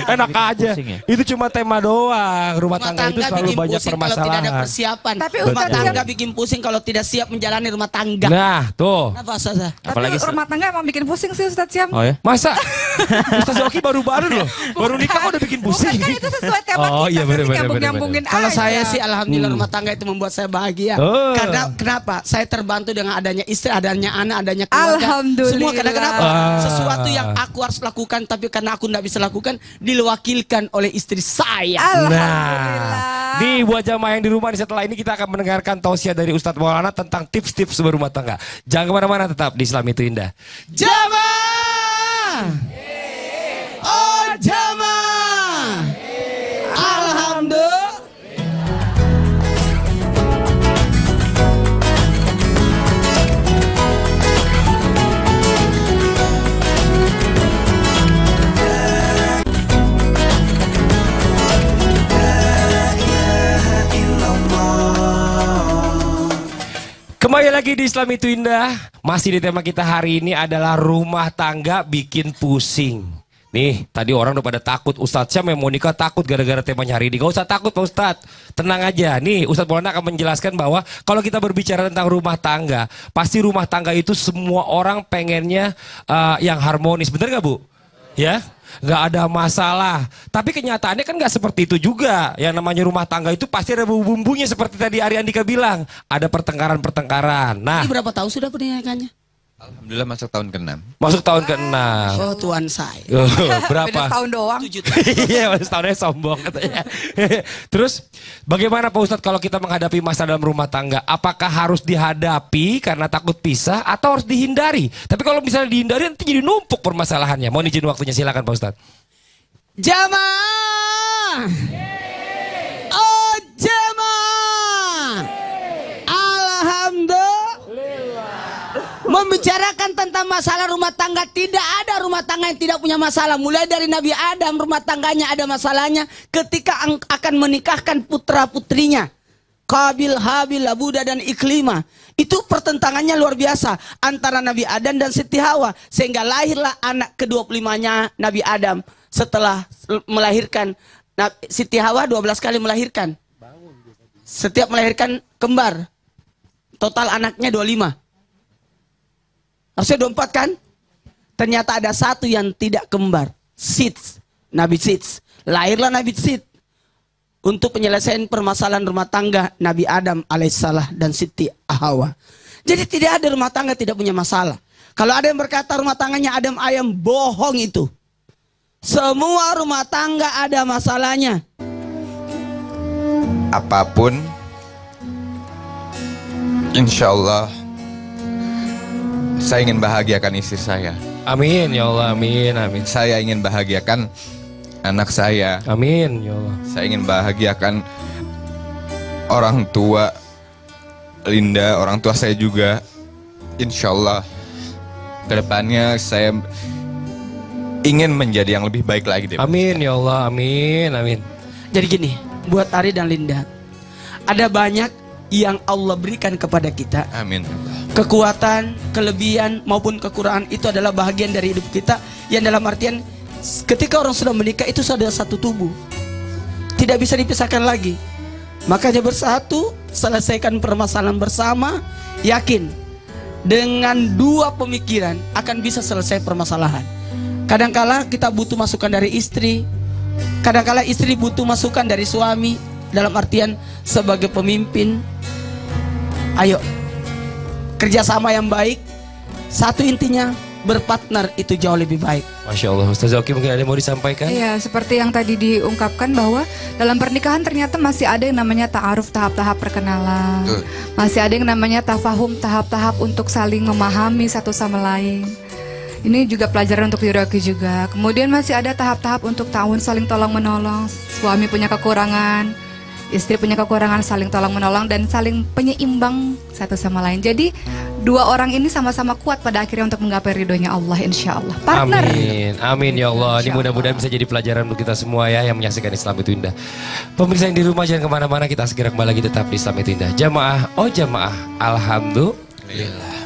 Enak aja. Pusing ya? Itu cuma tema doang. Rumah tangga itu selalu bikin banyak pusing kalau tidak ada permasalahan. persiapan. Tapi rumah Ustaz tangga Syam- bikin pusing kalau tidak siap menjalani rumah tangga. Nah, tuh. Kenapa Ustazah? Apalagi Tapi rumah tangga emang bikin pusing sih Ustadz Syam. Oh ya? Masa? Ustaz Oki baru-baru loh. Baru nikah kok udah bikin pusing. Bukan kan itu sesuai tema Oh, kita. iya, bener, pasti bener, nyambung-nyambungin Kalau aja. saya sih alhamdulillah rumah tangga itu membuat saya bahagia. Oh. Karena kenapa? Saya terbantu dengan adanya istri, adanya anak, adanya keluarga. Alhamdulillah. Semua karena kenapa? Ah. Sesuatu yang aku harus lakukan tapi karena aku tidak bisa lakukan dilewakilkan oleh istri saya. Nah, nih buat jamaah yang di rumah, setelah ini kita akan mendengarkan tausiah dari Ustadz Maulana tentang tips-tips berumah tangga. Jangan kemana-mana, tetap di Islam itu Indah. Jamaah. Oh jamaah. Alhamdulillah. lagi di Islam itu Indah. Masih di tema kita hari ini adalah rumah tangga bikin pusing. Nih, tadi orang udah pada takut. Ustadz Syam yang mau nikah takut gara-gara temanya hari ini. Gak usah takut Pak Ustadz. Tenang aja. Nih, Ustadz Maulana akan menjelaskan bahwa kalau kita berbicara tentang rumah tangga, pasti rumah tangga itu semua orang pengennya yang harmonis. Bener gak Bu? Ya, nggak ada masalah. Tapi kenyataannya kan nggak seperti itu juga. Yang namanya rumah tangga itu pasti ada bumbu-bumbunya seperti tadi Ari Andika bilang. Ada pertengkaran-pertengkaran. Nah, Ini berapa tahun sudah pernikahannya? Alhamdulillah masuk tahun ke-6. masuk tahun ke-6. Oh Tuhan saya. Berapa? Beda tahun doang. Iya, masuk tahunnya sombong katanya. Terus, bagaimana Pak Ustadz kalau kita menghadapi masalah dalam rumah tangga? Apakah harus dihadapi karena takut pisah atau harus dihindari? Tapi kalau misalnya dihindari nanti jadi numpuk permasalahannya. Mohon izin waktunya, silakan Pak Ustadz. Jamaah. Oh jamaah. Alhamdulillah. Membicarakan tentang masalah rumah tangga, tidak ada rumah tangga yang tidak punya masalah. Mulai dari Nabi Adam, rumah tangganya ada masalahnya ketika akan menikahkan putra putrinya, Qabil, Habil, Labuda dan Iklimah. Itu pertentangannya luar biasa antara Nabi Adam dan Siti Hawa, sehingga lahirlah anak ke-25-nya Nabi Adam. Setelah melahirkan, Siti Hawa 12 kali melahirkan. Setiap melahirkan kembar. Total anaknya 25. Harusnya 24 kan? Ternyata ada satu yang tidak kembar. Sits, Nabi Sits. Lahirlah Nabi Sits untuk penyelesaian permasalahan rumah tangga Nabi Adam alaihissalam dan Siti Hawa. Jadi tidak ada rumah tangga tidak punya masalah. Kalau ada yang berkata rumah tangganya Adam ayam, bohong itu. Semua rumah tangga ada masalahnya. Apapun, insya Allah saya ingin bahagiakan istri saya. Amin ya Allah, amin, amin. Saya ingin bahagiakan anak saya. Amin ya Allah. Saya ingin bahagiakan orang tua Linda, orang tua saya juga. Insya Allah kedepannya saya ingin menjadi yang lebih baik lagi deh. Amin ya Allah, amin, amin. Jadi gini, buat Ari dan Linda, ada banyak yang Allah berikan kepada kita. Amin. Kekuatan, kelebihan maupun kekurangan itu adalah bahagian dari hidup kita. Yang dalam artian ketika orang sudah menikah itu sudah satu tubuh, tidak bisa dipisahkan lagi. Makanya bersatu, selesaikan permasalahan bersama. Yakin dengan dua pemikiran akan bisa selesai permasalahan. Kadangkala kita butuh masukan dari istri, kadangkala istri butuh masukan dari suami. Dalam artian sebagai pemimpin, ayo kerjasama yang baik. Satu intinya berpartner itu jauh lebih baik. Masya Allah, Ustaz Zaki mungkin ada yang mau disampaikan? Iya, seperti yang tadi diungkapkan bahwa dalam pernikahan ternyata masih ada yang namanya ta'aruf, tahap-tahap perkenalan. Masih ada yang namanya tafahum, tahap-tahap untuk saling memahami satu sama lain. Ini juga pelajaran untuk diri juga. Kemudian masih ada tahap-tahap untuk ta'awun, saling tolong menolong. Suami punya kekurangan, istri punya kekurangan, saling tolong menolong dan saling penyeimbang satu sama lain. Jadi dua orang ini sama-sama kuat pada akhirnya untuk menggapai ridhonya Allah, insya Allah. Partner. Amin, amin ya Allah. Ini mudah-mudahan bisa jadi pelajaran untuk kita semua ya yang menyaksikan Islam itu Indah. Pemirsa yang di rumah jangan kemana-mana, kita segera kembali lagi tetap di Islam itu Indah. Jamaah, oh jamaah, alhamdulillah.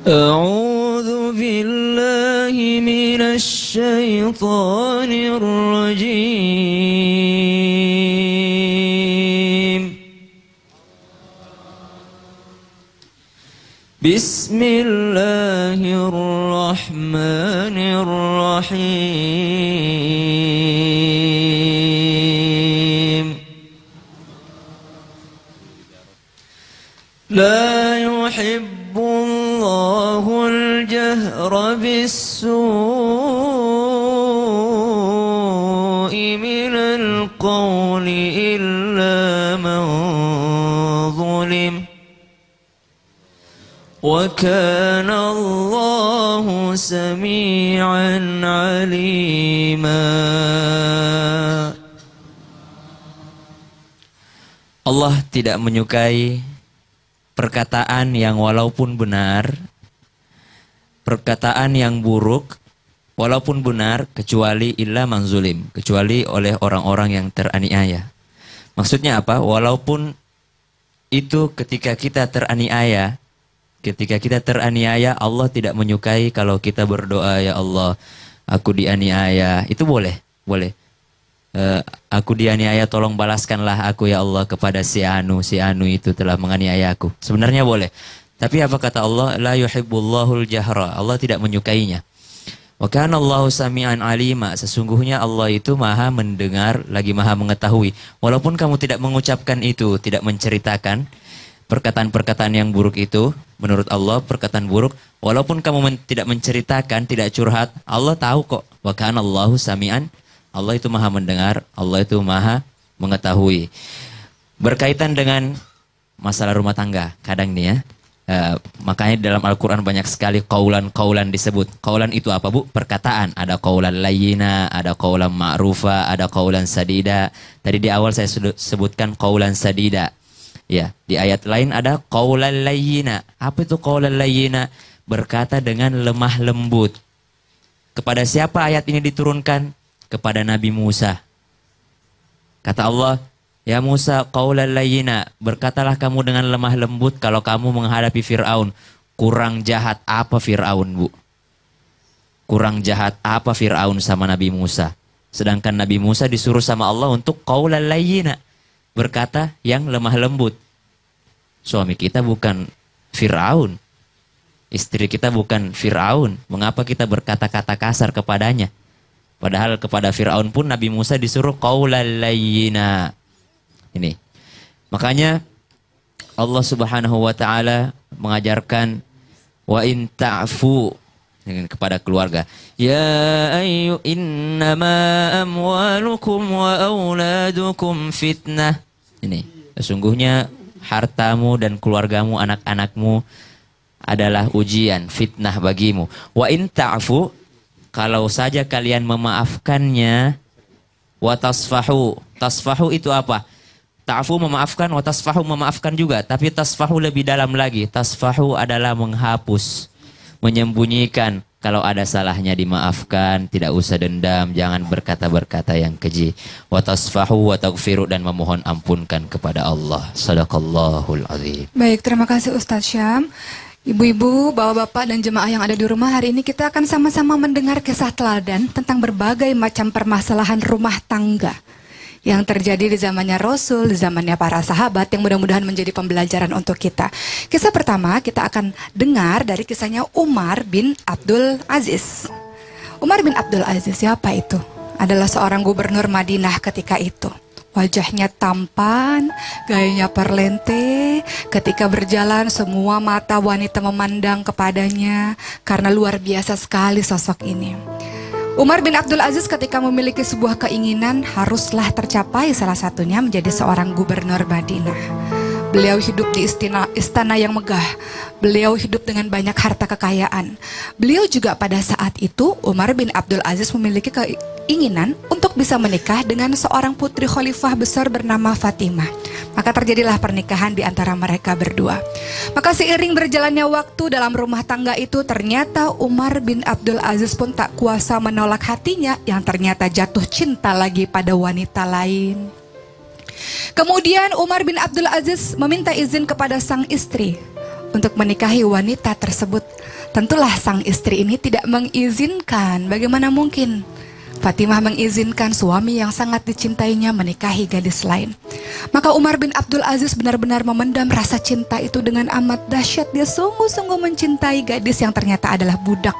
أعوذ بالله من الشيطان الرجيم بسم الله الرحمن الرحيم لا يحب الله الجهر بالسوء من القول إلا من ظلم وكان الله سميعا عليما. Allah tidak menyukai perkataan yang walaupun benar, perkataan yang buruk walaupun benar, kecuali illa man zulim, kecuali oleh orang-orang yang teraniaya. Maksudnya apa? Walaupun itu ketika kita teraniaya, Allah tidak menyukai kalau kita berdoa, ya Allah, aku dianiaya. Itu boleh. Aku dianiaya, tolong balaskanlah aku ya Allah kepada si anu itu telah menganiaya aku. Sebenarnya boleh. Tapi apa kata Allah? La yuhibbullahul jahra. Allah tidak menyukainya. Wa kana Allahu sami'an alima. Sesungguhnya Allah itu maha mendengar lagi maha mengetahui. Walaupun kamu tidak mengucapkan itu, tidak menceritakan perkataan-perkataan yang buruk itu, menurut Allah perkataan buruk, walaupun kamu tidak menceritakan, tidak curhat, Allah tahu kok. Wa kana Allahu sami'an. Allah itu maha mendengar, Allah itu maha mengetahui. Berkaitan dengan masalah rumah tangga, kadang nih ya. Makanya dalam Al-Quran banyak sekali kaulan disebut. Kaulan itu apa, Bu? Perkataan. Ada kaulan layyina, ada kaulan ma'rufa, ada kaulan sadida. Tadi di awal saya sebutkan kaulan sadida. Ya, di ayat lain ada kaulan layyina. Apa itu kaulan layyina? Berkata dengan lemah lembut. Kepada siapa ayat ini diturunkan? Kepada Nabi Musa. Kata Allah, ya Musa, qaulan layyina, berkatalah kamu dengan lemah lembut kalau kamu menghadapi Fir'aun. Kurang jahat apa Fir'aun, Bu? Kurang jahat apa Fir'aun sama Nabi Musa? Sedangkan Nabi Musa disuruh sama Allah untuk qaulan layyina, berkata yang lemah lembut. Suami kita bukan Fir'aun, istri kita bukan Fir'aun. Mengapa kita berkata-kata kasar kepadanya? Padahal kepada Fir'aun pun Nabi Musa disuruh qaulan layyina. Ini. Makanya Allah Subhanahu wa taala mengajarkan wa in ta'fu kepada keluarga. Ya ayyu innama amwalukum wa auladukum fitnah. Ini. Sesungguhnya hartamu dan keluargamu, anak-anakmu adalah ujian, fitnah bagimu. Wa in ta'fu, kalau saja kalian memaafkannya, wa tasfahu. Tasfahu itu apa? Ta'fu memaafkan, wa tasfahu memaafkan juga. Tapi tasfahu lebih dalam lagi. Tasfahu adalah menghapus, menyembunyikan. Kalau ada salahnya dimaafkan, tidak usah dendam, jangan berkata-berkata yang keji. Wa tasfahu wa taghfiru, dan memohon ampunkan kepada Allah. Shadaqallahul azim. Baik, terima kasih Ustadz Syam. Ibu-ibu, bapak-bapak, dan jemaah yang ada di rumah, hari ini kita akan sama-sama mendengar kisah teladan tentang berbagai macam permasalahan rumah tangga yang terjadi di zamannya Rasul, di zamannya para sahabat, yang mudah-mudahan menjadi pembelajaran untuk kita. Kisah pertama kita akan dengar dari kisahnya Umar bin Abdul Aziz. Umar bin Abdul Aziz siapa itu? Adalah seorang gubernur Madinah ketika itu. Wajahnya tampan, gayanya perlente. Ketika berjalan semua mata wanita memandang kepadanya karena luar biasa sekali sosok ini. Umar bin Abdul Aziz ketika memiliki sebuah keinginan haruslah tercapai, salah satunya menjadi seorang gubernur Madinah. Beliau hidup di istana yang megah. Beliau hidup dengan banyak harta kekayaan. Beliau juga pada saat itu, Umar bin Abdul Aziz memiliki keinginan untuk bisa menikah dengan seorang putri khalifah besar bernama Fatimah. Maka terjadilah pernikahan di antara mereka berdua. Maka seiring berjalannya waktu dalam rumah tangga itu, ternyata Umar bin Abdul Aziz pun tak kuasa menolak hatinya yang ternyata jatuh cinta lagi pada wanita lain. Kemudian Umar bin Abdul Aziz meminta izin kepada sang istri untuk menikahi wanita tersebut. Tentulah sang istri ini tidak mengizinkan. Bagaimana mungkin Fatimah mengizinkan suami yang sangat dicintainya menikahi gadis lain? Maka Umar bin Abdul Aziz benar-benar memendam rasa cinta itu dengan amat dahsyat. Dia sungguh-sungguh mencintai gadis yang ternyata adalah budak.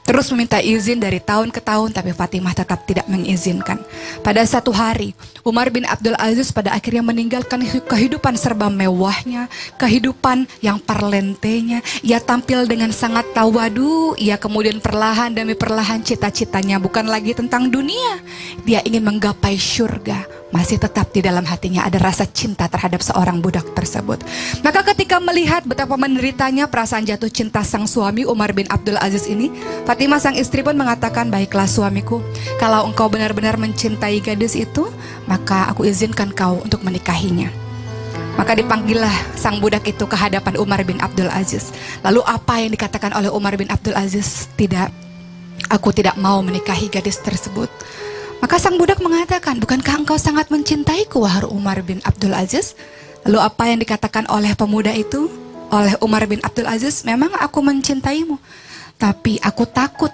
Terus meminta izin dari tahun ke tahun, tapi Fatimah tetap tidak mengizinkan. Pada satu hari, Umar bin Abdul Aziz pada akhirnya meninggalkan kehidupan serba mewahnya, kehidupan yang perlentenya. Ia tampil dengan sangat tawadu. Ia kemudian perlahan demi perlahan cita-citanya bukan lagi tentang dunia. Dia ingin menggapai syurga. Masih tetap di dalam hatinya ada rasa cinta terhadap seorang budak tersebut. Maka ketika melihat betapa menderitanya perasaan jatuh cinta sang suami Umar bin Abdul Aziz ini, Fatimah sang istri pun mengatakan, baiklah suamiku, kalau engkau benar-benar mencintai gadis itu, maka aku izinkan kau untuk menikahinya. Maka dipanggillah sang budak itu ke hadapan Umar bin Abdul Aziz. Lalu apa yang dikatakan oleh Umar bin Abdul Aziz? Tidak, aku tidak mau menikahi gadis tersebut. Maka sang budak mengatakan, bukankah engkau sangat mencintaiku, wahai Umar bin Abdul Aziz? Lalu apa yang dikatakan oleh pemuda itu? Oleh Umar bin Abdul Aziz, memang aku mencintaimu, tapi aku takut.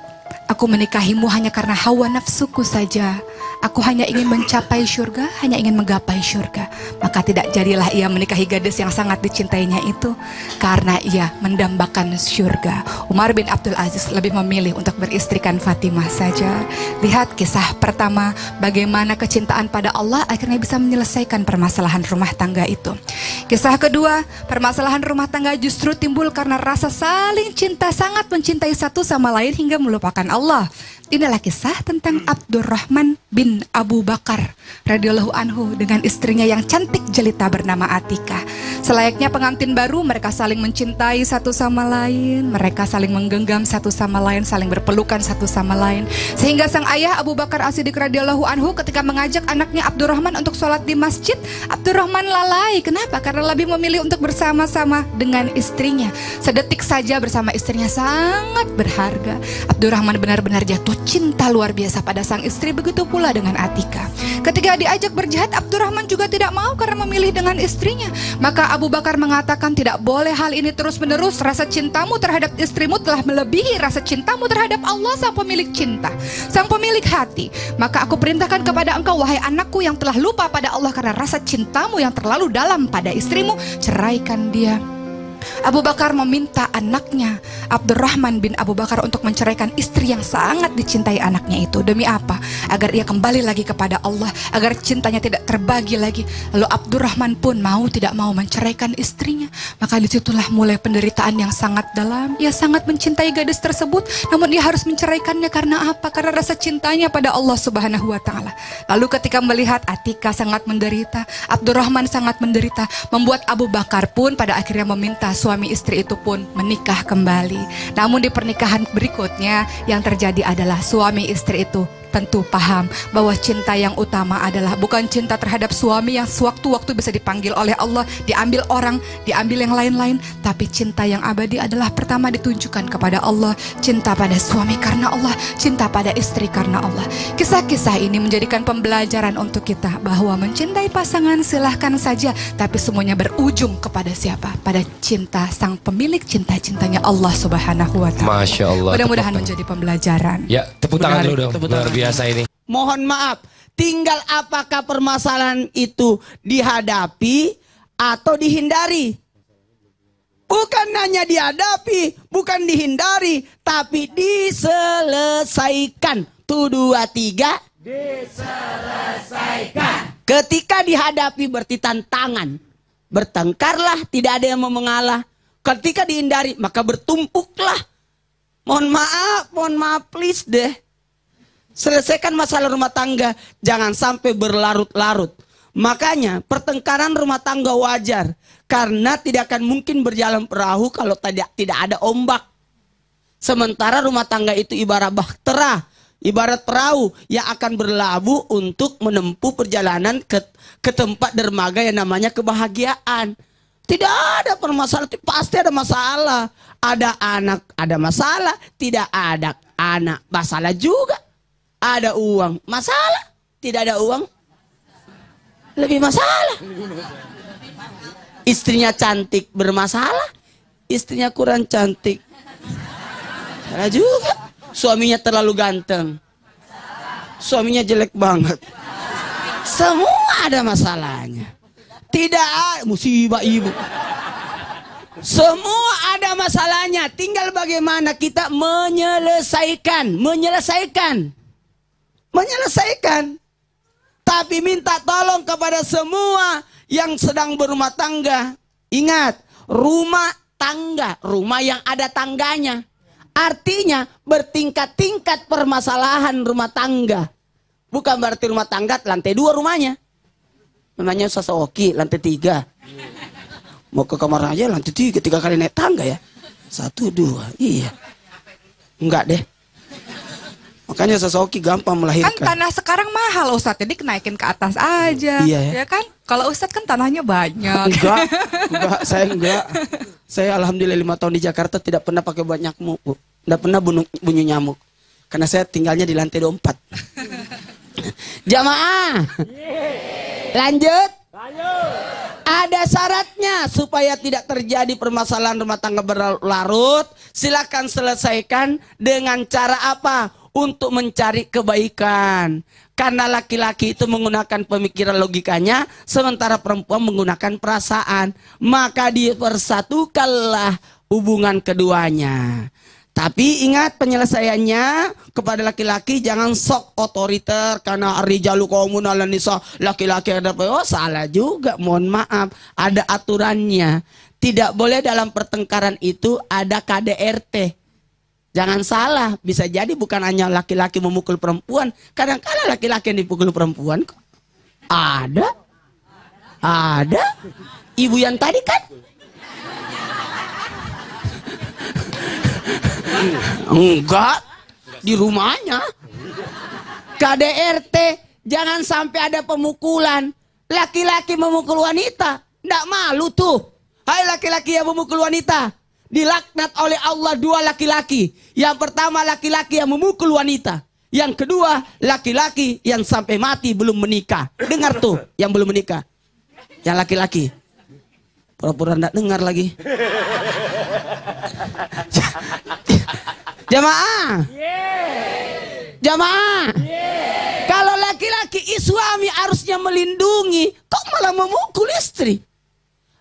Aku menikahimu hanya karena hawa nafsuku saja. Aku hanya ingin mencapai syurga, hanya ingin menggapai syurga. Maka tidak jadilah ia menikahi gadis yang sangat dicintainya itu, karena ia mendambakan syurga. Umar bin Abdul Aziz lebih memilih untuk beristrikan Fatimah saja. Lihat kisah pertama, bagaimana kecintaan pada Allah akhirnya bisa menyelesaikan permasalahan rumah tangga itu. Kisah kedua, permasalahan rumah tangga justru timbul karena rasa saling cinta, sangat mencintai satu sama lain hingga melupakan Allah. Inilah kisah tentang Abdurrahman bin Abu Bakar radhiyallahu anhu dengan istrinya yang cantik jelita bernama Atikah. Selayaknya pengantin baru, mereka saling mencintai satu sama lain, mereka saling menggenggam satu sama lain, saling berpelukan satu sama lain. Sehingga sang ayah Abu Bakar As-Siddiq radhiyallahu anhu ketika mengajak anaknya Abdurrahman untuk sholat di masjid, Abdurrahman lalai. Kenapa? Karena lebih memilih untuk bersama-sama dengan istrinya. Sedetik saja bersama istrinya sangat berharga. Abdurrahman benar-benar jatuh cinta luar biasa pada sang istri, begitu pula dengan Atikah. Ketika diajak berjihad, Abdurrahman juga tidak mau karena memilih dengan istrinya. Maka Abu Bakar mengatakan, tidak boleh hal ini terus-menerus. Rasa cintamu terhadap istrimu telah melebihi rasa cintamu terhadap Allah, sang pemilik cinta, sang pemilik hati. Maka aku perintahkan kepada engkau, wahai anakku yang telah lupa pada Allah karena rasa cintamu yang terlalu dalam pada istrimu, ceraikan dia. Abu Bakar meminta anaknya Abdurrahman bin Abu Bakar untuk menceraikan istri yang sangat dicintai anaknya itu. Demi apa? Agar ia kembali lagi kepada Allah, agar cintanya tidak terbagi lagi. Lalu Abdurrahman pun mau tidak mau menceraikan istrinya. Maka disitulah mulai penderitaan yang sangat dalam. Ia sangat mencintai gadis tersebut, namun ia harus menceraikannya karena apa? Karena rasa cintanya pada Allah Subhanahu wa Ta'ala. Lalu ketika melihat Atikah sangat menderita, Abdurrahman sangat menderita, membuat Abu Bakar pun pada akhirnya meminta suami istri itu pun menikah kembali. Namun di pernikahan berikutnya yang terjadi adalah suami istri itu tentu paham bahwa cinta yang utama adalah bukan cinta terhadap suami yang sewaktu-waktu bisa dipanggil oleh Allah, diambil orang, diambil yang lain-lain, tapi cinta yang abadi adalah pertama ditunjukkan kepada Allah, cinta pada suami karena Allah, cinta pada istri karena Allah. Kisah-kisah ini menjadikan pembelajaran untuk kita bahwa mencintai pasangan silahkan saja, tapi semuanya berujung kepada siapa? Pada cinta sang pemilik cinta-cintanya Allah Subhanahu wa Ta'ala. Masya Allah. Mudah-mudahan menjadi pembelajaran. Ya, tepuk tangan dulu dong. Luar biasa ini. Mohon maaf, tinggal apakah permasalahan itu dihadapi atau dihindari. Bukan hanya dihadapi, bukan dihindari, tapi diselesaikan. Tuh 2, 3. Diselesaikan. Ketika dihadapi bertitan tangan, bertengkarlah, tidak ada yang mau mengalah. Ketika dihindari, maka bertumpuklah. Mohon maaf please deh. Selesaikan masalah rumah tangga, jangan sampai berlarut-larut. Makanya pertengkaran rumah tangga wajar, karena tidak akan mungkin berjalan perahu kalau tidak ada ombak. Sementara rumah tangga itu ibarat bahtera, ibarat perahu yang akan berlabuh untuk menempuh perjalanan ke tempat dermaga yang namanya kebahagiaan. Tidak ada permasalahan, pasti ada masalah. Ada anak, ada masalah. Tidak ada anak, masalah juga. Ada uang, masalah. Tidak ada uang, lebih masalah. Istrinya cantik, bermasalah. Istrinya kurang cantik, salah juga. Suaminya terlalu ganteng, suaminya jelek banget. Semua ada masalahnya. Tidak ada musibah ibu. Semua ada masalahnya. Tinggal bagaimana kita menyelesaikan. Tapi minta tolong kepada semua yang sedang berumah tangga. Ingat, rumah tangga, rumah yang ada tangganya. Artinya bertingkat-tingkat permasalahan rumah tangga. Bukan berarti rumah tangga lantai 2 rumahnya. Namanya Sasaoki, lantai 3. Mau ke kamar aja lantai 3 kali naik tangga ya. 1, 2, iya. Enggak deh. Makanya sesoki gampang Kan melahirkan. tanah sekarang mahal Ustadz, jadi kenaikin ke atas aja. Iya ya. Ya kan? Kalau Ustadz kan tanahnya banyak. Enggak, saya enggak. Saya alhamdulillah 5 tahun di Jakarta tidak pernah pakai banyak nyamuk, Bu. Tidak pernah bunyi nyamuk. Karena saya tinggalnya di lantai 24. Jamaah. Lanjut. Ada syaratnya supaya tidak terjadi permasalahan rumah tangga berlarut. Silakan selesaikan dengan cara apa? Untuk mencari kebaikan. Karena laki-laki itu menggunakan pemikiran logikanya, sementara perempuan menggunakan perasaan. Maka dipersatukanlah hubungan keduanya. Tapi ingat penyelesaiannya kepada laki-laki jangan sok otoriter karena rijalu qawwamun 'alan nisa, laki-laki ada oh salah juga, mohon maaf, ada aturannya. Tidak boleh dalam pertengkaran itu ada KDRT. Jangan salah, bisa jadi bukan hanya laki-laki memukul perempuan, kadang-kala laki-laki yang dipukul perempuan kok. Ada. Ibu yang tadi kan? Enggak, di rumahnya. KDRT, jangan sampai ada pemukulan. Laki-laki memukul wanita, enggak malu tuh. Hai laki-laki yang memukul wanita, dilaknat oleh Allah 2 laki-laki. Yang pertama laki-laki yang memukul wanita. Yang kedua laki-laki yang sampai mati belum menikah. Dengar tuh, yang belum menikah. Yang laki-laki. Pura-pura enggak dengar lagi. Jamaah. Jamaah. Kalau laki-laki suami harusnya melindungi, kok malah memukul istri?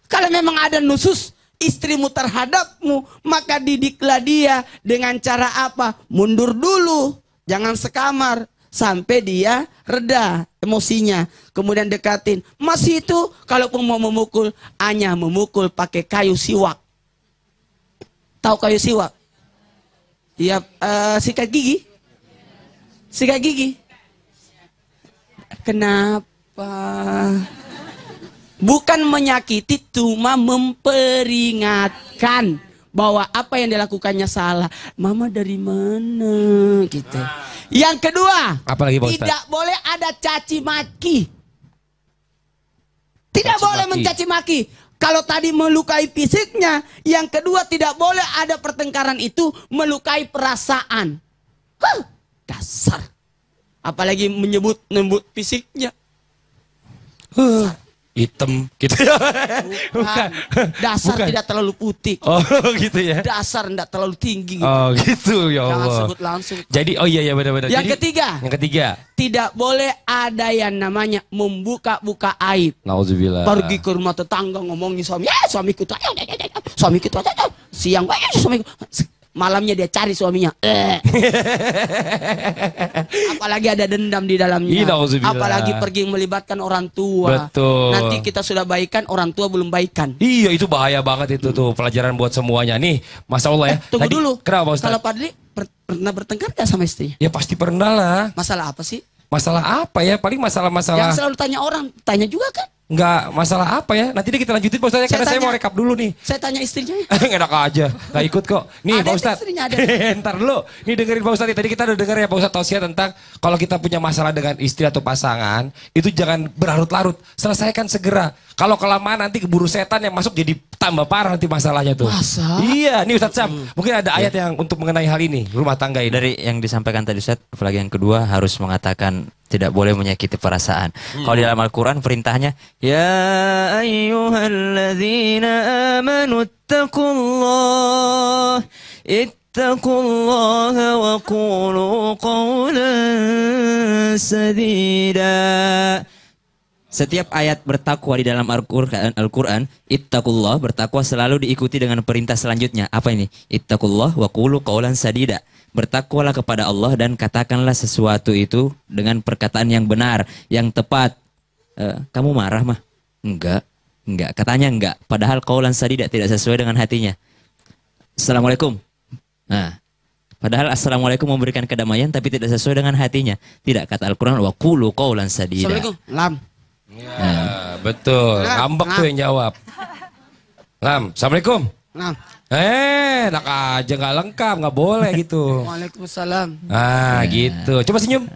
Kalau memang ada nusus istrimu terhadapmu, maka didiklah dia dengan cara apa? Mundur dulu, jangan sekamar sampai dia reda emosinya. Kemudian dekatin. Masih itu, kalaupun mau memukul, hanya memukul pakai kayu siwak. Tahu kayu siwak? Ya, sikat gigi. Sikat gigi. Kenapa? Bukan menyakiti, cuma memperingatkan bahwa apa yang dilakukannya salah. Mama dari mana? Gitu. Yang kedua, apalagi Pak Ustadz? Tidak boleh ada caci maki. Tidak boleh mencaci maki. Kalau tadi melukai fisiknya, yang kedua tidak boleh ada pertengkaran itu melukai perasaan. Dasar. Apalagi menyebut fisiknya. Hitam gitu ya. Bukan. Dasar Bukan. tidak terlalu putih. Oh gitu ya. Dasar tidak terlalu tinggi. Oh gitu ya Allah. Jangan sebut langsung. Jadi oh iya benar-benar. Yang ketiga. Yang ketiga. Tidak boleh ada yang namanya membuka-buka aib. Nauzubillah. Pergi ke rumah tetangga ngomongin suami. Suamiku tuh. Suamiku tuh. Siang. Suamiku. Malamnya dia cari suaminya. Apalagi ada dendam di dalamnya. Apalagi pergi melibatkan orang tua. Betul. Nanti kita sudah baikan, orang tua belum baikan. Iya itu bahaya banget itu tuh. Pelajaran buat semuanya. Nih Masya Allah ya. Tunggu dulu. Kenapa Ustaz? Kalau Padli pernah bertengkar gak sama istrinya? Ya pasti pernah lah. Masalah apa sih? Masalah apa ya? Paling masalah-masalah. Yang selalu tanya orang, tanya juga kan? Enggak, masalah apa ya? Nanti deh kita lanjutin Pak Ustadz, karena saya mau rekap dulu nih. Saya tanya istrinya. Enak aja, gak ikut kok. Nih Ada Pak Ustadz, istrinya, ada. ntar dulu. Nih dengerin Pak Ustadz, tadi kita udah denger ya Pak Ustadz tausiah tentang kalau kita punya masalah dengan istri atau pasangan, itu jangan berlarut-larut, selesaikan segera. Kalau kelamaan nanti keburu setan yang masuk jadi tambah parah nanti masalahnya tuh. Masa? Iya, nih Ustadz Sam, mungkin ada ayat yang untuk mengenai hal ini, rumah tangga ini. Dari yang disampaikan tadi Ustaz, apalagi yang kedua harus mengatakan tidak boleh menyakiti perasaan. Kalau di dalam Al-Quran perintahnya, ya ayyuhalladzina amanu ittaqullaha wa qulu qawlan sadida. Setiap ayat bertakwa di dalam Al-Quran, ittaqullah, bertakwa selalu diikuti dengan perintah selanjutnya. Apa ini? Ittaqullah wa qulu qawlan sadida. Bertakwalah kepada Allah dan katakanlah sesuatu itu dengan perkataan yang benar, yang tepat. Kamu marah mah? Enggak. Katanya enggak. Padahal qawlan sadida tidak sesuai dengan hatinya. Assalamualaikum. Nah, padahal assalamualaikum memberikan kedamaian tapi tidak sesuai dengan hatinya. Tidak, kata Al-Quran wa qulu qawlan sadida. Assalamualaikum. Lam. Ya, betul. Ngambek tuh yang jawab. Lam, Assalamualaikum. Nah. Enak aja, nggak lengkap, nggak boleh gitu. Waalaikumsalam. Ah gitu. Coba senyum.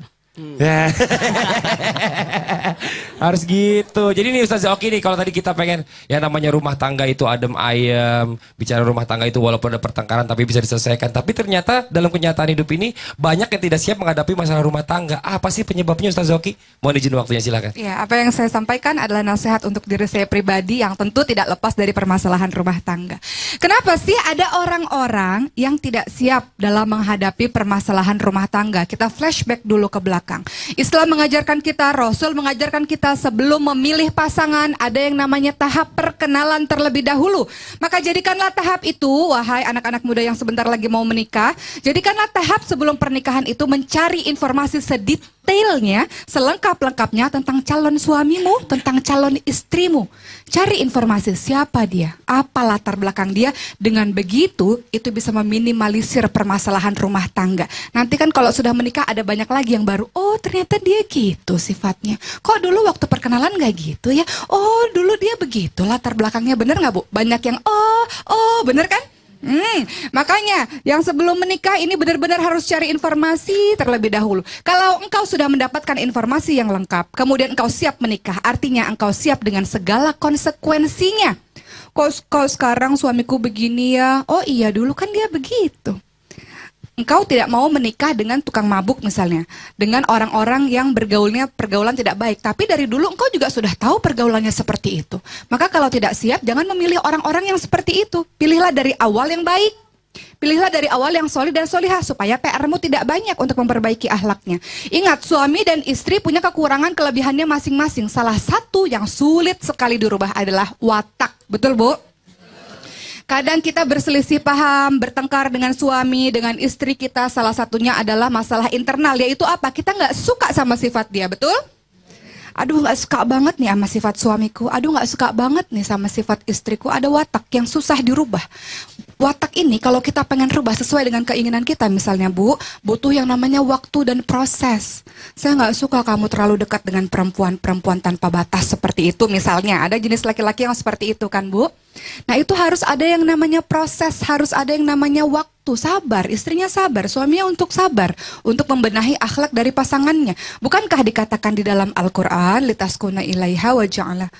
Harus gitu. Jadi nih Ustaz Oki nih, kalau tadi kita pengen yang namanya rumah tangga itu adem ayem, bicara rumah tangga itu walaupun ada pertengkaran tapi bisa diselesaikan. Tapi ternyata dalam kenyataan hidup ini banyak yang tidak siap menghadapi masalah rumah tangga. Apa sih penyebabnya Ustaz Oki? Mohon izin waktunya, silakan. Ya, apa yang saya sampaikan adalah nasihat untuk diri saya pribadi yang tentu tidak lepas dari permasalahan rumah tangga. Kenapa sih ada orang-orang yang tidak siap dalam menghadapi permasalahan rumah tangga? Kita flashback dulu ke belakang. Islam mengajarkan kita, Rasul mengajarkan kita sebelum memilih pasangan ada yang namanya tahap perkenalan terlebih dahulu. Maka jadikanlah tahap itu, wahai anak-anak muda yang sebentar lagi mau menikah, jadikanlah tahap sebelum pernikahan itu mencari informasi sedetailnya, selengkap-lengkapnya tentang calon suamimu, tentang calon istrimu. Cari informasi siapa dia, apa latar belakang dia. Dengan begitu, itu bisa meminimalisir permasalahan rumah tangga. Nanti kan kalau sudah menikah ada banyak lagi yang baru. Oh ternyata dia gitu sifatnya. Kok dulu waktu perkenalan gak gitu ya? Oh dulu dia begitu latar belakangnya. Bener gak Bu? Banyak yang bener kan? Makanya yang sebelum menikah ini benar-benar harus cari informasi terlebih dahulu. Kalau engkau sudah mendapatkan informasi yang lengkap, kemudian engkau siap menikah, artinya engkau siap dengan segala konsekuensinya. Kok sekarang suamiku begini ya? Oh iya dulu kan dia begitu. Engkau tidak mau menikah dengan tukang mabuk misalnya, dengan orang-orang yang pergaulan tidak baik, tapi dari dulu engkau juga sudah tahu pergaulannya seperti itu. Maka kalau tidak siap, jangan memilih orang-orang yang seperti itu. Pilihlah dari awal yang baik. Pilihlah dari awal yang solid dan solihah supaya PR-mu tidak banyak untuk memperbaiki akhlaknya. Ingat, suami dan istri punya kekurangan kelebihannya masing-masing. Salah satu yang sulit sekali dirubah adalah watak. Betul Bu? Kadang kita berselisih paham, bertengkar dengan suami, dengan istri kita. Salah satunya adalah masalah internal, yaitu apa? Kita nggak suka sama sifat dia, betul? Aduh nggak suka banget nih sama sifat suamiku. Aduh nggak suka banget nih sama sifat istriku. Ada watak yang susah dirubah. Watak ini kalau kita pengen rubah sesuai dengan keinginan kita, misalnya Bu, butuh yang namanya waktu dan proses. Saya nggak suka kamu terlalu dekat dengan perempuan tanpa batas seperti itu misalnya. Ada jenis laki-laki yang seperti itu kan Bu? Nah itu harus ada yang namanya proses, harus ada yang namanya waktu. Sabar, istrinya sabar, suaminya untuk sabar, untuk membenahi akhlak dari pasangannya. Bukankah dikatakan di dalam Al-Quran, litaskuna ilaiha wa ja'ala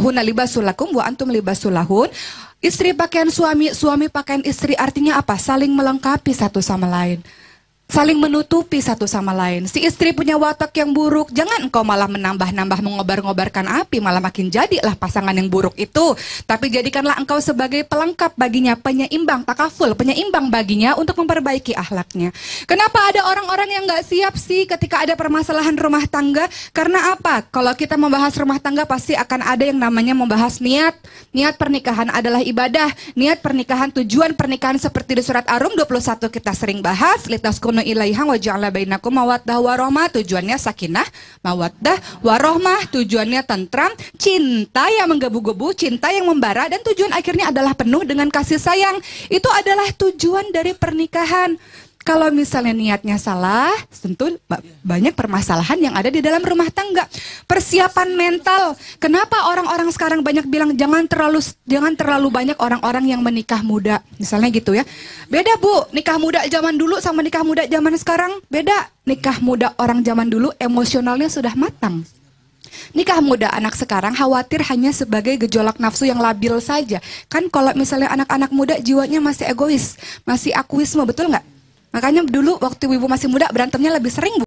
huna libasulakum wa antum libasulahun. Istri pakaian suami, suami pakaian istri, artinya apa? Saling melengkapi satu sama lain. Saling menutupi satu sama lain. Si istri punya watak yang buruk, jangan engkau malah menambah-nambah mengobar-ngobarkan api, malah makin jadilah pasangan yang buruk itu. Tapi jadikanlah engkau sebagai pelengkap baginya, penyeimbang, takaful, penyeimbang baginya untuk memperbaiki akhlaknya. Kenapa ada orang-orang yang gak siap sih ketika ada permasalahan rumah tangga? Karena apa? Kalau kita membahas rumah tangga pasti akan ada yang namanya membahas niat. Niat pernikahan adalah ibadah. Niat pernikahan, tujuan pernikahan seperti di surat Ar-Rum 21 kita sering bahas. Litaskunu ilaiha wa ja'ala bainakum mawaddah warahmah, tujuannya sakinah, mawaddah warahmah, tujuannya tentram, cinta yang menggebu-gebu, cinta yang membara, dan tujuan akhirnya adalah penuh dengan kasih sayang. Itu adalah tujuan dari pernikahan. Kalau misalnya niatnya salah, tentu banyak permasalahan yang ada di dalam rumah tangga. Persiapan mental. Kenapa orang-orang sekarang banyak bilang jangan terlalu banyak orang-orang yang menikah muda. Misalnya gitu ya. Beda Bu, nikah muda zaman dulu sama nikah muda zaman sekarang beda. Nikah muda orang zaman dulu emosionalnya sudah matang. Nikah muda anak sekarang khawatir hanya sebagai gejolak nafsu yang labil saja. Kan kalau misalnya anak-anak muda jiwanya masih egois, masih akuisme, betul nggak? Makanya dulu waktu ibu masih muda berantemnya lebih sering Bu.